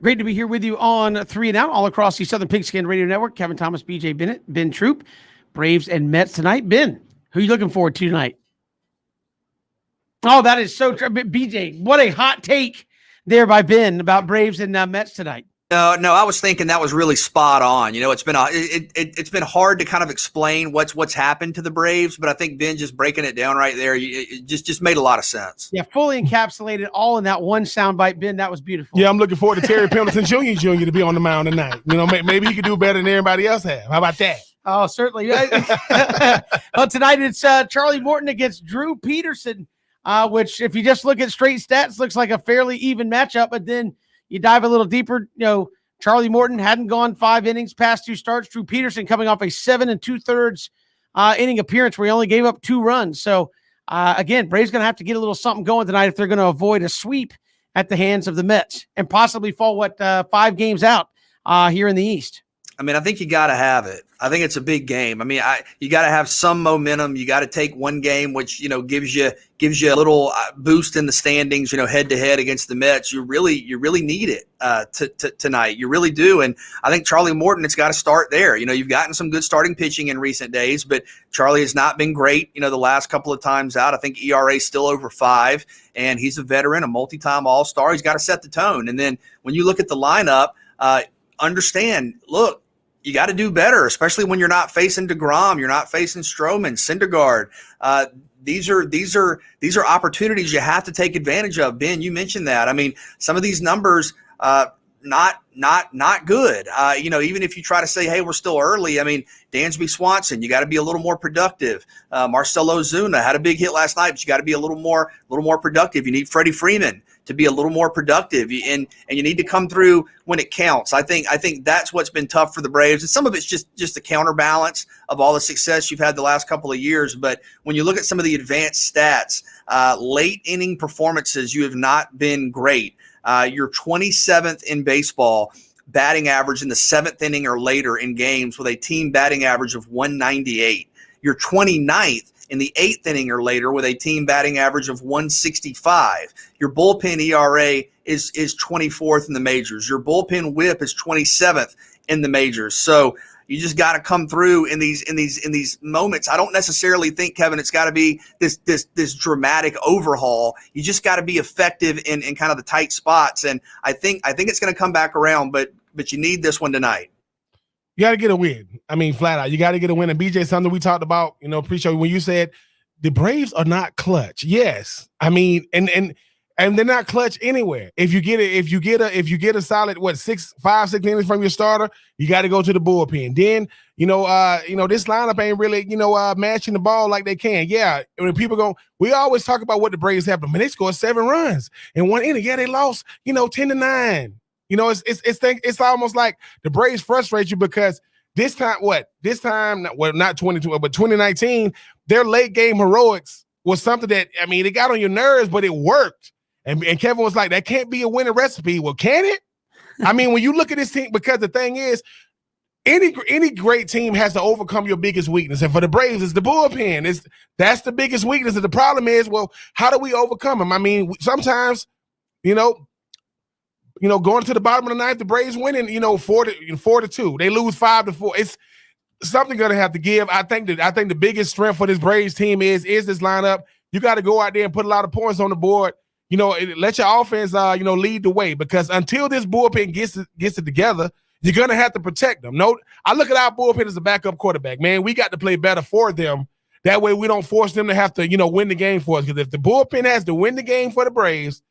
Great to be here with you on 3 and Out all across the Southern Pigskin Radio Network. Kevin Thomas, BJ Bennett, Ben Troop, Braves and Mets tonight. Ben, who are you looking forward to tonight? Oh, that is so true. BJ, what a hot take there by Ben about Braves and Mets tonight. No, I was thinking that was really spot on. It's been it's been hard to kind of explain what's happened to the Braves, but I think Ben just breaking it down right there, it just made a lot of sense. Yeah, fully encapsulated all in that one soundbite, Ben. That was beautiful. Yeah, I'm looking forward to Terry Pendleton Jr. to be on the mound tonight. Maybe he could do better than everybody else have. How about that? Oh, certainly. Well, tonight it's Charlie Morton against Drew Peterson, which if you just look at straight stats, looks like a fairly even matchup, but then you dive a little deeper. Charlie Morton hadn't gone 5 innings past 2 starts. Drew Peterson coming off a 7 2/3 inning appearance where he only gave up 2 runs. So, again, Braves going to have to get a little something going tonight if they're going to avoid a sweep at the hands of the Mets and possibly fall, 5 games out here in the East. I think you got to have it. I think it's a big game. You got to have some momentum. You got to take one game, which gives you a little boost in the standings. Head to head against the Mets. You really need it tonight. You really do. And I think Charlie Morton, it's got to start there. You've gotten some good starting pitching in recent days, but Charlie has not been great. The last couple of times out, I think ERA is still over 5, and he's a veteran, a multi-time All-Star. He's got to set the tone. And then when you look at the lineup, understand. Look. You got to do better, especially when you're not facing DeGrom, you're not facing Stroman, Syndergaard. These are opportunities you have to take advantage of. Ben, you mentioned that. Some of these numbers, not good. Even if you try to say, hey, we're still early. Dansby Swanson, you got to be a little more productive. Marcell Ozuna had a big hit last night, but you got to be a little more productive. You need Freddie Freeman to be a little more productive, and you need to come through when it counts. I think that's what's been tough for the Braves, and some of it's just the counterbalance of all the success you've had the last couple of years. But when you look at some of the advanced stats, late inning performances, you have not been great. You're 27th in baseball batting average in the 7th inning or later in games with a team batting average of 198. You're 29th in the 8th inning or later with a team batting average of 165. Your bullpen ERA is 24th in the majors. Your bullpen whip is 27th in the majors. So you just got to come through in these moments. I don't necessarily think, Kevin, it's got to be this dramatic overhaul. You just got to be effective in kind of the tight spots. And I think it's going to come back around, but you need this one tonight. You got to get a win. Flat out. You got to get a win. And BJ, something we talked about, pre-show when you said the Braves are not clutch. Yes. And they're not clutch anywhere. If you get a solid 5-6 innings from your starter, you got to go to the bullpen. Then this lineup ain't really matching the ball like they can. Yeah, when people we always talk about what the Braves have, but they scored 7 runs in 1 inning. Yeah, they lost 10-9. It's almost like the Braves frustrate you because not 2022, but 2019, their late game heroics was something that it got on your nerves, but it worked. And Kevin was like, that can't be a winning recipe. Well, can it? When you look at this team, because the thing is, any great team has to overcome your biggest weakness. And for the Braves, it's the bullpen. That's the biggest weakness. And the problem is, well, how do we overcome them? Sometimes, going to the bottom of the ninth, the Braves winning, 4-2. They lose 5-4. It's something going to have to give. I think the biggest strength for this Braves team is this lineup. You got to go out there and put a lot of points on the board. Let your offense, lead the way, because until this bullpen gets it together, you're going to have to protect them. I look at our bullpen as a backup quarterback, man. We got to play better for them. That way we don't force them to have to, win the game for us. Because if the bullpen has to win the game for the Braves,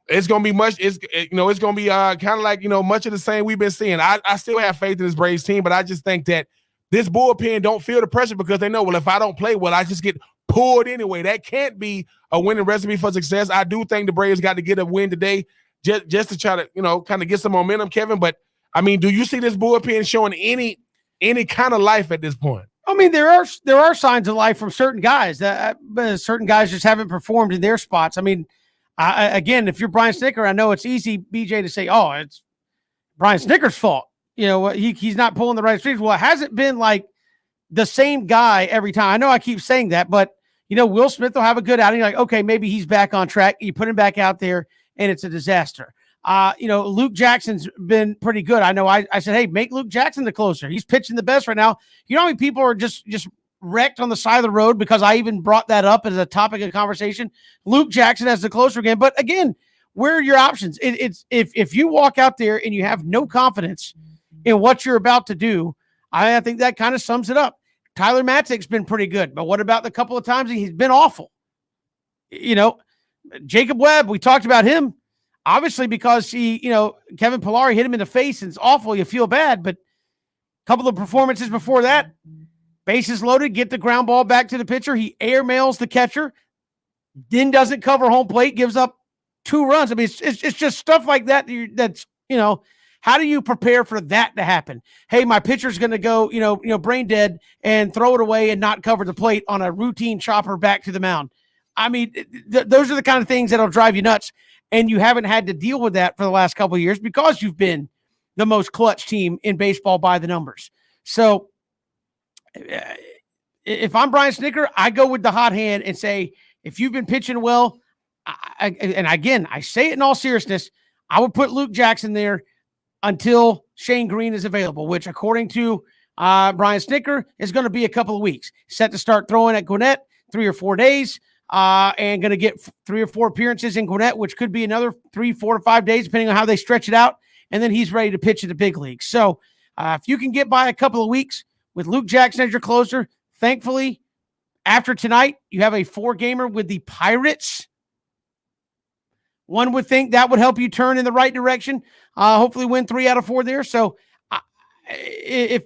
it's going to be it's going to be kind of like, much of the same we've been seeing. I still have faith in this Braves team, but I just think that this bullpen don't feel the pressure because they know, well, if I don't play well, I just get pulled anyway. That can't be a winning recipe for success. I do think the Braves got to get a win today just to try to, kind of get some momentum, Kevin. But, do you see this bullpen showing any kind of life at this point? There are signs of life from certain guys. Certain guys just haven't performed in their spots. Again, if you're Brian Snitker, I know it's easy, BJ, to say, oh, it's Brian Snitker's fault. He's not pulling the right strings. Well, it hasn't been like the same guy every time. I know I keep saying that, but, Will Smith will have a good outing. Like, okay, maybe he's back on track. You put him back out there, and it's a disaster. Luke Jackson's been pretty good. I know I said, hey, make Luke Jackson the closer. He's pitching the best right now. You know how many people are just wrecked on the side of the road because I even brought that up as a topic of conversation? Luke Jackson as the closer again. But again, where are your options? It's if you walk out there and you have no confidence in what you're about to do, I think that kind of sums it up. Tyler Matzek's been pretty good, but what about the couple of times he's been awful? Jacob Webb, we talked about him, obviously because Kevin Pillar hit him in the face and it's awful. You feel bad, but a couple of performances before that, bases loaded, get the ground ball back to the pitcher. He airmails the catcher, then doesn't cover home plate, gives up 2 runs. I mean, it's just stuff like that. How do you prepare for that to happen? Hey, my pitcher's going to go, brain dead and throw it away and not cover the plate on a routine chopper back to the mound. I mean, those are the kind of things that'll drive you nuts. And you haven't had to deal with that for the last couple of years because you've been the most clutch team in baseball by the numbers. So if I'm Brian Snitker, I go with the hot hand and say, if you've been pitching well, and again, I say it in all seriousness, I would put Luke Jackson there until Shane Green is available, which according to Brian Snitker is going to be a couple of weeks. Set to start throwing at Gwinnett 3 or 4 days, and going to get 3 or 4 appearances in Gwinnett, which could be another 3, 4 to 5 days, depending on how they stretch it out. And then he's ready to pitch in the big leagues. So if you can get by a couple of weeks with Luke Jackson as your closer, thankfully, after tonight, you have a 4-gamer with the Pirates. One would think that would help you turn in the right direction. Hopefully win 3 out of 4 there. So if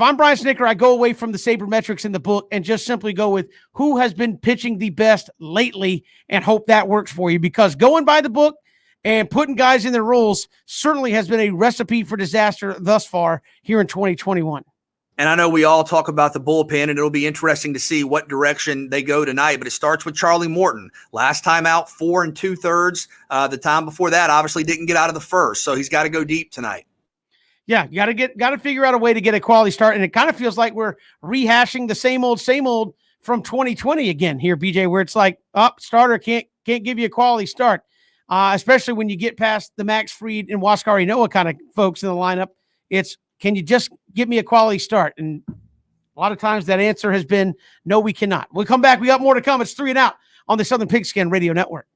I'm Brian Snitker, I go away from the sabermetrics in the book and just simply go with who has been pitching the best lately and hope that works for you, because going by the book and putting guys in their roles certainly has been a recipe for disaster thus far here in 2021. And I know we all talk about the bullpen, and it'll be interesting to see what direction they go tonight. But it starts with Charlie Morton. Last time out, 4 2/3. The time before that, obviously didn't get out of the first, so he's got to go deep tonight. Yeah, got to figure out a way to get a quality start, and it kind of feels like we're rehashing the same old from 2020 again here, BJ, where it's like, starter can't give you a quality start, especially when you get past the Max Fried and Huascar Ynoa kind of folks in the lineup. It's, can you just give me a quality start? And a lot of times that answer has been, no, we cannot. We'll come back. We got more to come. It's 3 and Out on the Southern Pigskin Radio Network.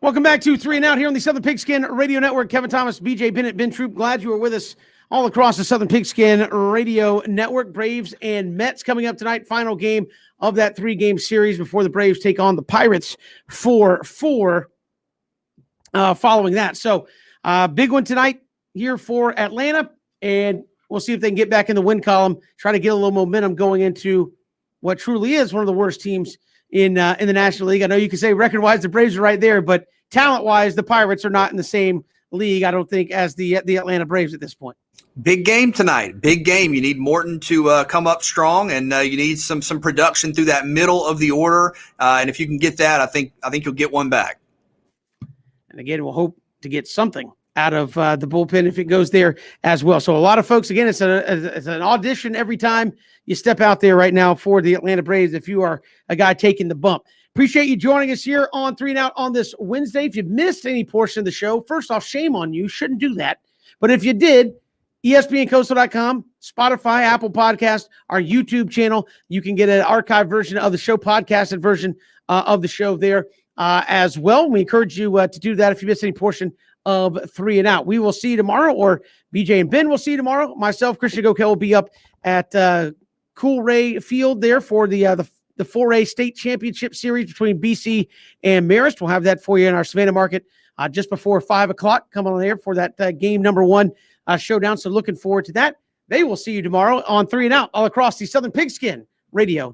Welcome back to 3 and Out here on the Southern Pigskin Radio Network. Kevin Thomas, BJ Bennett, Ben Troop. Glad you were with us all across the Southern Pigskin Radio Network. Braves and Mets coming up tonight. Final game of that 3-game series before the Braves take on the Pirates for 4 following that. So big one tonight here for Atlanta, and we'll see if they can get back in the win column, try to get a little momentum going into what truly is one of the worst teams in the National League. I know you can say record-wise the Braves are right there, but talent-wise the Pirates are not in the same league, I don't think, as the Atlanta Braves at this point. Big game tonight. Big game. You need Morton to come up strong, and you need some production through that middle of the order. And if you can get that, I think you'll get one back. And again, we'll hope to get something out of the bullpen if it goes there as well. So a lot of folks, again, it's an audition every time you step out there right now for the Atlanta Braves if you are a guy taking the bump. Appreciate you joining us here on 3 and Out on this Wednesday. If you missed any portion of the show, first off, shame on you. Shouldn't do that. But if you did, ESPNCoastal.com, Spotify, Apple Podcast, our YouTube channel. You can get an archived version of the show, podcasted version of the show there as well. We encourage you to do that if you missed any portion of 3 and Out. We will see you tomorrow, or BJ and Ben will see you tomorrow. Myself, Christian Gokel, will be up at Coolray Field there for the 4A State Championship Series between BC and Marist. We'll have that for you in our Savannah market just before 5 o'clock. Come on there for that game number 1 showdown. So looking forward to that. They will see you tomorrow on 3 and Out all across the Southern Pigskin Radio